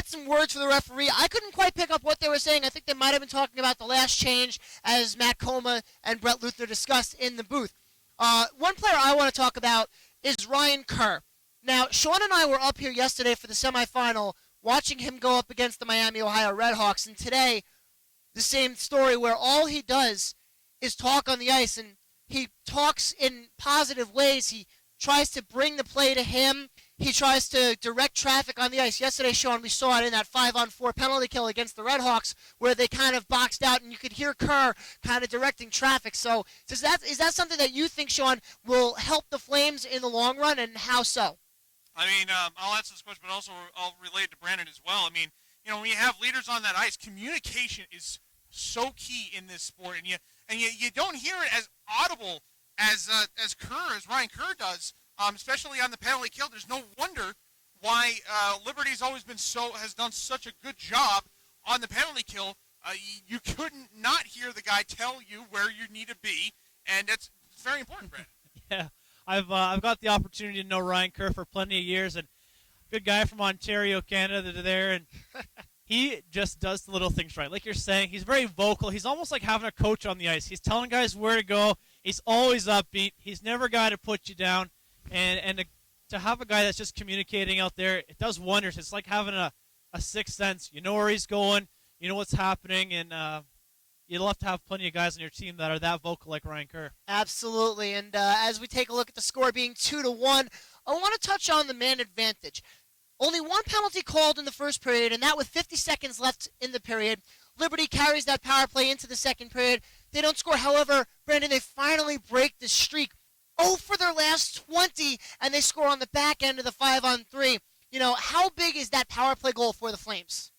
some words for the referee. I couldn't quite pick up what they were saying. I think they might have been talking about the last change, as Matt Coma and Brett Luther discussed in the booth. One player I want to talk about is Ryan Kerr. Now, Sean and I were up here yesterday for the semifinal, watching him go up against the Miami, Ohio Redhawks, and today, the same story where all he does is talk on the ice, and he talks in positive ways. He tries to bring the play to him. He tries to direct traffic on the ice. Yesterday, Sean, we saw it in that 5-on-4 penalty kill against the Redhawks, where they kind of boxed out, and you could hear Kerr kind of directing traffic. So is that something that you think, Sean, will help the Flames in the long run, and how so? I mean, I'll answer this question, but also I'll relate to Brandon as well. I mean, when you have leaders on that ice, communication is so key in this sport, and you don't hear it as audible as Ryan Kerr does, especially on the penalty kill. There's no wonder why Liberty's always has done such a good job on the penalty kill. You couldn't not hear the guy tell you where you need to be, and it's very important, Brandon. Yeah. I've got the opportunity to know Ryan Kerr for plenty of years, and good guy from Ontario, Canada, there, and he just does the little things right. Like you're saying, he's very vocal. He's almost like having a coach on the ice. He's telling guys where to go. He's always upbeat. He's never a guy to put you down, and to have a guy that's just communicating out there, it does wonders. It's like having a sixth sense. You know where he's going. You know what's happening, and you'd love to have plenty of guys on your team that are that vocal like Ryan Kerr. Absolutely, and as we take a look at the score being 2-1, I want to touch on the man advantage. Only one penalty called in the first period, and that with 50 seconds left in the period. Liberty carries that power play into the second period. They don't score. However, Brandon, they finally break the streak. 0 for their last 20, and they score on the back end of the 5-on-3. How big is that power play goal for the Flames?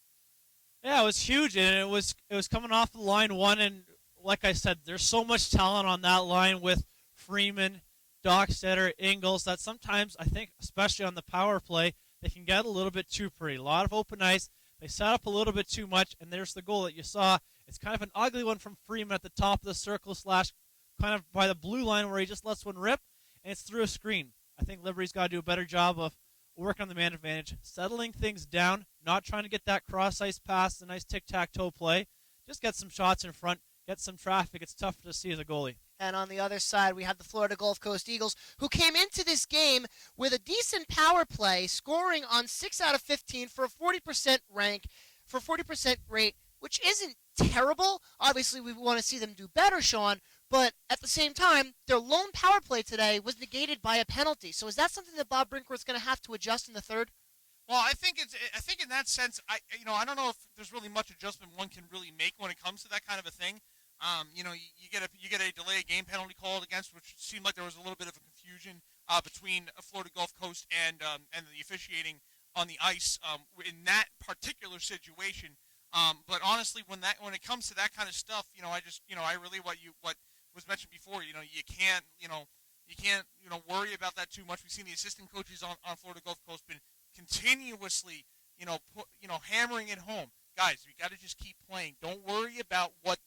Yeah, it was huge, and it was coming off the line one, and like I said, there's so much talent on that line with Freeman, Dockstetter, Ingles, that sometimes I think, especially on the power play, they can get a little bit too pretty. A lot of open ice. They set up a little bit too much, and there's the goal that you saw. It's kind of an ugly one from Freeman at the top of the circle / kind of by the blue line where he just lets one rip, and it's through a screen. I think Liberty's got to do a better job of working on the man advantage, settling things down, not trying to get that cross-ice pass, the nice tic-tac-toe play. Just get some shots in front, get some traffic. It's tough to see as a goalie. And on the other side, we have the Florida Gulf Coast Eagles, who came into this game with a decent power play, scoring on 6 out of 15 for a 40% rate, which isn't terrible. Obviously, we want to see them do better, Sean. But at the same time, their lone power play today was negated by a penalty. So is that something that Bob Brinkworth's going to have to adjust in the third? Well, I think in that sense, I don't know if there's really much adjustment one can really make when it comes to that kind of a thing. You get a delay game penalty called against, which seemed like there was a little bit of a confusion between Florida Gulf Coast and the officiating on the ice in that particular situation. But honestly, when it comes to that kind of stuff, I really what was mentioned before. You can't worry about that too much. We've seen the assistant coaches on Florida Gulf Coast been continuously, hammering it home. Guys, we got to just keep playing. Don't worry about what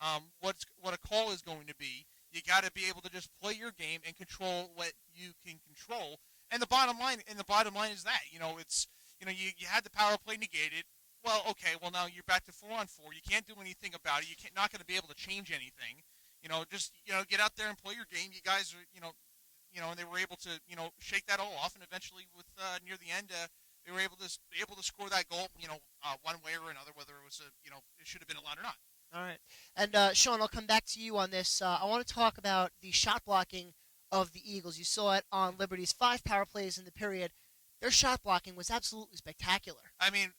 a call is going to be. You got to be able to just play your game and control what you can control. And the bottom line is that, you had the power play negated. Well, okay, well now you're back to 4-on-4. You can't do anything about it. You're not going to be able to change anything. Just get out there and play your game. You guys are, and they were able to, shake that all off, and eventually, with near the end, they were able to score that goal, one way or another, whether it was it should have been allowed or not. All right, and Sean, I'll come back to you on this. I want to talk about the shot blocking of the Eagles. You saw it on Liberty's 5 power plays in the period. Their shot blocking was absolutely spectacular. I mean,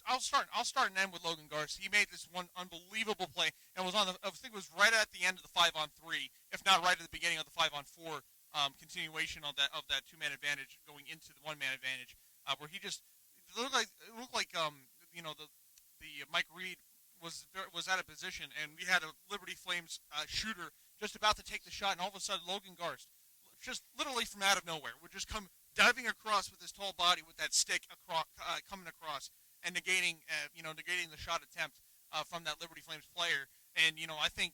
I'll start and end with Logan Garst. He made this one unbelievable play, and was I think it was right at the end of the 5-on-3, if not right at the beginning of the 5-on-4 continuation of that 2-man advantage going into the 1-man advantage, where he just it looked like the Mike Reed was out of position, and we had a Liberty Flames shooter just about to take the shot, and all of a sudden Logan Garst, just literally from out of nowhere, would just come diving across with his tall body with that stick coming across and negating the shot attempt from that Liberty Flames player. And I think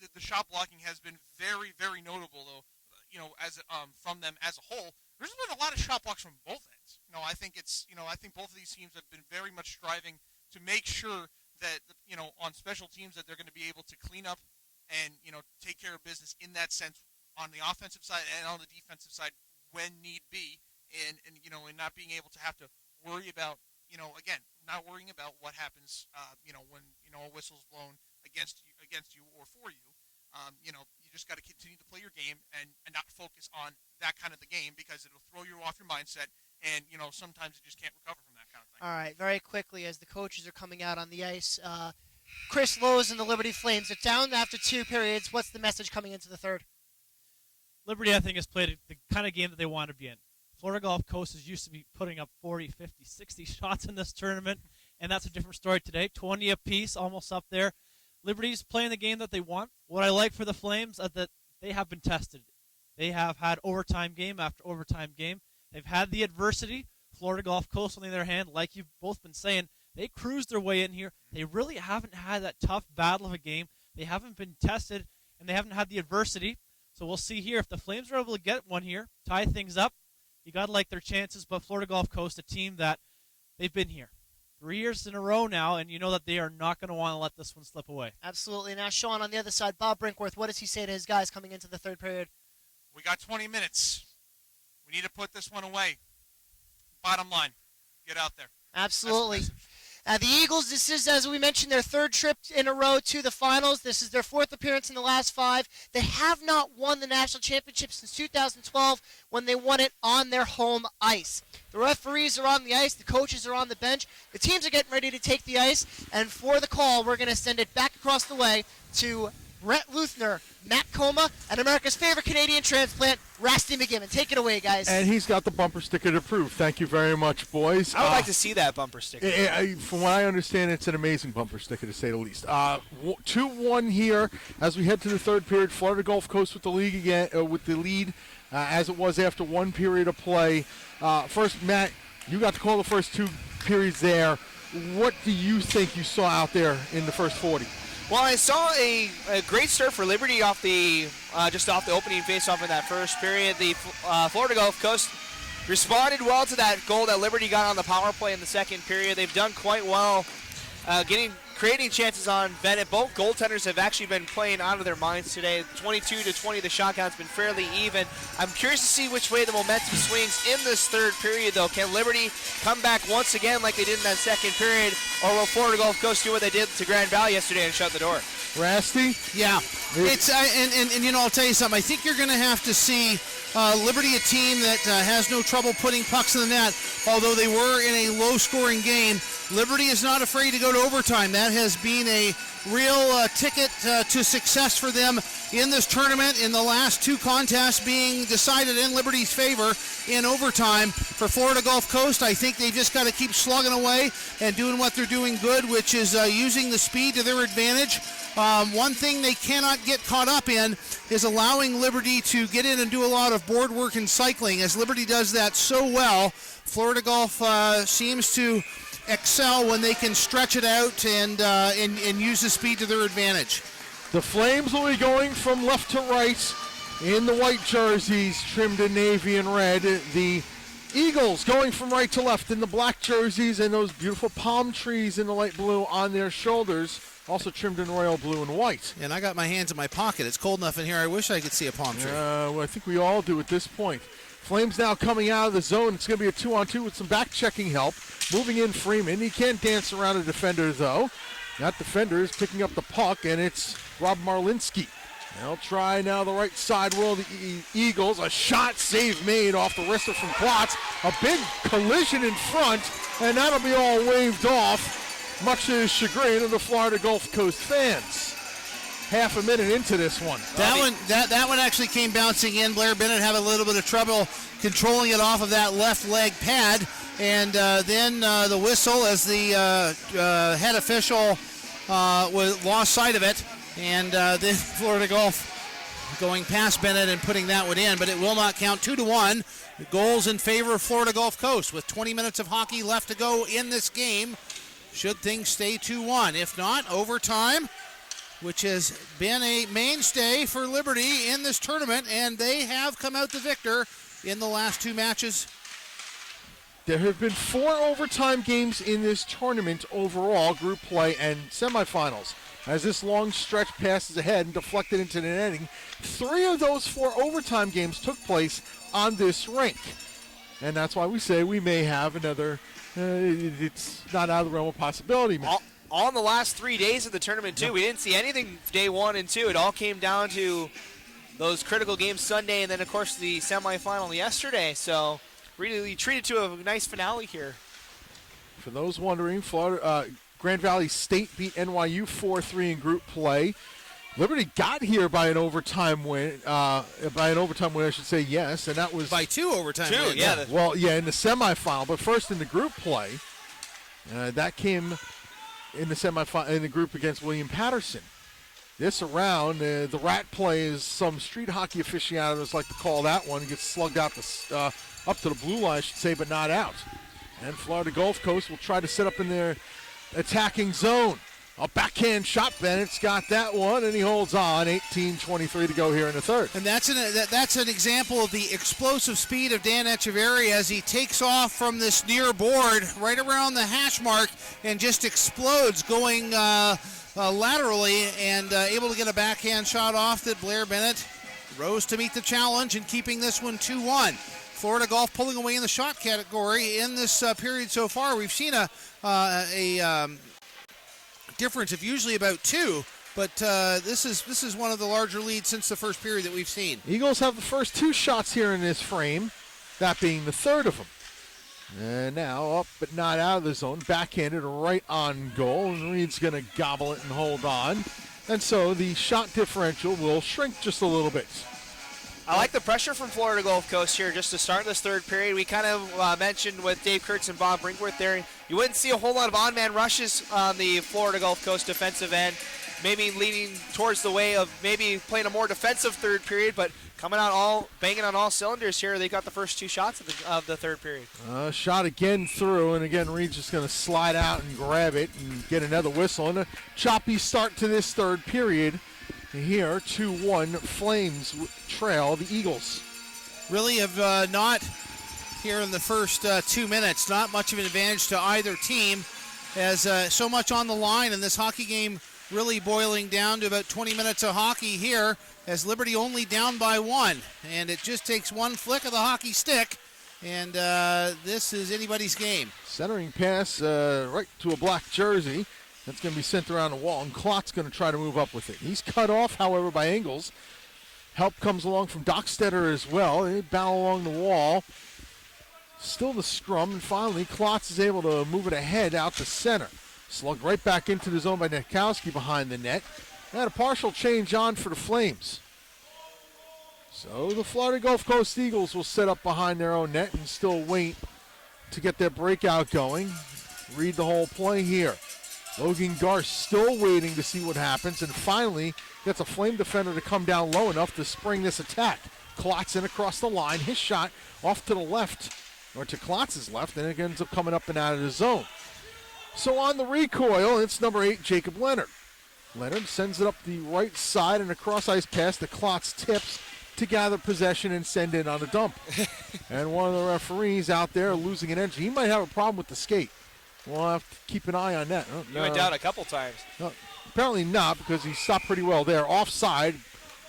the shot blocking has been very, very notable, though. As from them as a whole, there's been a lot of shot blocks from both ends. I think both of these teams have been very much striving to make sure that on special teams that they're going to be able to clean up and take care of business in that sense on the offensive side and on the defensive side when need be, and not being able to have to worry about, not worrying about what happens, when a whistle's blown against you or for you. You just got to continue to play your game and not focus on that kind of the game, because it'll throw you off your mindset, and sometimes you just can't recover from that kind of thing. All right, very quickly as the coaches are coming out on the ice, Chris Lowe's and the Liberty Flames are down after 2 periods. What's the message coming into the third? Liberty, I think, has played the kind of game that they want to be in. Florida Gulf Coast is used to be putting up 40, 50, 60 shots in this tournament, and that's a different story today. 20 apiece, almost up there. Liberty's playing the game that they want. What I like for the Flames is that they have been tested. They have had overtime game after overtime game. They've had the adversity. Florida Gulf Coast, on the other hand, like you've both been saying, they cruised their way in here. They really haven't had that tough battle of a game. They haven't been tested, and they haven't had the adversity. So we'll see here if the Flames are able to get one here, tie things up. You got to like their chances, but Florida Gulf Coast, a team that they've been here 3 years in a row now, and you know that they are not going to want to let this one slip away. Absolutely. Now, Sean, on the other side, Bob Brinkworth, what does he say to his guys coming into the third period? We got 20 minutes. We need to put this one away. Bottom line, get out there. Absolutely. The Eagles, this is, as we mentioned, their 3rd trip in a row to the finals. This is their 4th appearance in the last 5. They have not won the national championship since 2012 when they won it on their home ice. The referees are on the ice. The coaches are on the bench. The teams are getting ready to take the ice. And for the call, we're going to send it back across the way to Brett Luthner, Matt Coma, and America's favorite Canadian transplant, Rusty McGibbon. Take it away, guys. And he's got the bumper sticker to prove. Thank you very much, boys. I would like to see that bumper sticker. From what I understand, it's an amazing bumper sticker, to say the least. 2-1 here as we head to the 3rd period. Florida Gulf Coast with the lead again, with the lead as it was after 1 period of play. First, Matt, you got to call the first 2 periods there. What do you think you saw out there in the first 40? Well, I saw a great start for Liberty off the just off the opening faceoff in that first period. The Florida Gulf Coast responded well to that goal that Liberty got on the power play in the 2nd period. They've done quite well getting creating chances on Bennett. Both goaltenders have actually been playing out of their minds today. 22-20, the shot count's been fairly even. I'm curious to see which way the momentum swings in this third period, though. Can Liberty come back once again like they did in that second period, or will Florida Gulf Coast do what they did to Grand Valley yesterday and shut the door? Rasty? Yeah. It's and you know, I'll tell you something. I think you're going to have to see Liberty, a team that has no trouble putting pucks in the net, although they were in a low-scoring game. Liberty is not afraid to go to overtime. That has been a real ticket to success for them in this tournament, in the last two contests being decided in Liberty's favor in overtime. For Florida Gulf Coast, I think they've just got to keep slugging away and doing what they're doing good, which is using the speed to their advantage. One thing they cannot get caught up in is allowing Liberty to get in and do a lot of board work and cycling. As Liberty does that so well, Florida Gulf seems to excel when they can stretch it out and use the speed to their advantage. The Flames will be going from left to right in the white jerseys trimmed in navy and red. The Eagles going from right to left in the black jerseys and those beautiful palm trees in the light blue on their shoulders, also trimmed in royal blue and white. And I got my hands in my pocket. It's cold enough in here. I wish I could see a palm tree. Well, I think we all do at this point. Flames now coming out of the zone. It's going to be a 2-on-2 with some back-checking help. Moving in Freeman. He can't dance around a defender, though. That defender is picking up the puck, and it's Rob Marlinski. They'll try now the right side will the Eagles. A shot save made off the wrister from Klotz. A big collision in front, and that'll be all waved off, much to the chagrin of the Florida Gulf Coast fans. Half a minute into this one. That one actually came bouncing in. Blair Bennett had a little bit of trouble controlling it off of that left leg pad, and then the whistle as the head official lost sight of it, and then Florida Gulf going past Bennett and putting that one in, but it will not count. 2-1. Goals in favor of Florida Gulf Coast with 20 minutes of hockey left to go in this game. Should things stay 2-1. If not, overtime, which has been a mainstay for Liberty in this tournament, and they have come out the victor in the last two matches. There have been 4 overtime games in this tournament overall, group play and semifinals. As this long stretch passes ahead and deflected into the netting, 3 of those 4 overtime games took place on this rink. And that's why we say we may have another, it's not out of the realm of possibility. All in the last 3 days of the tournament, too. Yep. We didn't see anything day 1 and 2. It all came down to those critical games Sunday and then, of course, the semifinal yesterday. So really treated to a nice finale here. For those wondering, Grand Valley State beat NYU 4-3 in group play. Liberty got here by an overtime win. I should say, yes, and that was by 2 overtime wins. Yeah. Well, yeah, in the semifinal, but first in the group play, that came in the semifinal in the group against William Patterson. This round, the rat play is some street hockey aficionados like to call that one. It gets slugged out up to the blue line, I should say, but not out. And Florida Gulf Coast will try to set up in their attacking zone. A backhand shot. Bennett's got that one, and he holds on. 18:23 to go here in the third. And that's an example of the explosive speed of Dan Echeverria as he takes off from this near board right around the hash mark and just explodes going laterally and able to get a backhand shot off that Blair Bennett rose to meet the challenge and keeping this one 2-1. Florida Gulf pulling away in the shot category in this period so far. We've seen a difference of usually about 2, but this is one of the larger leads since the first period that we've seen. Eagles have the first 2 shots here in this frame, that being the third of them. And now up but not out of the zone, backhanded right on goal, and Reed's going to gobble it and hold on. And so the shot differential will shrink just a little bit. I like the pressure from Florida Gulf Coast here just to start this third period. We kind of mentioned with Dave Kurtz and Bob Brinkworth there, you wouldn't see a whole lot of on-man rushes on the Florida Gulf Coast defensive end, maybe leaning towards the way of maybe playing a more defensive third period, but coming out banging on all cylinders here. They got the first 2 shots of the third period. Shot again through, and again Reed's just going to slide out and grab it and get another whistle. And a choppy start to this third period. Here, 2-1, Flames trail the Eagles. Really have not, here in the first 2 minutes, not much of an advantage to either team. as so much on the line, and this hockey game really boiling down to about 20 minutes of hockey here, as Liberty only down by 1. And it just takes one flick of the hockey stick, and this is anybody's game. Centering pass right to a black jersey. That's going to be sent around the wall, and Klott's going to try to move up with it. He's cut off, however, by Ingles. Help comes along from Dockstetter as well. They battle along the wall. Still the scrum, and finally Klotz is able to move it ahead out to center. Slugged right back into the zone by Nekowski behind the net. And a partial change on for the Flames. So the Florida Gulf Coast Eagles will set up behind their own net and still wait to get their breakout going. Read the whole play here. Logan Garst still waiting to see what happens, and finally gets a Flame defender to come down low enough to spring this attack. Klotz in across the line. His shot off to the left, or to Klotz's left, and it ends up coming up and out of the zone. So on the recoil, it's number 8, Jacob Leonard. Leonard sends it up the right side and a cross-ice pass to Klotz tips to gather possession and send in on a dump. And one of the referees out there losing an edge. He might have a problem with the skate. We'll have to keep an eye on that. He went down a couple times. Apparently not, because he stopped pretty well there. Offside,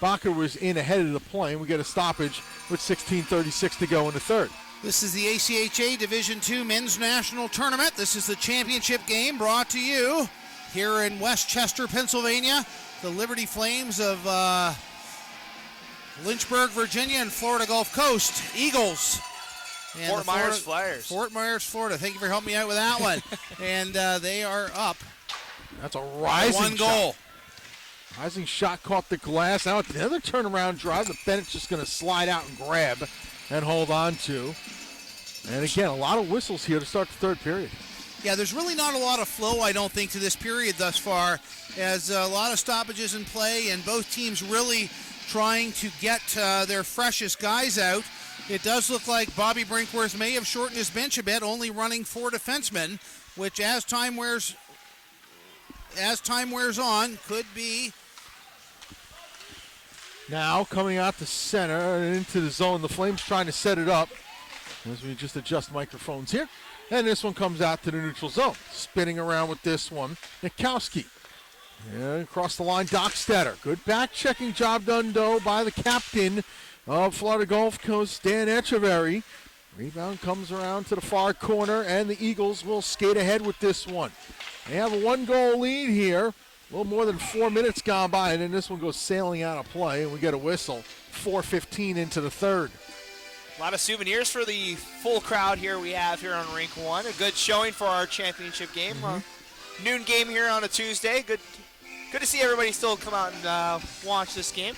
Baca was in ahead of the play, and we get a stoppage with 16:36 to go in the third. This is the ACHA Division II Men's National Tournament. This is the championship game brought to you here in Westchester, Pennsylvania. The Liberty Flames of Lynchburg, Virginia, and Florida Gulf Coast Eagles. And Fort Myers Flyers. Fort Myers, Florida. Thank you for helping me out with that one. And they are up. That's a rising one goal. Shot. Rising shot caught the glass. Now another turnaround drive that Bennett's just going to slide out and grab and hold on to. And again, a lot of whistles here to start the third period. Yeah, there's really not a lot of flow, I don't think, to this period thus far, as a lot of stoppages in play and both teams really trying to get their freshest guys out. It does look like Bobby Brinkworth may have shortened his bench a bit, only running 4 defensemen, which as time wears on, could be. Now coming out the center and into the zone, the Flames trying to set it up as we just adjust microphones here. And this one comes out to the neutral zone. Spinning around with this one, Nikowski. And across the line, Dockstetter. Good back-checking job done, though, by the captain of Florida Gulf Coast, Dan Echeverry. Rebound comes around to the far corner, and the Eagles will skate ahead with this one. They have a 1-goal lead here. A little more than 4 minutes gone by, and then this one goes sailing out of play, and we get a whistle. 4:15 into the third. A lot of souvenirs for the full crowd here we have here on Rink 1. A good showing for our championship game. Noon game here on a Tuesday. Good to see everybody still come out and watch this game.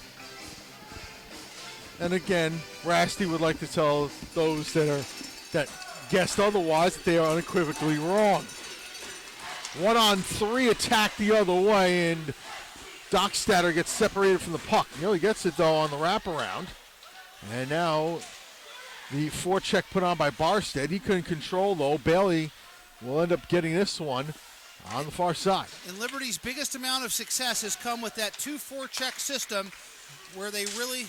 And again, Rasty would like to tell those that guessed otherwise that they are unequivocally wrong. 1-on-3 attack the other way, and Dockstetter gets separated from the puck. Nearly gets it, though, on the wraparound. And now the forecheck put on by Barstead. He couldn't control, though. Bailey will end up getting this one on the far side. And Liberty's biggest amount of success has come with that 2-4-check system where they really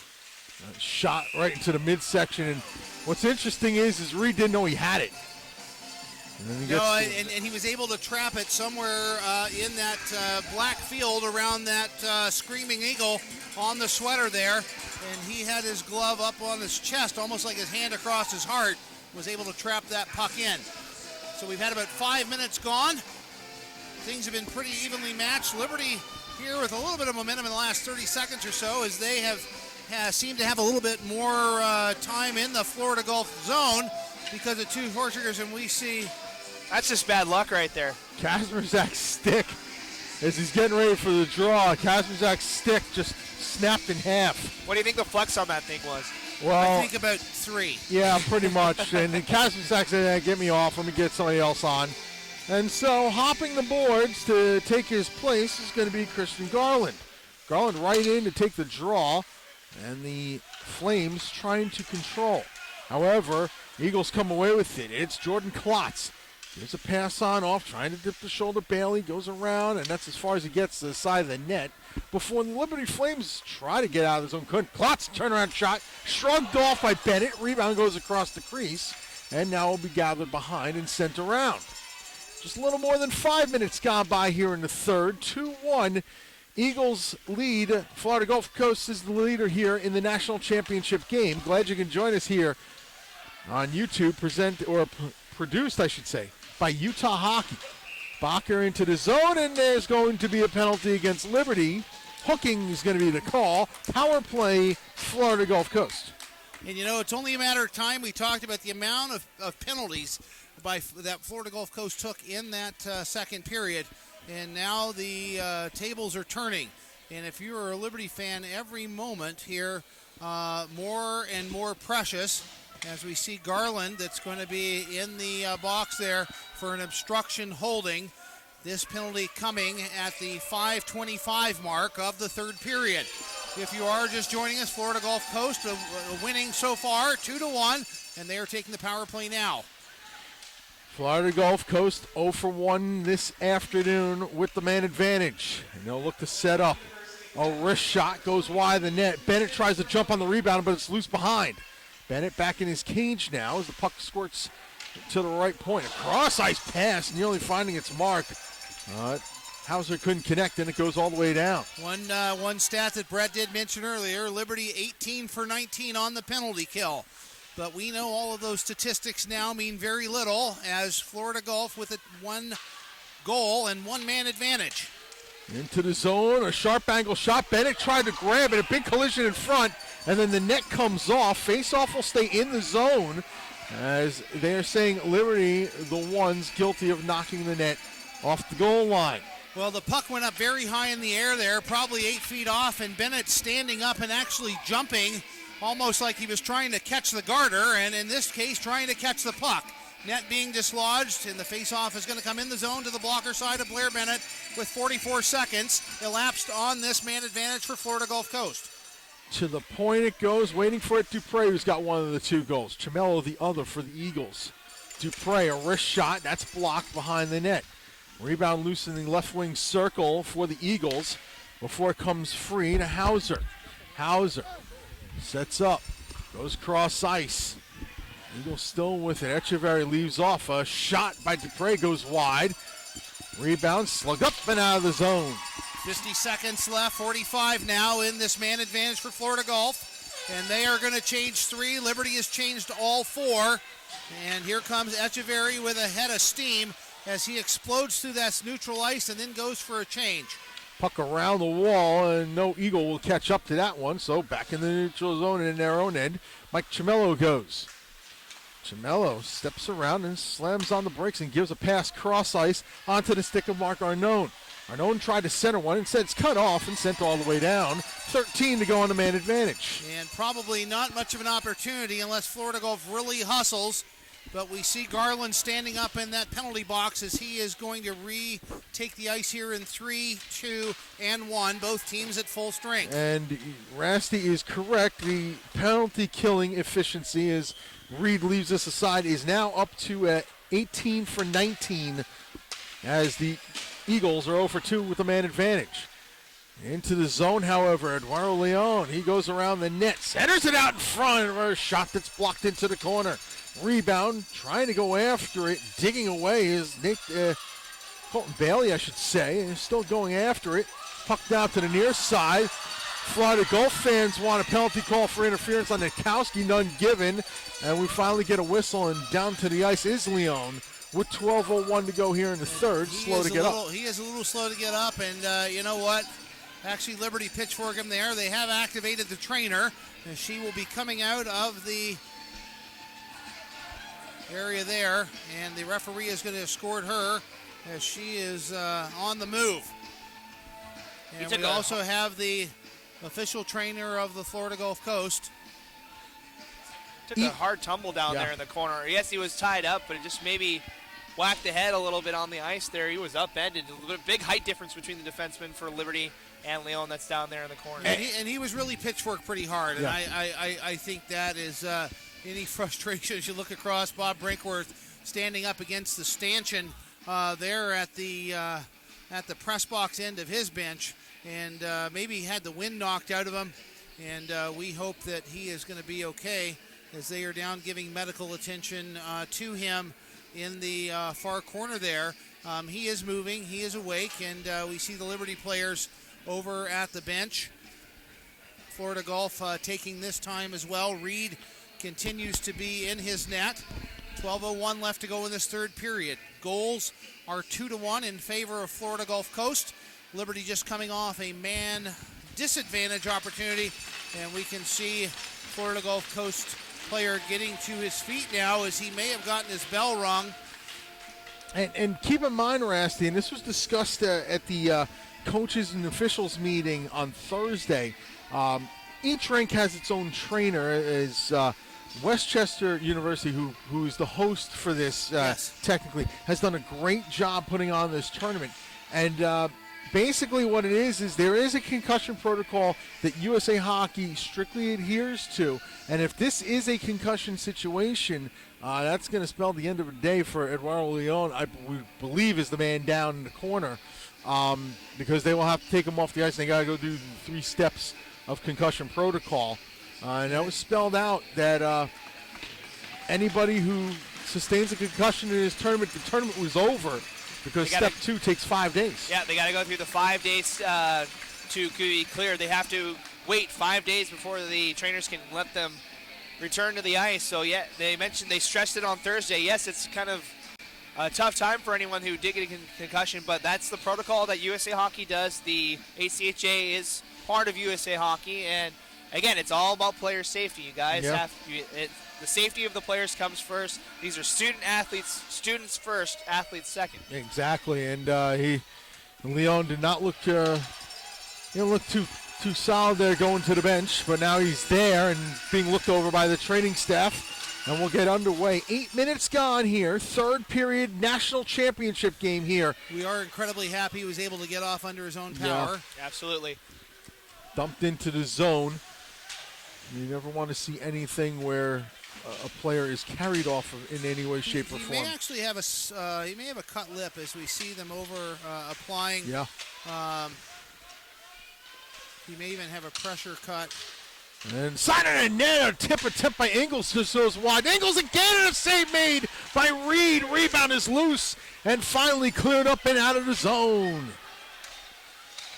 shot right into the midsection. And what's interesting is Reed didn't know he had it. And he was able to trap it somewhere in that black field around that Screaming Eagle on the sweater there. And he had his glove up on his chest, almost like his hand across his heart, was able to trap that puck in. So we've had about 5 minutes gone. Things have been pretty evenly matched. Liberty here with a little bit of momentum in the last 30 seconds or so, as they have seemed to have a little bit more time in the Florida Gulf zone because of 2 forecheckers, and we see. That's just bad luck right there. Kazmierzak's stick, as he's getting ready for the draw, Kazmierzak's stick just snapped in half. What do you think the flex on that thing was? Well, I think about 3. Yeah, pretty much. And Kazmierzak said, get me off, let me get somebody else on. And so hopping the boards to take his place is going to be Christian Garland. Garland right in to take the draw, and the Flames trying to control. However, Eagles come away with it. It's Jordan Klotz. There's a pass on off, trying to dip the shoulder. Bailey goes around, and that's as far as he gets to the side of the net before the Liberty Flames try to get out of the zone. Couldn't. Klotz turnaround shot, shrugged off by Bennett. Rebound goes across the crease, and now will be gathered behind and sent around. Just a little more than 5 minutes gone by here in the third. 2-1. Eagles lead. Florida Gulf Coast is the leader here in the national championship game. Glad you can join us here on YouTube. Produced, I should say, by Utah Hockey. Bacher into the zone, and there's going to be a penalty against Liberty. Hooking is going to be the call. Power play, Florida Gulf Coast. And it's only a matter of time. We talked about the amount of penalties that Florida Gulf Coast took in that second period. And now the tables are turning. And if you're a Liberty fan, every moment here more and more precious as we see Garland that's going to be in the box there for an obstruction holding. This penalty coming at the 5:25 mark of the third period. If you are just joining us, Florida Gulf Coast winning so far 2-1, and they are taking the power play now. Florida Gulf Coast 0 for 1 this afternoon with the man advantage. And they'll look to set up. A wrist shot goes wide of the net. Bennett tries to jump on the rebound, but it's loose behind. Bennett back in his cage now as the puck squirts to the right point. A cross-ice pass, nearly finding its mark. Hauser couldn't connect, and it goes all the way down. One stat that Brett did mention earlier, Liberty 18 for 19 on the penalty kill. But we know all of those statistics now mean very little as Florida Gulf with a 1 goal and 1-man advantage. Into the zone, a sharp angle shot. Bennett tried to grab it, a big collision in front, and then the net comes off. Face-off will stay in the zone as they're saying Liberty, the ones guilty of knocking the net off the goal line. Well, the puck went up very high in the air there, probably 8 feet off, and Bennett standing up and actually jumping almost like he was trying to catch the garter, and in this case, trying to catch the puck. Net being dislodged, and the face-off is going to come in the zone to the blocker side of Blair Bennett with 44 seconds elapsed on this man advantage for Florida Gulf Coast. To the point it goes, waiting for it. Dupre, who's got one of the 2 goals. Chamello, the other for the Eagles. Dupre, a wrist shot, that's blocked behind the net. Rebound loose in the left wing circle for the Eagles before it comes free to Hauser. Hauser sets up, goes cross ice. Eagles still with it. Echeverry leaves off. A shot by Dupre goes wide. Rebound slugged up and out of the zone. 50 seconds left, 45 now in this man advantage for Florida Gulf. And they are going to change 3. Liberty has changed all 4. And here comes Echeverry with a head of steam as he explodes through that neutral ice and then goes for a change. Puck around the wall, and no Eagle will catch up to that one. So back in the neutral zone in their own end, Mike Chamello goes. Chamello steps around and slams on the brakes and gives a pass cross ice onto the stick of Mark Arnone. Arnone tried to center one, instead it's cut off and sent all the way down. 13 to go on the man advantage. And probably not much of an opportunity unless Florida Gulf really hustles. But we see Garland standing up in that penalty box as he is going to retake the ice here in 3, 2, and 1. Both teams at full strength. And Rasty is correct. The penalty killing efficiency, as Reed leaves this aside, is now up to 18 for 19 as the Eagles are 0 for 2 with a man advantage. Into the zone, however, Eduardo Leon, he goes around the net, centers it out in front, a shot that's blocked into the corner. Rebound, trying to go after it, digging away is Colton Bailey, I should say, and still going after it. Puck down to the near side. Florida Gulf fans want a penalty call for interference on Nikowski, none given. And we finally get a whistle, and down to the ice is Leon with 12:01 to go here in the third. Slow to get up. He is a little slow to get up, and you know what? Actually, Liberty pitchfork him there. They have activated the trainer, and she will be coming out of the area there, and the referee is going to escort her as she is on the move. And we also have the official trainer of the Florida Gulf Coast. Took a hard tumble down there in the corner. Yes, he was tied up, but it just maybe whacked the head a little bit on the ice there. He was upended. A big height difference between the defensemen for Liberty and Leon that's down there in the corner. And he was really pitchforked pretty hard, and I think that is any frustration as you look across. Bob Brinkworth standing up against the stanchion there at the press box end of his bench, and maybe had the wind knocked out of him, and we hope that he is going to be okay as they are down giving medical attention to him in the far corner there. He is moving. He is awake, and we see the Liberty players over at the bench. Florida Gulf taking this time as well. Reed continues to be in his net. 12:01 left to go in this third period. Goals are 2-1 in favor of Florida Gulf Coast. Liberty just coming off a man disadvantage opportunity, and we can see Florida Gulf Coast player getting to his feet now as he may have gotten his bell rung. And keep in mind, Rasty, and this was discussed at the coaches and officials meeting on Thursday. Each rank has its own trainer. As Westchester University, who is the host for this, technically, has done a great job putting on this tournament. And basically what it is there is a concussion protocol that USA Hockey strictly adheres to. And if this is a concussion situation, that's going to spell the end of the day for Eduardo Leon, we believe is the man down in the corner, because they will have to take him off the ice, and they got to go do 3 steps of concussion protocol. And that was spelled out that anybody who sustains a concussion in this tournament, the tournament was over, because step 2 takes 5 days. Yeah, they got to go through the 5 days to be cleared. They have to wait 5 days before the trainers can let them return to the ice. So, yeah, they stressed it on Thursday. Yes, it's kind of a tough time for anyone who did get a concussion, but that's the protocol that USA Hockey does. The ACHA is part of USA Hockey, and again, it's all about player safety. You guys the safety of the players comes first. These are student athletes, students first, athletes second. Exactly, and Leon did not look too solid there going to the bench, but now he's there and being looked over by the training staff, and we'll get underway. 8 minutes gone here, third period national championship game here. We are incredibly happy he was able to get off under his own power. Yeah. Absolutely. Dumped into the zone. You never want to see anything where a player is carried off in any way, shape, or form. He may actually have a cut lip as we see them over applying. Yeah. He may even have a pressure cut. And side of the net, a tip by Ingles just goes wide. Ingles again, and a save made by Reed. Rebound is loose and finally cleared up and out of the zone.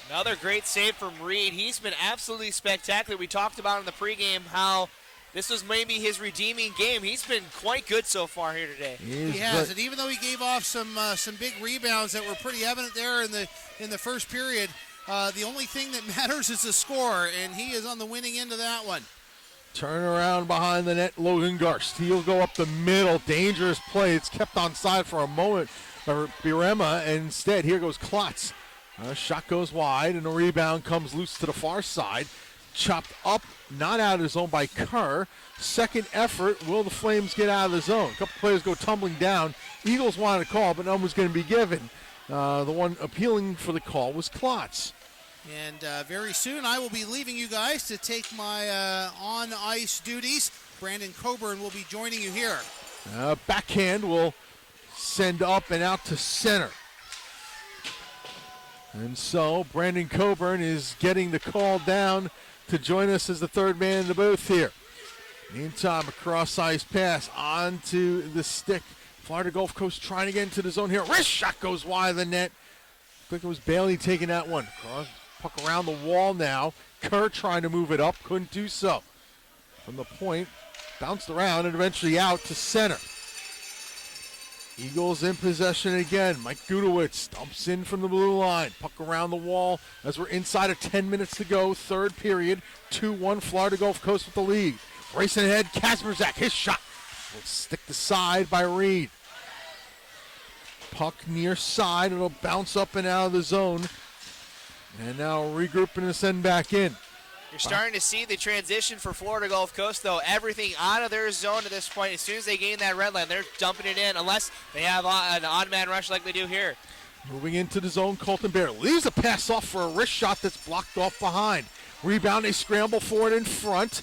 Another great save from Reed. He's been absolutely spectacular. We talked about in the pregame how this was maybe his redeeming game. He's been quite good so far here today. He has, and even though he gave off some big rebounds that were pretty evident there in the first period, the only thing that matters is the score, and he is on the winning end of that one. Turn around behind the net, Logan Garst. He'll go up the middle. Dangerous play. It's kept on side for a moment by Birema, and instead here goes Klotz. Shot goes wide, and a rebound comes loose to the far side. Chopped up, not out of the zone by Kerr. Second effort, will the Flames get out of the zone? A couple players go tumbling down. Eagles wanted a call, but none was going to be given. The one appealing for the call was Klotz. And very soon I will be leaving you guys to take my on-ice duties. Brandon Coburn will be joining you here. Backhand will send up and out to center. And so Brandon Coburn is getting the call down to join us as the third man in the booth here. Meantime, a cross-ice pass onto the stick. Florida Gulf Coast trying to get into the zone here. Wrist shot goes wide of the net. I think it was Bailey taking that one. Puck around the wall now. Kerr trying to move it up. Couldn't do so. From the point, bounced around and eventually out to center. Eagles in possession again. Mike Gudowitz dumps in from the blue line. Puck around the wall as we're inside of 10 minutes to go. Third period. 2-1 Florida Gulf Coast with the lead. Racing ahead, Kasperzak. His shot will stick the side by Reed. Puck near side. It'll bounce up and out of the zone. And now regrouping and send back in. You're starting to see the transition for Florida Gulf Coast, though. Everything out of their zone at this point. As soon as they gain that red line, they're dumping it in, unless they have an odd man rush like they do here. Moving into the zone, Colton Bear leaves a pass off for a wrist shot that's blocked off behind. Rebound, they scramble for it in front.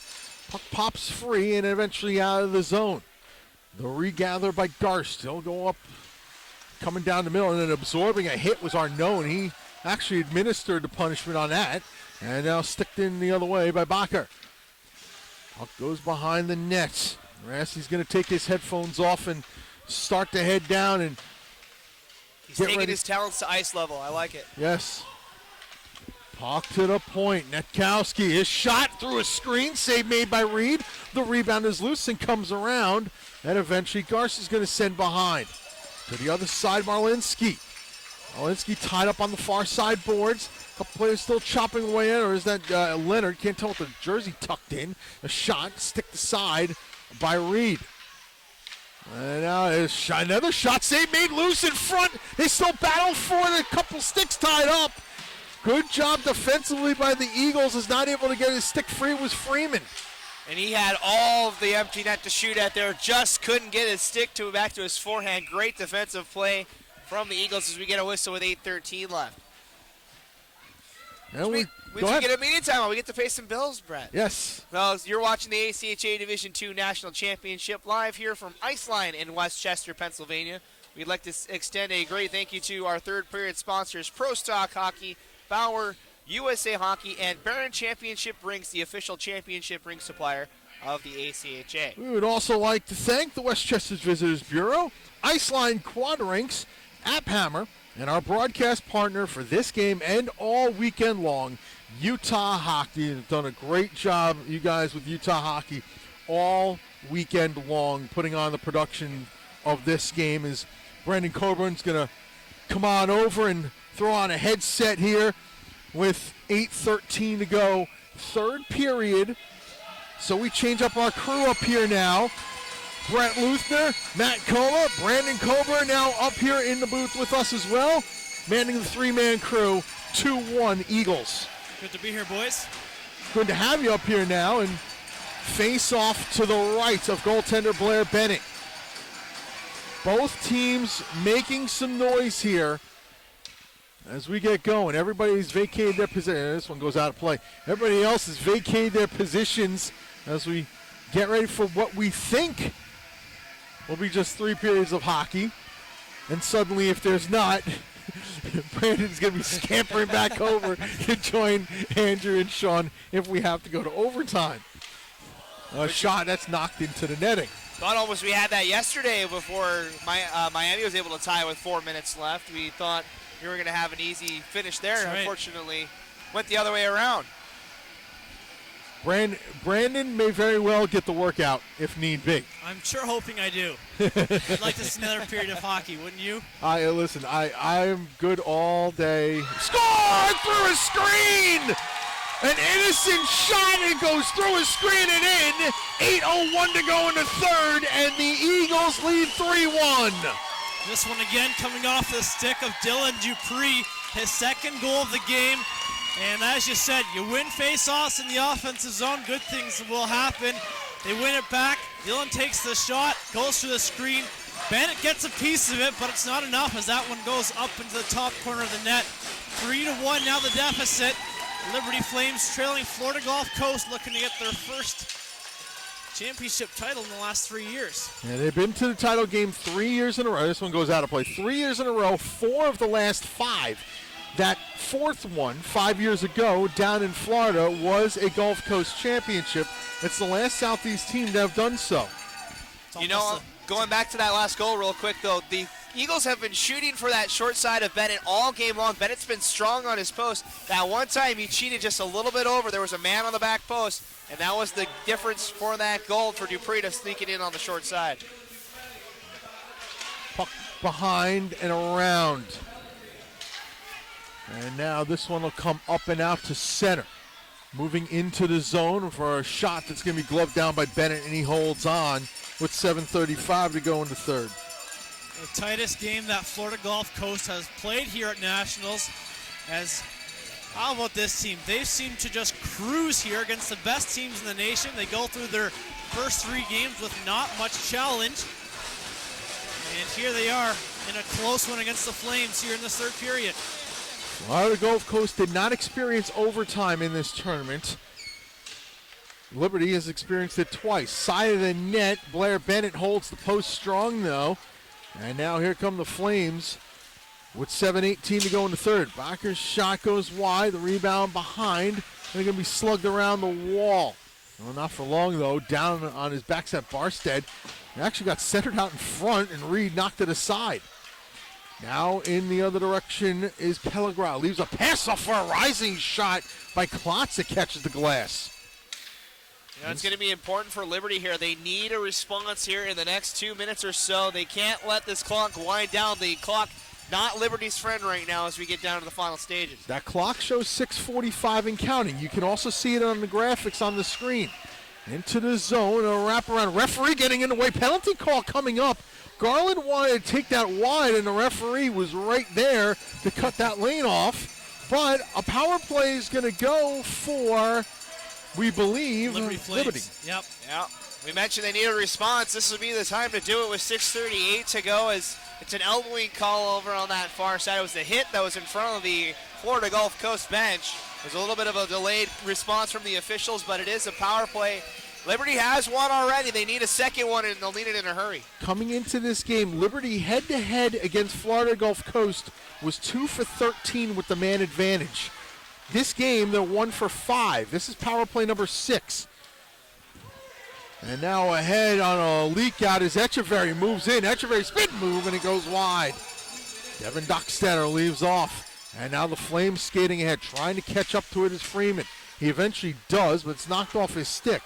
Puck pops free and eventually out of the zone. The regather by Garst. He'll go up, coming down the middle, and then absorbing a hit was Arnone. He actually administered the punishment on that. And now sticked in the other way by Bacher. Puck goes behind the net. Rassey's going to take his headphones off and start to head down. And He's taking his talents to ice level. I like it. Yes. Puck to the point. Netkowski, his shot through a screen. Save made by Reed. The rebound is loose and comes around. And eventually Garcia's going to send behind. To the other side, Marlinski. Marlinski tied up on the far side boards. A couple players still chopping away in, or is that Leonard? Can't tell with the jersey tucked in. A shot, stick to side by Reed. And now another shot save made loose in front. They still battle for it. A couple sticks tied up. Good job defensively by the Eagles. Is not able to get his stick free. It was Freeman. And he had all of the empty net to shoot at there. Just couldn't get his stick back to his forehand. Great defensive play from the Eagles as we get a whistle with 8:13 left. And we get a media time. We get to pay some bills, Brett. Yes. Well, you're watching the ACHA Division II National Championship live here from Iceline in Westchester, Pennsylvania. We'd like to extend a great thank you to our third period sponsors, Pro Stock Hockey, Bauer, USA Hockey, and Barron Championship Rings, the official championship ring supplier of the ACHA. We would also like to thank the Westchester's Visitors Bureau, Iceline Quadrinks, App Hammer, and our broadcast partner for this game and all weekend long, Utah Hockey. You've done a great job, you guys, with Utah Hockey all weekend long, putting on the production of this game. As Brandon Coburn's going to come on over and throw on a headset here with 8:13 to go, third period. So we change up our crew up here now. Brett Luthner, Matt Cola, Brandon Coburn now up here in the booth with us as well, manning the three-man crew, 2-1 Eagles. Good to be here, boys. Good to have you up here now, and face off to the right of goaltender Blair Bennett. Both teams making some noise here as we get going. Everybody's vacated their position. This one goes out of play. Everybody else has vacated their positions as we get ready for what we think will be just 3 periods of hockey. And suddenly, if there's not, Brandon's going to be scampering back over to join Andrew and Sean if we have to go to overtime. A shot that's knocked into the netting. Thought almost we had that yesterday before Miami was able to tie with 4 minutes left. We thought we were going to have an easy finish there. That's right. Unfortunately, went the other way around. Brandon may very well get the workout if need be. I'm sure hoping I do. I'd like to see another period of hockey, wouldn't you? Listen, I'm good all day. Score through a screen! An innocent shot, and it goes through a screen and in. 8:01 to go in the third, and the Eagles lead 3-1. This one again coming off the stick of Dylan Dupree, his second goal of the game. And as you said, you win face-offs in the offensive zone, good things will happen. They win it back. Dylan takes the shot, goes through the screen. Bennett gets a piece of it, but it's not enough as that one goes up into the top corner of the net. 3-1 now the deficit. Liberty Flames trailing Florida Gulf Coast, looking to get their first championship title in the last 3 years. And they've been to the title game 3 years in a row. This one goes out of play. 3 years in a row, 4 of the last 5. That fourth one, 5 years ago, down in Florida, was a Gulf Coast championship. It's the last Southeast team to have done so. You know, going back to that last goal real quick, though, the Eagles have been shooting for that short side of Bennett all game long. Bennett's been strong on his post. That one time he cheated just a little bit over. There was a man on the back post, and that was the difference for that goal for Dupree to sneak it in on the short side. Puck behind and around. And now this one will come up and out to center. Moving into the zone for a shot that's going to be gloved down by Bennett, and he holds on with 7:35 to go in the third. The tightest game that Florida Gulf Coast has played here at Nationals. How about this team? They seem to just cruise here against the best teams in the nation. They go through their first 3 games with not much challenge. And here they are in a close one against the Flames here in this third period. Florida Gulf Coast did not experience overtime in this tournament. Liberty has experienced it twice. Side of the net, Blair Bennett holds the post strong though. And now here come the Flames with 7:18 to go in the third. Bacher's shot goes wide, the rebound behind. They're going to be slugged around the wall. Well, not for long though, down on his backstep Barstead. He actually got centered out in front and Reed knocked it aside. Now in the other direction is Pellegrin. Leaves a pass off for a rising shot by Klotz that catches the glass. You know, it's going to be important for Liberty here. They need a response here in the next 2 minutes or so. They can't let this clock wind down. The clock, not Liberty's friend right now as we get down to the final stages. That clock shows 6:45 and counting. You can also see it on the graphics on the screen. Into the zone, a wraparound. Referee getting in the way. Penalty call coming up. Garland wanted to take that wide, and the referee was right there to cut that lane off. But a power play is going to go for, we believe, Liberty. Yep. We mentioned they need a response. This would be the time to do it with 6:38 to go, as it's an elbowing call over on that far side. It was the hit that was in front of the Florida Gulf Coast bench. There's a little bit of a delayed response from the officials, but it is a power play. Liberty has one already. They need a second one, and they'll need it in a hurry. Coming into this game, Liberty head-to-head against Florida Gulf Coast was 2 for 13 with the man advantage. This game, they're 1 for 5. This is power play number 6. And now ahead on a leak out as Echeverry moves in. Echeverry spin move, and it goes wide. Devin Dockstetter leaves off. And now the Flames skating ahead, trying to catch up to it is Freeman. He eventually does, but it's knocked off his stick.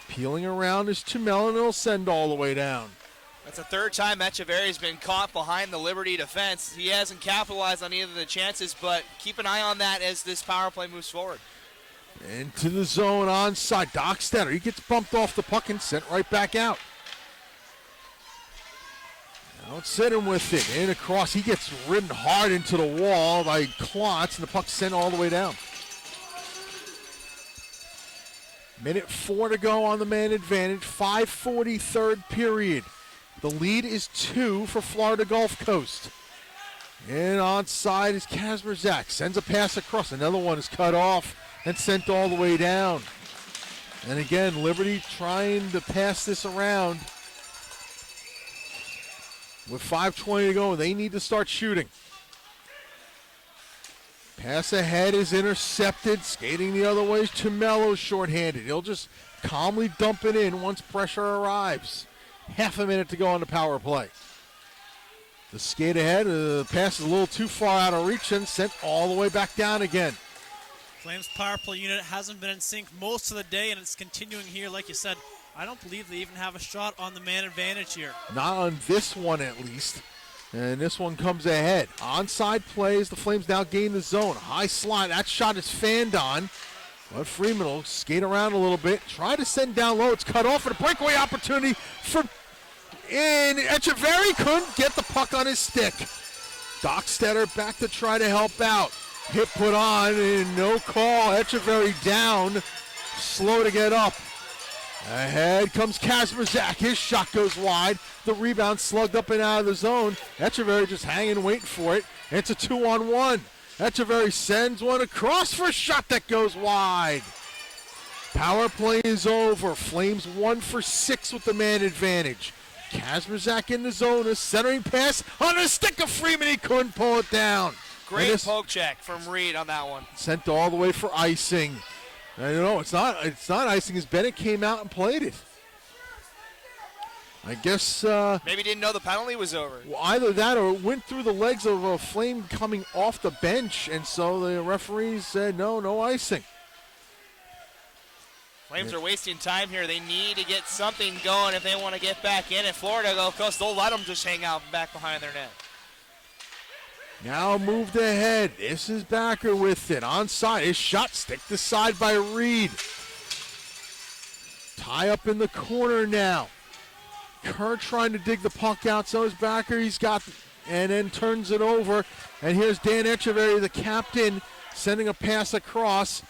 Peeling around is Chamel, and it'll send all the way down. That's the third time Echeverry's been caught behind the Liberty defense. He hasn't capitalized on either of the chances, but keep an eye on that as this power play moves forward. Into the zone onside. Dockstetter, he gets bumped off the puck and sent right back out. Out him with it. In across. He gets ridden hard into the wall by Klotz, and the puck sent all the way down. Minute 4 to go on the man advantage. 5:40 third period. The lead is 2 for Florida Gulf Coast. And onside is Kazmierzak. Sends a pass across. Another one is cut off and sent all the way down. And again, Liberty trying to pass this around. With 5:20 to go, they need to start shooting. Pass ahead is intercepted. Skating the other way is Chamelo shorthanded. He'll just calmly dump it in once pressure arrives. Half a minute to go on the power play. The skate ahead, the pass is a little too far out of reach and sent all the way back down again. Flames power play unit hasn't been in sync most of the day, and it's continuing here. Like you said, I don't believe they even have a shot on the man advantage here. Not on this one, at least. And this one comes ahead. Onside plays. The Flames now gain the zone. High slide. That shot is fanned on. But Freeman will skate around a little bit. Try to send down low. It's cut off. And a breakaway opportunity for... And Echeverry couldn't get the puck on his stick. Dockstetter back to try to help out. Hit put on and no call. Echeverry down. Slow to get up. Ahead comes Kazmierzak. His shot goes wide. The rebound slugged up and out of the zone. Echeverry just hanging, waiting for it. It's a 2-on-1. Echeverry sends one across for a shot that goes wide. Power play is over. Flames 1 for 6 with the man advantage. Kazmierzak in the zone. A centering pass on the stick of Freeman. He couldn't pull it down. Great poke check from Reed on that one. Sent all the way for icing. I don't know. It's not icing as Bennett came out and played it. I guess maybe didn't know the penalty was over. Well, either that or it went through the legs of a Flame coming off the bench, and so the referees said no icing. Flames are wasting time here. They need to get something going if they want to get back in. At Florida Gulf Coast, they'll let them just hang out back behind their net. Now moved ahead. This is Backer with it. Onside. His shot stick to side by Reed. Tie up in the corner now. Kerr trying to dig the puck out. So is Backer. He's got, and then turns it over. And here's Dan Echeverry, the captain, sending a pass across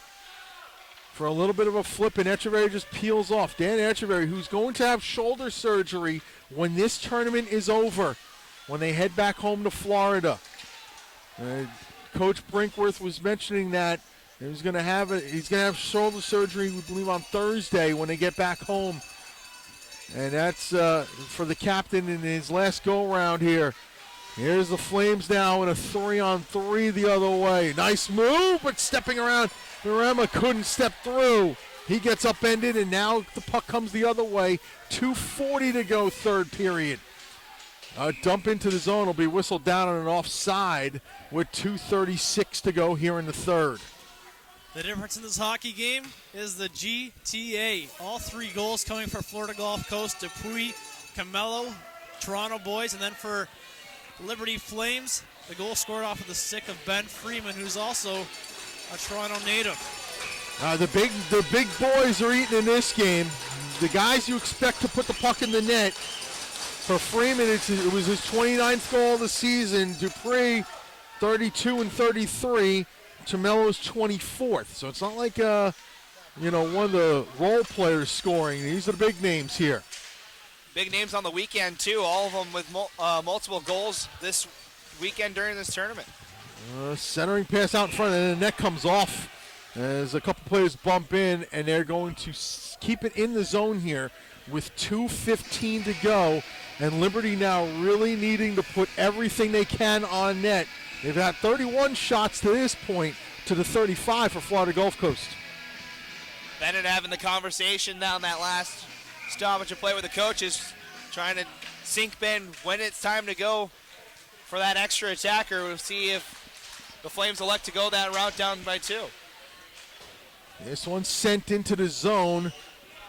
for a little bit of a flip, and Echeverry just peels off. Dan Echeverry, who's going to have shoulder surgery when this tournament is over, when they head back home to Florida. Coach Brinkworth was mentioning that he's going to have shoulder surgery, we believe, on Thursday when they get back home. And that's for the captain in his last go-round here. Here's the Flames now in a 3-on-3 the other way. Nice move, but stepping around. Narema couldn't step through. He gets upended, and now the puck comes the other way. 2:40 to go, third period. A dump into the zone will be whistled down on an offside with 2:36 to go here in the third. The difference in this hockey game is the GTA. All 3 goals coming for Florida Gulf Coast, Dupuis, Camelo, Toronto boys, and then for Liberty Flames, the goal scored off of the stick of Ben Freeman, who's also a Toronto native. The big boys are eating in this game. The guys you expect to put the puck in the net. For Freeman, it was his 29th goal of the season. Dupuis, 32 and 33. Chamelo's 24th. So it's not like, one of the role players scoring. These are the big names here. Big names on the weekend, too. All of them with multiple goals this weekend during this tournament. Centering pass out in front, and the net comes off as a couple players bump in, and they're going to keep it in the zone here with 2:15 to go. And Liberty now really needing to put everything they can on net. They've had 31 shots to this point to the 35 for Florida Gulf Coast. Bennett having the conversation down that last stoppage of play with the coaches, trying to sink Ben when it's time to go for that extra attacker. We'll see if the Flames elect to go that route down by 2. This one's sent into the zone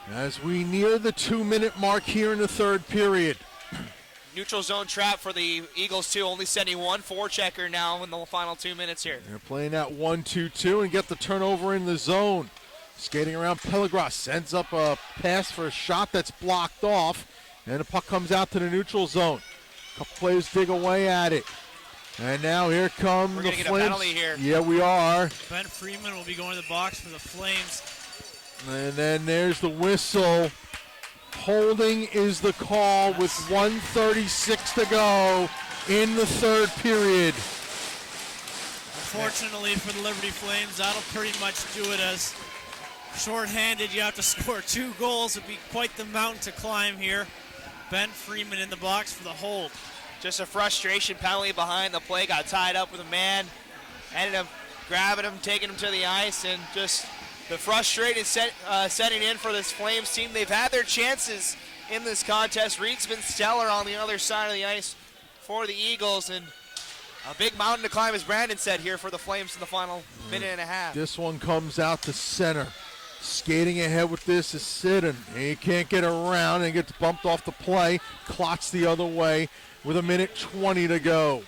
as we near the 2-minute mark here in the third period. Neutral zone trap for the Eagles, too, only sending 1 forechecker now in the final 2 minutes here. They're playing that 1-2-2 and get the turnover in the zone. Skating around, Pellegras sends up a pass for a shot that's blocked off, and the puck comes out to the neutral zone. A couple players dig away at it. And now here come the Flames. We're going to get a penalty here. Yeah, we are. Ben Freeman will be going to the box for the Flames. And then there's the whistle. Holding is the call with 1:36 to go in the third period. Unfortunately for the Liberty Flames, that'll pretty much do it. As shorthanded, you have to score 2 goals. It'd be quite the mountain to climb here. Ben Freeman in the box for the hold. Just a frustration penalty behind the play. Got tied up with a man. Ended up grabbing him, taking him to the ice, and just the frustrated setting in for this Flames team. They've had their chances in this contest. Reed's been stellar on the other side of the ice for the Eagles, and a big mountain to climb, as Brandon said, here for the Flames in the final minute and a half. This one comes out to center. Skating ahead with this is Sidden. He can't get around and gets bumped off the play. Clots the other way with 1:20 to go.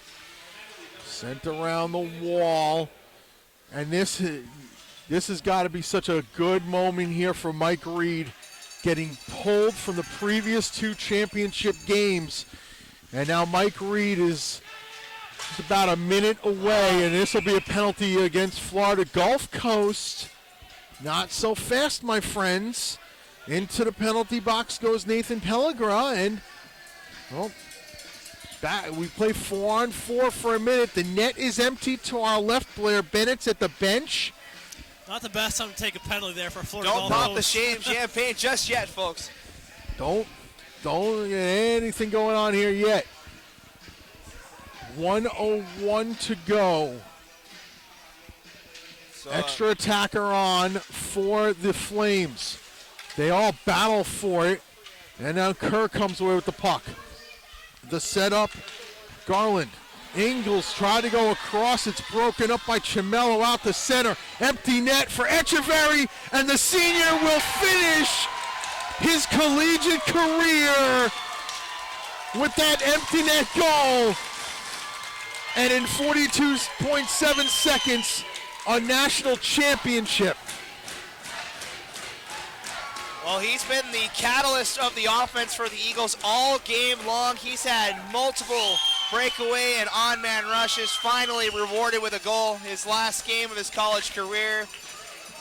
Sent around the wall. And this has got to be such a good moment here for Mike Reed, getting pulled from the previous 2 championship games. And now Mike Reed is just about a minute away, and this will be a penalty against Florida Gulf Coast. Not so fast, my friends. Into the penalty box goes Nathan Pellegras, and we play 4-on-4 for a minute. The net is empty to our left. Blair Bennett's at the bench. Not the best time to take a penalty there for Florida Don't Gulf pop Coast. the champagne just yet, folks. Don't get anything going on here yet. 1:01 to go. Extra attacker on for the Flames. They all battle for it. And now Kerr comes away with the puck. The setup, Garland. Ingles try to go across. It's broken up by Chamelo out the center. Empty net for Echeverry, and the senior will finish his collegiate career with that empty net goal. And in 42.7 seconds, a national championship. Well, he's been the catalyst of the offense for the Eagles all game long. He's had multiple breakaway and on-man rushes, finally rewarded with a goal his last game of his college career.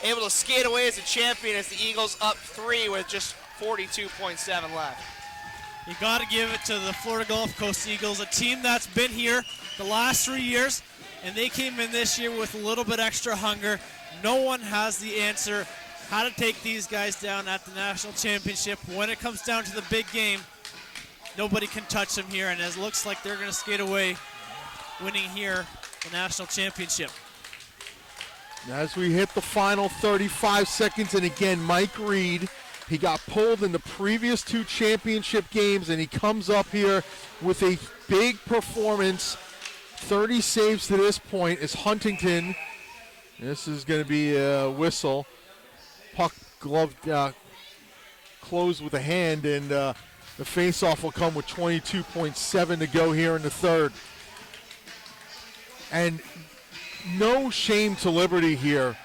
Able to skate away as a champion as the Eagles up 3 with just 42.7 left. You got to give it to the Florida Gulf Coast Eagles, a team that's been here the last 3 years, and they came in this year with a little bit extra hunger. No one has the answer how to take these guys down at the national championship. When it comes down to the big game, nobody can touch them here, and it looks like they're going to skate away winning here the national championship. As we hit the final 35 seconds, and again, Mike Reed He got pulled in the previous 2 championship games, and he comes up here with a big performance. 30 saves to this point is Huntington. This is going to be a whistle. Puck glove closed with a hand, and the faceoff will come with 22.7 to go here in the third. And no shame to Liberty here.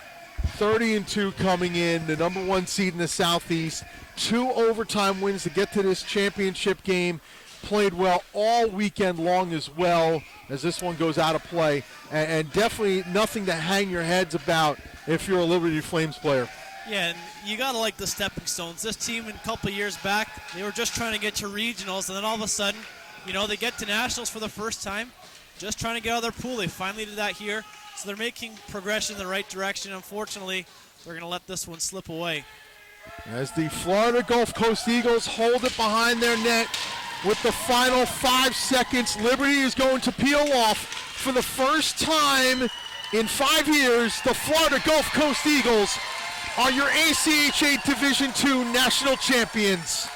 30-2 coming in, the number 1 seed in the Southeast. 2 overtime wins to get to this championship game. Played well all weekend long as well, as this one goes out of play. And definitely nothing to hang your heads about if you're a Liberty Flames player. Yeah, and you got to like the stepping stones. This team, in a couple of years back, they were just trying to get to regionals, and then all of a sudden, they get to nationals for the first time, just trying to get out of their pool. They finally did that here. So they're making progression in the right direction. Unfortunately, they're going to let this one slip away. As the Florida Gulf Coast Eagles hold it behind their net with the final 5 seconds, Liberty is going to peel off for the first time in 5 years. The Florida Gulf Coast Eagles are your ACHA Division II national champions.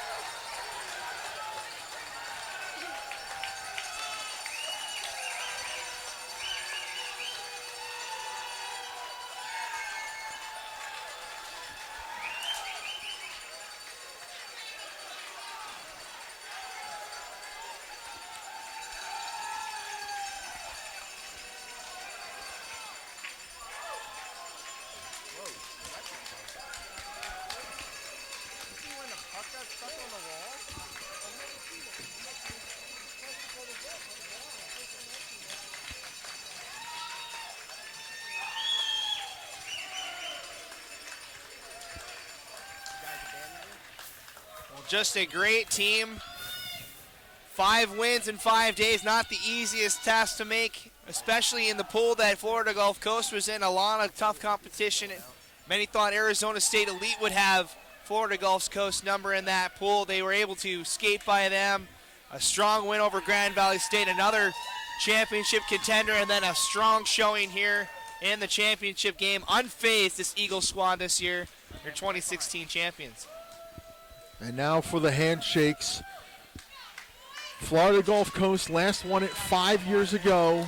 Just a great team. 5 wins in 5 days, not the easiest task to make, especially in the pool that Florida Gulf Coast was in. A lot of tough competition. Many thought Arizona State Elite would have Florida Gulf Coast number in that pool. They were able to skate by them. A strong win over Grand Valley State, another championship contender, and then a strong showing here in the championship game. Unfazed, this Eagles squad this year, your 2016 champions. And now for the handshakes. Florida Gulf Coast last won it 5 years ago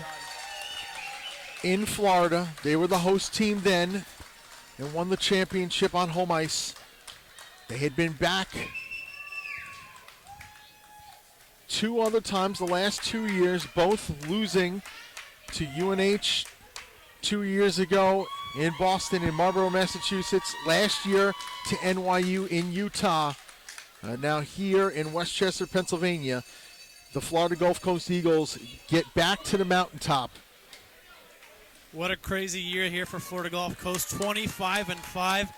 in Florida. They were the host team then and won the championship on home ice. They had been back 2 other times the last 2 years, both losing to UNH 2 years ago in Boston and Marlborough, Massachusetts. Last year to NYU in Utah. Now here in Westchester, Pennsylvania, the Florida Gulf Coast Eagles get back to the mountaintop. What a crazy year here for Florida Gulf Coast. 25-5.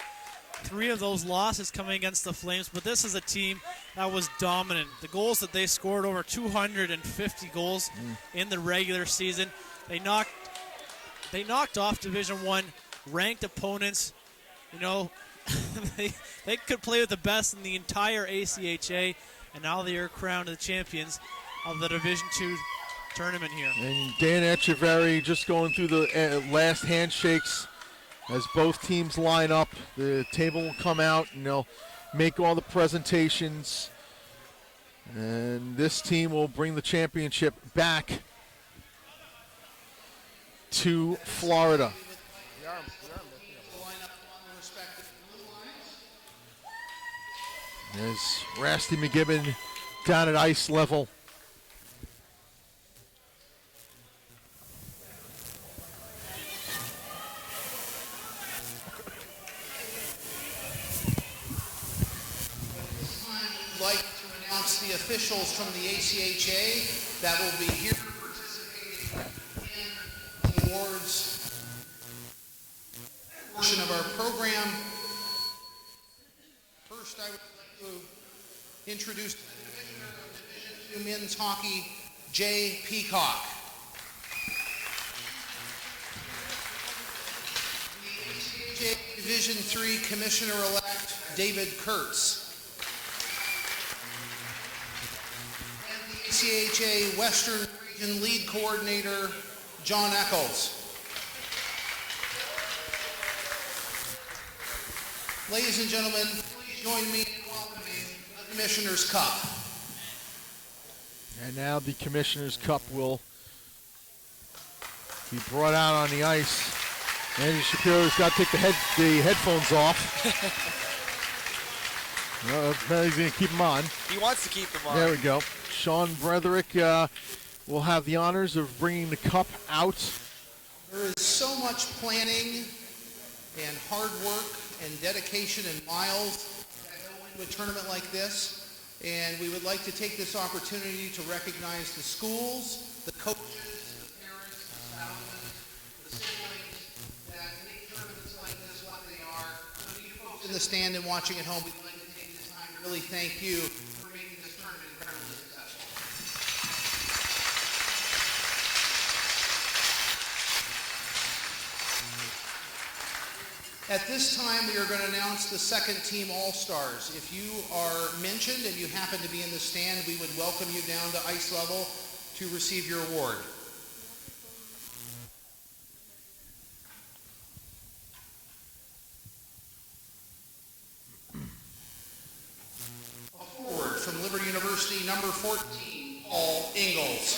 3 of those losses coming against the Flames, but this is a team that was dominant. The goals that they scored, over 250 goals in the regular season. They knocked off Division I ranked opponents. They could play with the best in the entire ACHA, and now they are crowned the champions of the Division II tournament here. And Dan Echeverry just going through the last handshakes as both teams line up. The table will come out and they'll make all the presentations. And this team will bring the championship back to Florida. As Rasty McGibbon down at ice level. I'd like to announce the officials from the ACHA that will be here participating in the awards portion of our program. First, I would like to introduce the Commissioner of Division II Men's Hockey, Jay Peacock. The ACHA Division III Commissioner-elect, David Kurtz. And the ACHA Western Region Lead Coordinator, John Eccles. Ladies and gentlemen, please join me in welcoming the Commissioner's Cup. And now the Commissioner's Cup will be brought out on the ice. Andy Shapiro's got to take the headphones off. He's going to keep them on. He wants to keep them on. There we go. Sean Bretherick will have the honors of bringing the cup out. There is so much planning and hard work and dedication and miles that go into a tournament like this. And we would like to take this opportunity to recognize the schools, the coaches, the parents, the spouses, the siblings that make tournaments like this what they are. So you folks in the stand and watching at home, we'd like to take this time to really thank you for making this tournament incredibly successful. At this time, we are going to announce the second team All-Stars. If you are mentioned and you happen to be in the stand, we would welcome you down to ice level to receive your award. A forward from Liberty University, number 14, Paul Ingalls.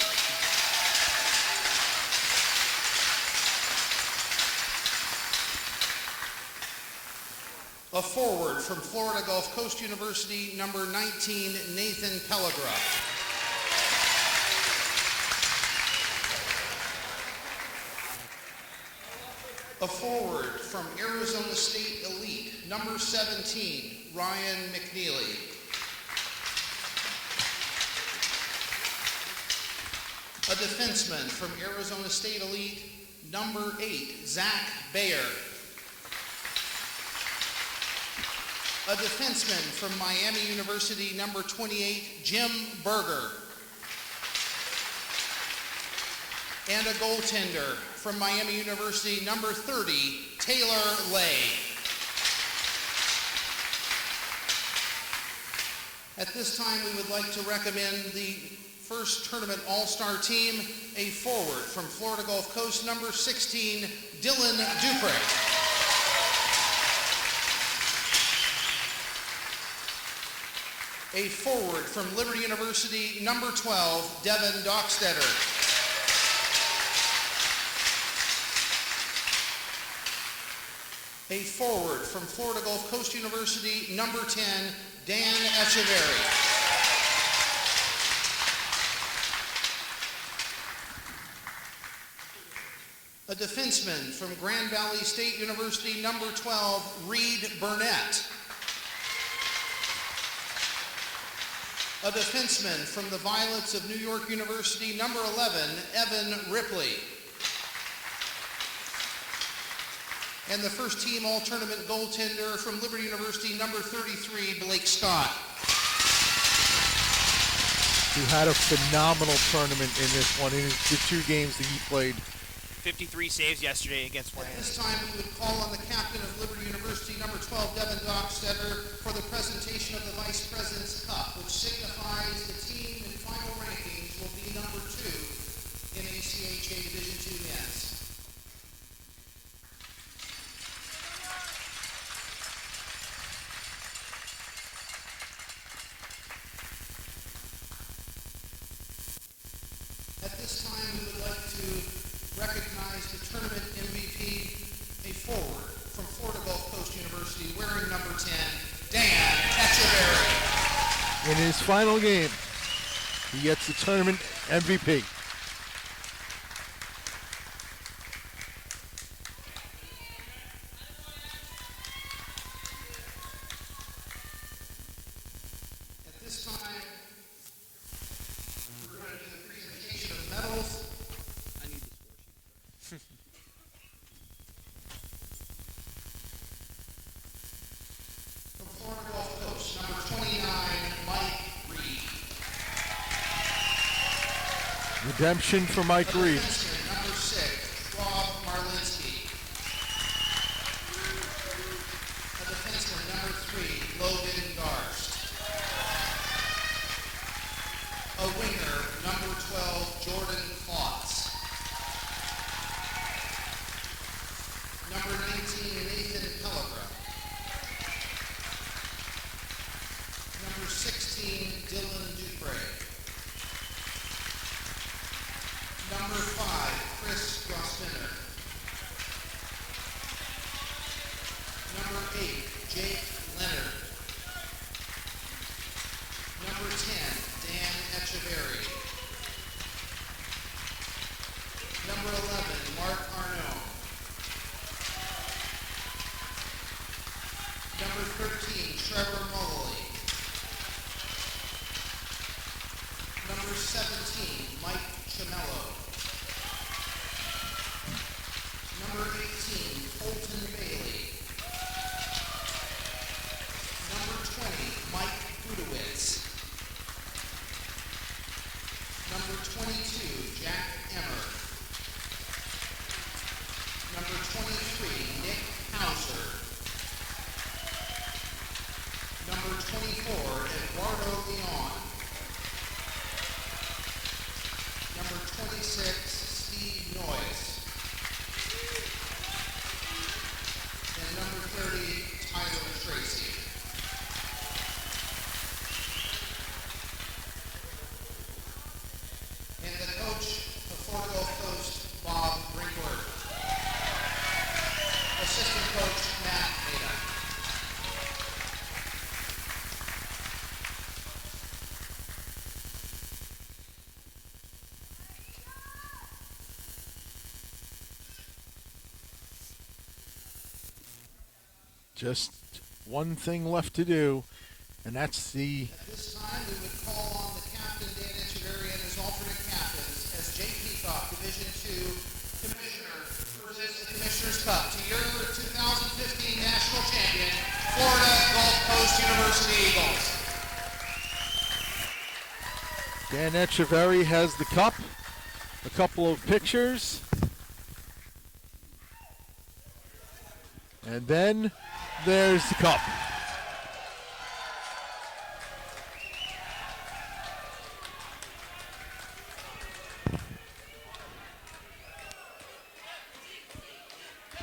A forward from Florida Gulf Coast University, number 19, Nathan Pellegra. A forward from Arizona State Elite, number 17, Ryan McNeely. A defenseman from Arizona State Elite, number 8, Zach Bayer. A defenseman from Miami University, number 28, Jim Berger. And a goaltender from Miami University, number 30, Taylor Lay. At this time, we would like to recommend the first tournament all-star team, a forward from Florida Gulf Coast, number 16, Dylan Dupre. A forward from Liberty University, number 12, Devin Dockstetter. A forward from Florida Gulf Coast University, number 10, Dan Echeverry. A defenseman from Grand Valley State University, number 12, Reed Burnett. A defenseman from the Violets of New York University, number 11, Evan Ripley. And the first team all-tournament goaltender from Liberty University, number 33, Blake Scott. Who had a phenomenal tournament in this one, in the 2 games that he played. 53 saves yesterday against Wayne. At this time, we would call on the captain of Liberty University, number 12, Devin Dockstetter, for the presentation of the Vice President's Cup, which signifies the team in final rankings will be number 2 in ACHA Division II men's. At this time, we would like to recognize the tournament MVP, a forward from Florida Gulf Coast University, wearing number 10, Dan Echeverry. In his final game, he gets the tournament MVP. At this time, we're going to do the presentation of medals. I need the score sheet. From Florida Gulf Coast, number 29, Mike Reed. Redemption for Mike Reed. Defenseman, number 6, Rob Marlinski. A defenseman, number 3, Logan Garst. A winger, number 12, Jordan Klotz. Number 19, Nathan Pellegra. just one thing left to do, and that's the... At this time, we would call on the captain, Dan Echeverry, and his alternate captains as Jay Peacock, Division II Commissioner, presents the Commissioner's Cup to your 2015 National Champion, Florida Gulf Coast University Eagles. Dan Echeverry has the cup. A couple of pictures. And then there's the cup.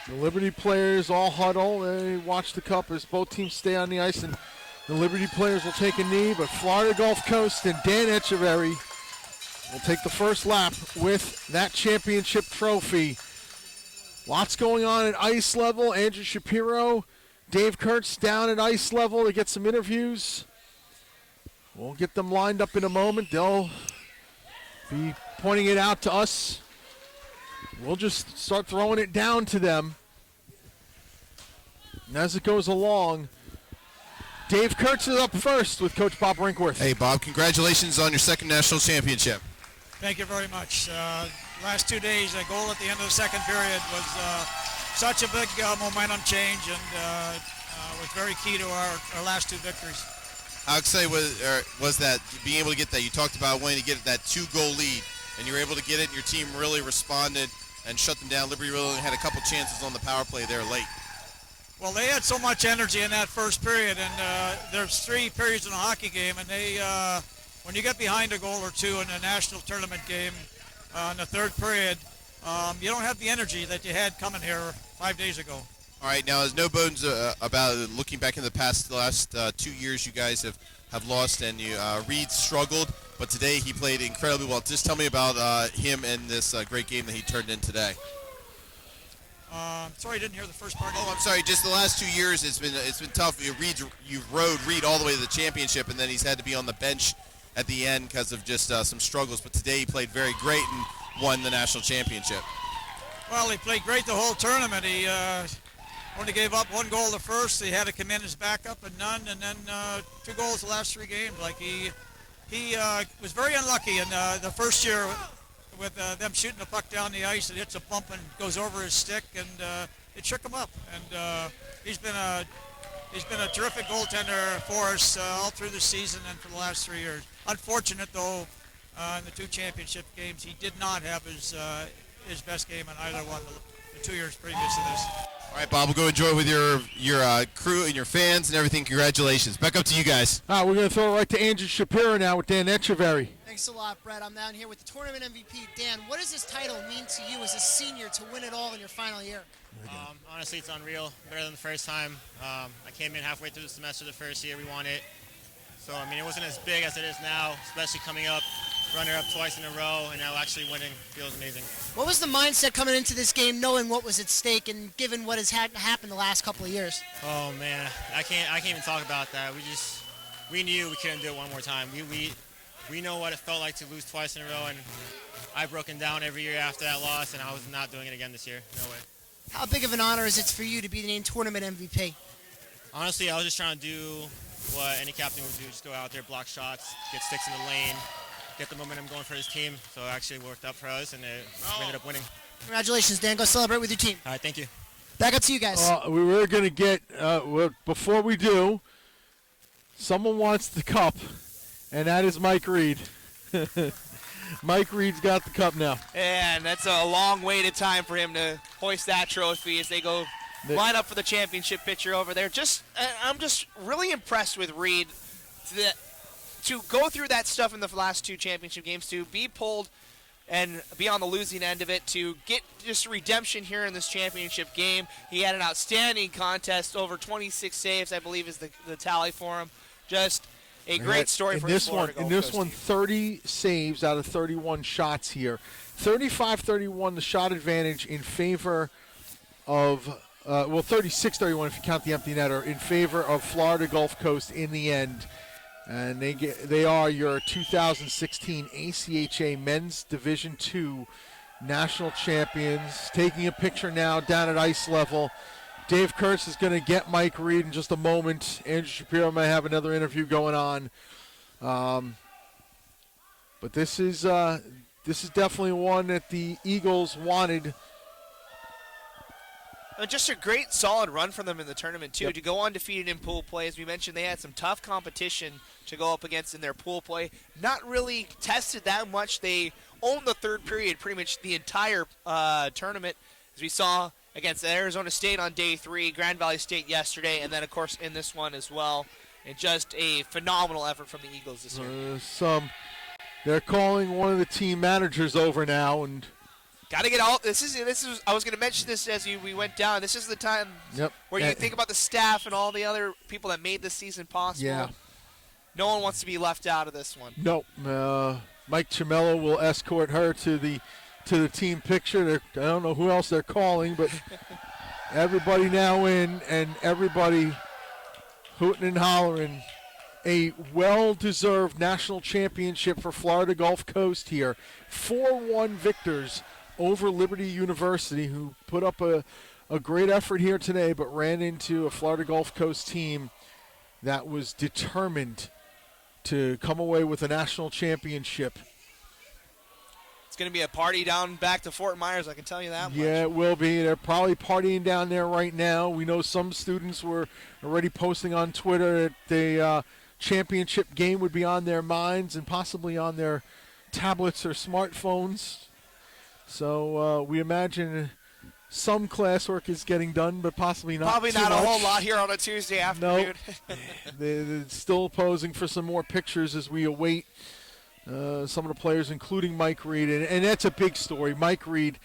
The Liberty players all huddle. They watch the cup as both teams stay on the ice, and the Liberty players will take a knee, but Florida Gulf Coast and Dan Echeverry will take the first lap with that championship trophy. Lots going on at ice level. Andrew Shapiro, Dave Kurtz down at ice level to get some interviews. We'll get them lined up in a moment. They'll be pointing it out to us. We'll just start throwing it down to them. And as it goes along, Dave Kurtz is up first with Coach Bob Brinkworth. Hey, Bob, congratulations on your second national championship. Thank you very much. Last 2 days, a goal at the end of the second period was such a big momentum change, and was very key to our last two victories. How exciting was that, being able to get that? You talked about wanting to get that 2-goal lead, and you were able to get it, and your team really responded and shut them down. Liberty really had a couple chances on the power play there late. Well, they had so much energy in that first period, and there's 3 periods in a hockey game, and they, when you get behind a goal or two in a national tournament game in the third period, you don't have the energy that you had coming here 5 days ago. All right, now there's no bones about it. Looking back in the last 2 years, you guys have lost, and Reed struggled, but today he played incredibly well. Just tell me about him and this great game that he turned in today. Sorry, I didn't hear the first part. Oh, I'm sorry. Just the last 2 years, it's been tough. You rode Reed all the way to the championship, and then he's had to be on the bench at the end because of just some struggles. But today he played very great and won the national championship. Well, he played great the whole tournament. He only gave up 1 goal the first. He had to come in as backup and none, and then 2 goals the last 3 games. Like he was very unlucky in the first year with them shooting the puck down the ice. It hits a bump and goes over his stick, and it shook him up. And he's been a terrific goaltender for us all through the season and for the last 3 years. Unfortunate though, in the 2 championship games, he did not have his best game in either one the 2 years previous to this. All right, Bob, we'll go enjoy it with your crew and your fans and everything. Congratulations. Back up to you guys. All right, we're going to throw it right to Andrew Shapiro now with Dan Echeverry. Thanks a lot, Brett. I'm down here with the tournament MVP. Dan, what does this title mean to you as a senior to win it all in your final year? Honestly, it's unreal. Better than the first time. I came in halfway through the semester the first year we won it. So, I mean, it wasn't as big as it is now, especially coming up, runner-up twice in a row, and now actually winning feels amazing. What was the mindset coming into this game, knowing what was at stake and given what has happened the last couple of years? Oh, man, I can't even talk about that. We knew we couldn't do it one more time. We know what it felt like to lose twice in a row, and I've broken down every year after that loss, and I was not doing it again this year. No way. How big of an honor is it for you to be named tournament MVP? Honestly, I was just trying to do what any captain would do, just go out there, block shots, get sticks in the lane, get the momentum going for his team. So it actually worked out for us, and we ended up winning. Congratulations, Dan. Go celebrate with your team. All right, thank you. Back up to you guys. We were going to get, before we do, someone wants the cup, and that is Mike Reed. Mike Reed's got the cup now. And that's a long waited time for him to hoist that trophy as they go line up for the championship picture over there. I'm just really impressed with Reed to go through that stuff in the last 2 championship games, to be pulled and be on the losing end of it, to get just redemption here in this championship game. He had an outstanding contest, over 26 saves, I believe is the tally for him. Just a great story for this one. In this one, 30 saves out of 31 shots here. 35-31, the shot advantage in favor of, 36-31 if you count the empty netter, in favor of Florida Gulf Coast in the end. And they are your 2016 ACHA Men's Division II National Champions. Taking a picture now down at ice level Dave Kurtz is going to get Mike Reed in just a moment. Andrew Shapiro might have another interview going on. But this is definitely one that the Eagles wanted. Just a great, solid run from them in the tournament, too, Yep. to go undefeated in pool play. As we mentioned, they had some tough competition to go up against in their pool play. Not really tested that much. They owned the third period pretty much the entire tournament, as we saw against Arizona State on day 3, Grand Valley State yesterday, and then, of course, in this one as well. And just a phenomenal effort from the Eagles this year. They're calling one of the team managers over now, and got to get all this is. I was going to mention this as we went down. This is the time where you think about the staff and all the other people that made this season possible. Yeah. No one wants to be left out of this one. Nope. Mike Cimello will escort her to the team picture. I don't know who else they're calling, but everybody now in, and everybody hooting and hollering. A well-deserved national championship for Florida Gulf Coast here. 4-1 victors over Liberty University, who put up a great effort here today, but ran into a Florida Gulf Coast team that was determined to come away with a national championship. It's going to be a party down back to Fort Myers, I can tell you that much. Yeah, it will be. They're probably partying down there right now. We know some students were already posting on Twitter that the championship game would be on their minds and possibly on their tablets or smartphones. So we imagine some classwork is getting done, but possibly not Probably too not much. a whole lot here on a Tuesday afternoon. Nope. They're still posing for some more pictures as we await some of the players, including Mike Reed. And that's a big story. Mike Reed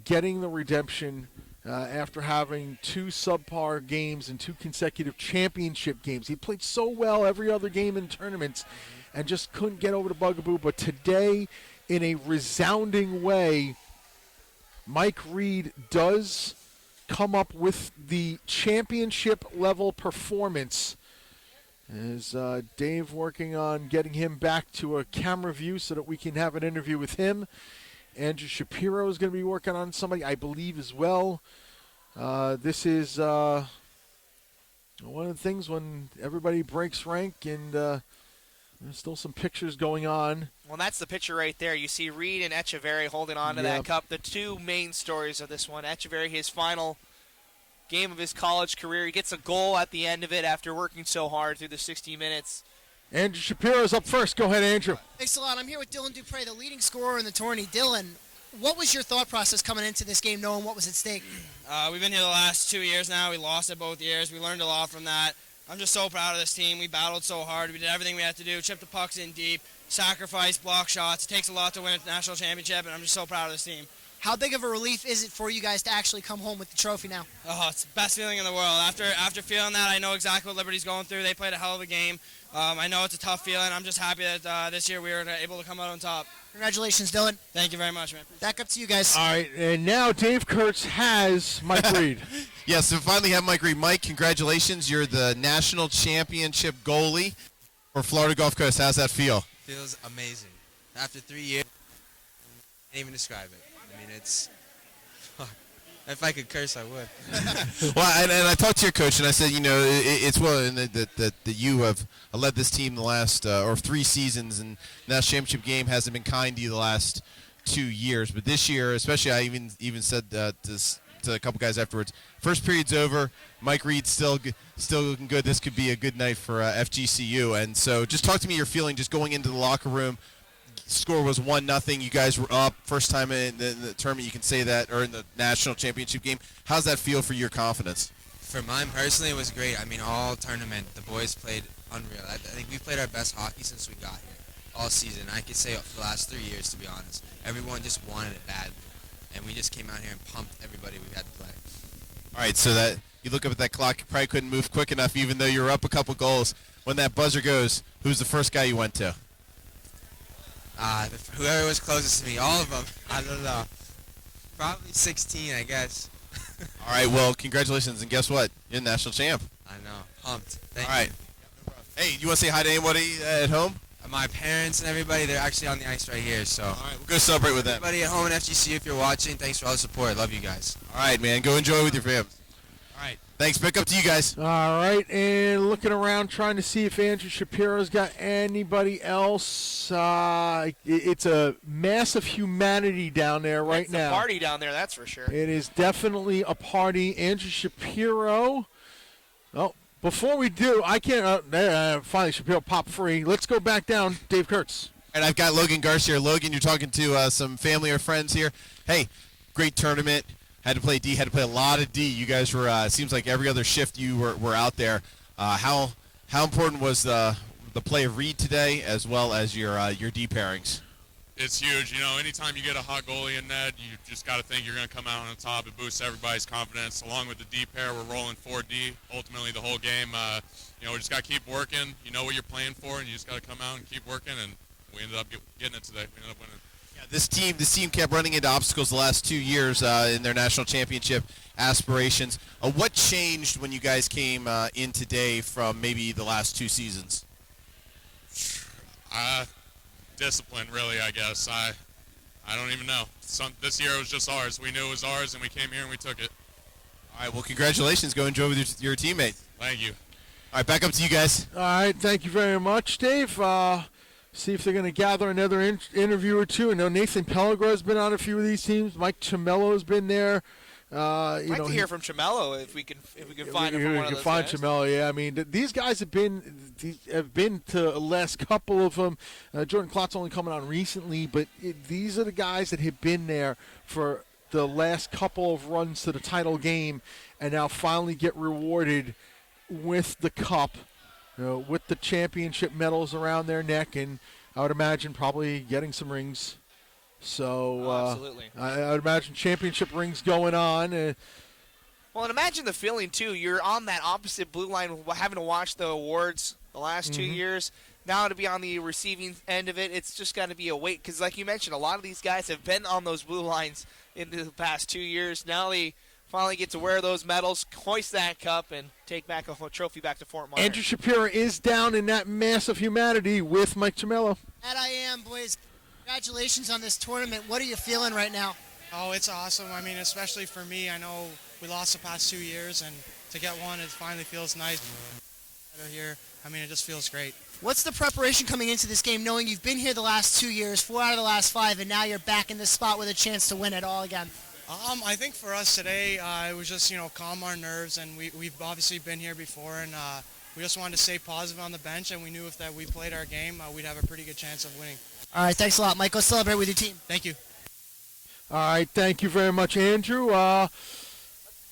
getting the redemption after having 2 subpar games and 2 consecutive championship games. He played so well every other game in tournaments and just couldn't get over the bugaboo. But today, in a resounding way, Mike Reed does come up with the championship-level performance. Is Dave working on getting him back to a camera view so that we can have an interview with him. Andrew Shapiro is going to be working on somebody, I believe, as well. This is one of the things when everybody breaks rank, and there's still some pictures going on. Well, that's the picture right there. You see Reed and Echeverry holding on to that cup. The 2 main stories of this one. Echeverry, his final game of his college career. He gets a goal at the end of it after working so hard through the 60 minutes. Andrew Shapiro's up first. Go ahead, Andrew. Thanks a lot. I'm here with Dylan Dupre, the leading scorer in the tourney. Dylan, what was your thought process coming into this game, knowing what was at stake? We've been here the last 2 years now. We lost it both years. We learned a lot from that. I'm just so proud of this team. We battled so hard. We did everything we had to do. Chipped the pucks in deep, sacrifice, block shots. It takes a lot to win a national championship, and I'm just so proud of this team. How big of a relief is it for you guys to actually come home with the trophy now? Oh, it's the best feeling in the world. After feeling that, I know exactly what Liberty's going through. They played a hell of a game. I know it's a tough feeling. I'm just happy that this year we were able to come out on top. Congratulations, Dylan. Thank you very much, man. Back up to you guys. All right, and now Dave Kurtz has Mike Reed. Yes, so finally have Mike Reed. Mike, congratulations. You're the national championship goalie for Florida Gulf Coast. How's that feel? Feels amazing. After 3 years, I can't even describe it. I mean, it's... If I could curse, I would. Well, and I talked to your coach, and I said, it's well that you have led this team the last or 3 seasons, and the national championship game hasn't been kind to you the last 2 years. But this year, especially, I even said to a couple guys afterwards, first period's over. Mike Reed's still looking good. This could be a good night for FGCU. And so just talk to me your feeling just going into the locker room. Score was 1-0. You guys were up. First time in the tournament you can say that, or in the national championship game. How's that feel for your confidence? For mine personally, it was great. I mean, all tournament, the boys played unreal. I think we played our best hockey since we got here, all season. I could say for the last 3 years, to be honest. Everyone just wanted it badly, and we just came out here and pumped everybody we had to play. All right, so that you look up at that clock, you probably couldn't move quick enough, even though you were up a couple goals. When that buzzer goes, who's the first guy you went to? Whoever was closest to me, all of them. I don't know. Probably 16, I guess. All right, well, congratulations, and guess what? You're the national champ. I know. Pumped. Thank All right. Hey, you want to say hi to anybody at home? My parents and everybody, they're actually on the ice right here, so. All right, we'll go celebrate with them. Everybody at home in FGC, if you're watching, thanks for all the support. Love you guys. All right, man. Go enjoy with your fam. All right. Thanks. Back up to you guys. All right, and looking around trying to see if Andrew Shapiro's got anybody else. It's a mass of humanity down there right now. It's a party down there, that's for sure. It is definitely a party. Andrew Shapiro. Oh, before we do, I can't. Finally, Shapiro popped free. Let's go back down. Dave Kurtz. And I've got Logan Garcia. Logan, you're talking to some family or friends here. Hey, great tournament. Had to play D. Had to play a lot of D. You guys were. Seems like every other shift you were out there. How important was the play of Reed today, as well as your D pairings? It's huge. You know, anytime you get a hot goalie in net, you just got to think you're going to come out on top. It boosts everybody's confidence. Along with the D pair, we're rolling 4D. Ultimately, the whole game, we just got to keep working. You know what you're playing for, and you just got to come out and keep working. And we ended up getting it today. We ended up winning. Yeah, this team kept running into obstacles the last 2 years in their national championship aspirations. What changed when you guys came in today from maybe the last 2 seasons? Discipline, really, I guess. I don't even know. This year it was just ours. We knew it was ours, and we came here and we took it. All right, well, congratulations. Go enjoy with your teammate. Thank you. All right, back up to you guys. All right, thank you very much, Dave. See if they're going to gather another interview or two. I know Nathan Pellegrino's been on a few of these teams. Mike Ciamello's been there. I'd like to hear from Ciamello if we can find him for one of those find guys. Ciamello, yeah. I mean, these guys have been to the last couple of them. Jordan Klott's only coming on recently, but these are the guys that have been there for the last couple of runs to the title game, and now finally get rewarded with the cup, with the championship medals around their neck, and I would imagine probably getting some rings. So absolutely. I would imagine championship rings going on. Well, and imagine the feeling, too. You're on that opposite blue line having to watch the awards the last 2 years. Now to be on the receiving end of it, it's just got to be a weight. Because like you mentioned, a lot of these guys have been on those blue lines in the past 2 years. Now they finally get to wear those medals, hoist that cup, and take back a trophy back to Fort Myers. Andrew Shapiro is down in that mass of humanity with Mike Ciamello. And I am, boys. Congratulations on this tournament. What are you feeling right now? Oh, it's awesome. I mean, especially for me, I know we lost the past 2 years, and to get one, it finally feels nice. Here, I mean, it just feels great. What's the preparation coming into this game, knowing you've been here the last 2 years, 4 out of the last 5, and now you're back in this spot with a chance to win it all again? I think for us today, it was just, calm our nerves, and we've obviously been here before, and we just wanted to stay positive on the bench, and we knew if that we played our game, we'd have a pretty good chance of winning. All right, thanks a lot, Mike. Go celebrate with your team. Thank you. All right, thank you very much, Andrew.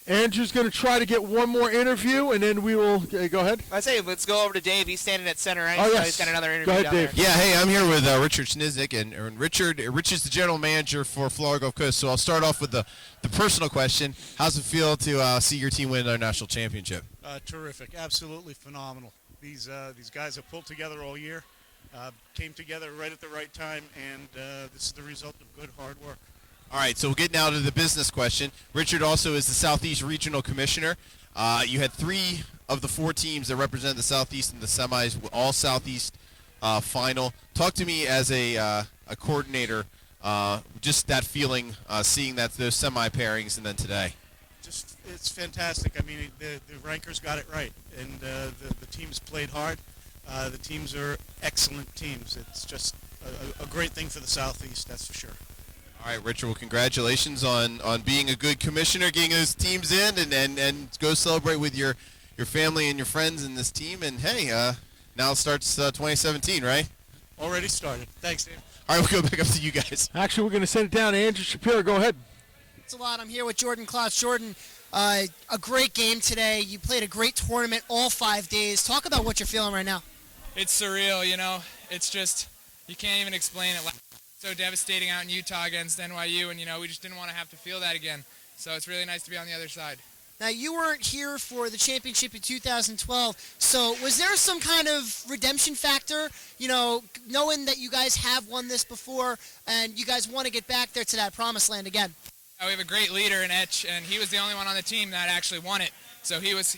Andrew's going to try to get one more interview, and then we will go ahead. I say, let's go over to Dave. He's standing at center, right? Oh, So yes. he's got another interview Go ahead, down Dave. there. Yeah, hey, I'm here with Richard Schniznik, and Rich is the general manager for Florida Gulf Coast. So I'll start off with the personal question. How's it feel to see your team win our national championship? Terrific, absolutely phenomenal. These guys have pulled together all year, came together right at the right time, and this is the result of good hard work. All right, so we'll get now to the business question. Richard also is the Southeast Regional Commissioner. You had 3 of the 4 teams that represent the Southeast in the semis, all Southeast final. Talk to me as a coordinator, just that feeling, seeing those semi pairings, and then today. It's fantastic. I mean, the rankers got it right, and the teams played hard. The teams are excellent teams. It's just a great thing for the Southeast, that's for sure. All right, Richard, well, congratulations on being a good commissioner, getting those teams in, and go celebrate with your family and your friends in this team. And, hey, now it starts 2017, right? Already started. Thanks, Dave. All right, we'll go back up to you guys. Actually, we're going to send it down to Andrew Shapiro. Go ahead. Thanks a lot. I'm here with Jordan Klotz. Jordan, a great game today. You played a great tournament all 5 days. Talk about what you're feeling right now. It's surreal, It's just, you can't even explain it. So devastating out in Utah against NYU, and, we just didn't want to have to feel that again. So it's really nice to be on the other side. Now, you weren't here for the championship in 2012, so was there some kind of redemption factor, knowing that you guys have won this before and you guys want to get back there to that promised land again? We have a great leader in Etch, and he was the only one on the team that actually won it. So he was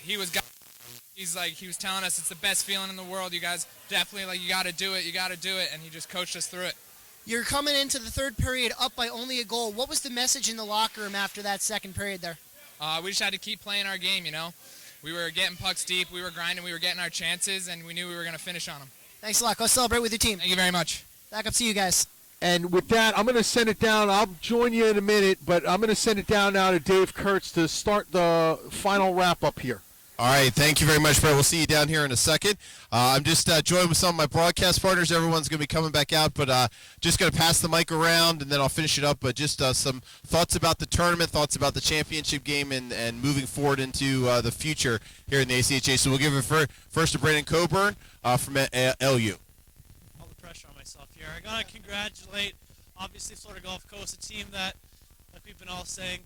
telling us it's the best feeling in the world. You guys definitely, you got to do it, and he just coached us through it. You're coming into the third period up by only a goal. What was the message in the locker room after that second period there? We just had to keep playing our game, you know. We were getting pucks deep, we were grinding, we were getting our chances, and we knew we were going to finish on them. Thanks a lot. Go celebrate with your team. Thank you very much. Back up to you guys. And with that, I'm going to send it down. I'll join you in a minute, but I'm going to send it down now to Dave Kurtz to start the final wrap-up here. All right, thank you very much, Brett. We'll see you down here in a second. I'm just joined with some of my broadcast partners. Everyone's going to be coming back out, but just going to pass the mic around, and then I'll finish it up. But just some thoughts about the tournament, thoughts about the championship game, and moving forward into the future here in the ACHA. So we'll give it first to Brandon Coburn from LU. All the pressure on myself here. I got to congratulate, obviously, Florida Gulf Coast, a team that, like we've been all saying,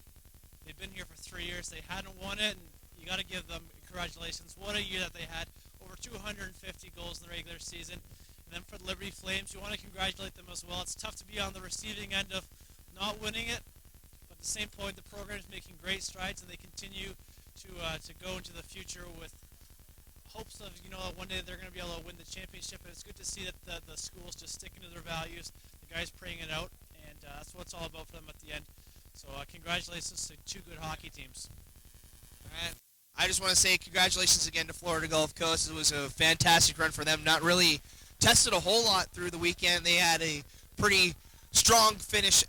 they've been here for 3 years. They hadn't won it, and you got to give them congratulations. What a year that they had. Over 250 goals in the regular season. And then for the Liberty Flames, you want to congratulate them as well. It's tough to be on the receiving end of not winning it, but at the same point, the program is making great strides, and they continue to go into the future with hopes of, you know, one day they're going to be able to win the championship. And it's good to see that the school's just sticking to their values. The guys praying it out, and that's what it's all about for them at the end. So congratulations to two good hockey teams. All right. I just want to say congratulations again to Florida Gulf Coast. It was a fantastic run for them. Not really tested a whole lot through the weekend. They had a pretty strong finish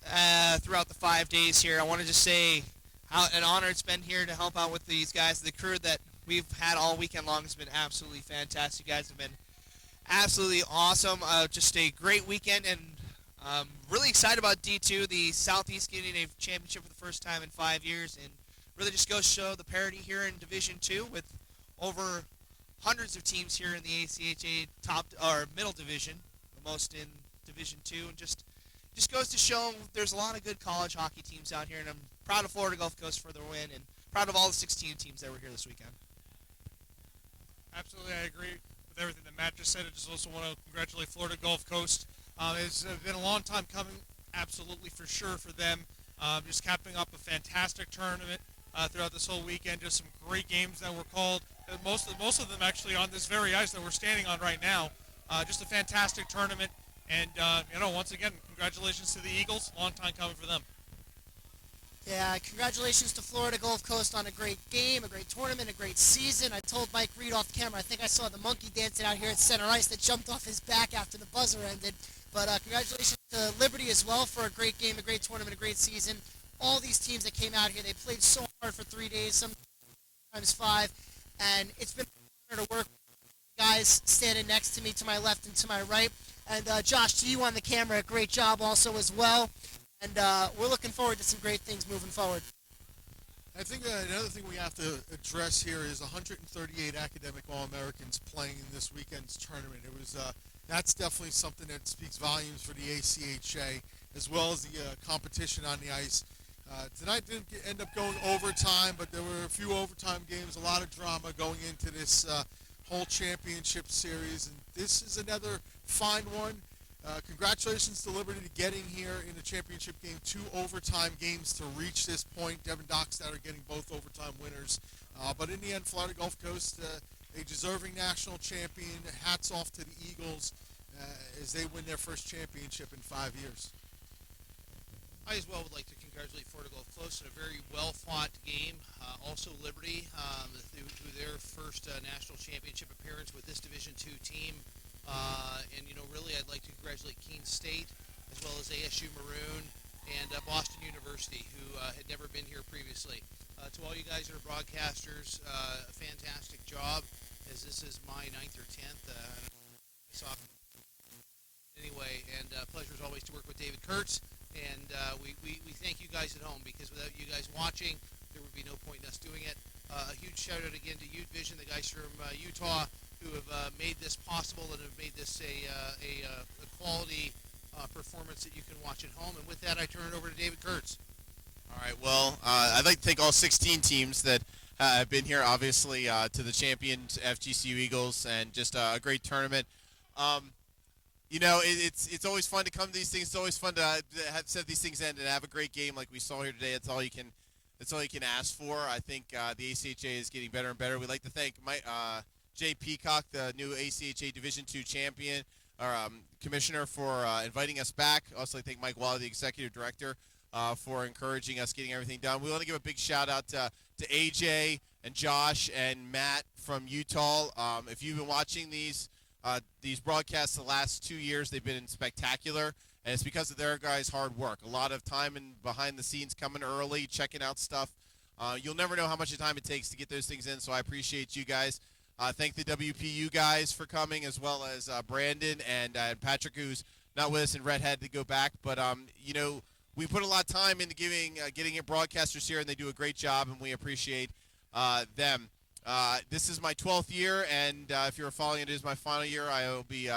throughout the 5 days here. I want to just say how an honor it's been here to help out with these guys. The crew that we've had all weekend long has been absolutely fantastic. You guys have been absolutely awesome. Just a great weekend, and really excited about D2, the Southeast getting a championship for the first time in 5 years, and really just goes to show the parity here in Division II with over hundreds of teams here in the ACHA top or middle division, the most in Division II, and just goes to show there's a lot of good college hockey teams out here, and I'm proud of Florida Gulf Coast for their win, and proud of all the 16 teams that were here this weekend. Absolutely, I agree with everything that Matt just said. I just also want to congratulate Florida Gulf Coast. It's been a long time coming, absolutely for sure for them. Just capping up a fantastic tournament throughout this whole weekend. Just some great games that were called. Most of them actually on this very ice that we're standing on right now. Just a fantastic tournament, and once again, congratulations to the Eagles. Long time coming for them. Yeah, congratulations to Florida Gulf Coast on a great game, a great tournament, a great season. I told Mike Reed off camera, I think I saw the monkey dancing out here at center ice that jumped off his back after the buzzer ended. But congratulations to Liberty as well for a great game, a great tournament, a great season. All these teams that came out here, they played so hard for 3 days, sometimes 5, and it's been an honor to work with guys standing next to me, to my left and to my right. And Josh, to you on the camera, a great job also as well. And we're looking forward to some great things moving forward. I think another thing we have to address here is 138 academic All-Americans playing in this weekend's tournament. It was that's definitely something that speaks volumes for the ACHA, as well as the competition on the ice. Tonight didn't end up going overtime, but there were a few overtime games, a lot of drama going into this whole championship series, and this is another fine one. Congratulations to Liberty to getting here in the championship game, 2 overtime games to reach this point. Devin Dockstader getting both overtime winners. But in the end, Florida Gulf Coast, a deserving national champion. Hats off to the Eagles as they win their first championship in 5 years. I as well would like to congratulate Florida Gulf Coast in a very well-fought game. Also Liberty, through their first national championship appearance with this Division II team. And, really I'd like to congratulate Keene State, as well as ASU Maroon and Boston University, who had never been here previously. To all you guys that are broadcasters, a fantastic job, as this is my 9th or 10th. Anyway, and pleasure as always to work with David Kurtz. And we thank you guys at home, because without you guys watching, there would be no point in us doing it. A huge shout out again to Ute Vision, the guys from Utah, who have made this possible and have made this a quality performance that you can watch at home. And with that, I turn it over to David Kurtz. All right, well, I'd like to thank all 16 teams that have been here, obviously, to the champion FGCU Eagles, and just a great tournament. It's always fun to come to these things. It's always fun to set these things end and have a great game like we saw here today. That's all you can ask for. I think the ACHA is getting better and better. We'd like to thank Jay Peacock, the new ACHA Division II champion, or commissioner, for inviting us back. Also, I thank Mike Wally, the executive director. for encouraging us, getting everything done. We want to give a big shout out to AJ and Josh and Matt from Utah. If you've been watching these broadcasts the last 2 years, they've been spectacular, and it's because of their guys' hard work. A lot of time and behind the scenes, coming early, checking out stuff. You'll never know how much time it takes to get those things in, so I appreciate you guys. Thank the WPU guys for coming, as well as Brandon and Patrick, who's not with us, and Red had to go back. But, we put a lot of time into getting in broadcasters here, and they do a great job, and we appreciate them. This is my 12th year, and if you're following, it is my final year. I will be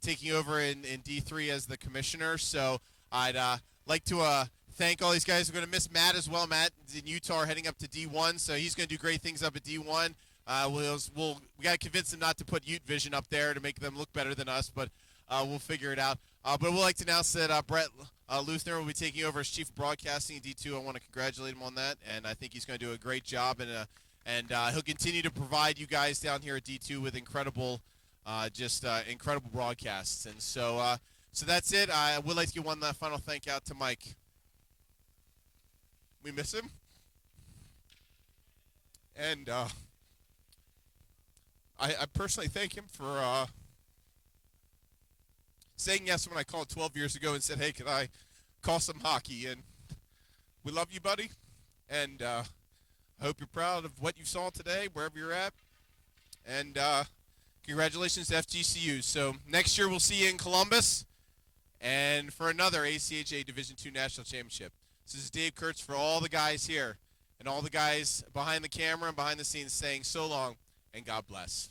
taking over in D3 as the commissioner, so I'd like to thank all these guys. We're going to miss Matt as well. Matt in Utah heading up to D1, so he's going to do great things up at D1. We got to convince them not to put Ute Vision up there to make them look better than us, but we'll figure it out. But we'd like to announce that Brett Luthner will be taking over as Chief of Broadcasting in D2. I want to congratulate him on that, and I think he's going to do a great job, and he'll continue to provide you guys down here at D2 with incredible broadcasts. And so that's it. I would like to give one final thank out to Mike. We miss him, and I personally thank him for saying yes when I called 12 years ago and said, hey, can I call some hockey? And we love you, buddy, and I hope you're proud of what you saw today, wherever you're at, and congratulations to FGCU. So next year we'll see you in Columbus and for another ACHA Division II National Championship. This is Dave Kurtz for all the guys here and all the guys behind the camera and behind the scenes saying so long and God bless.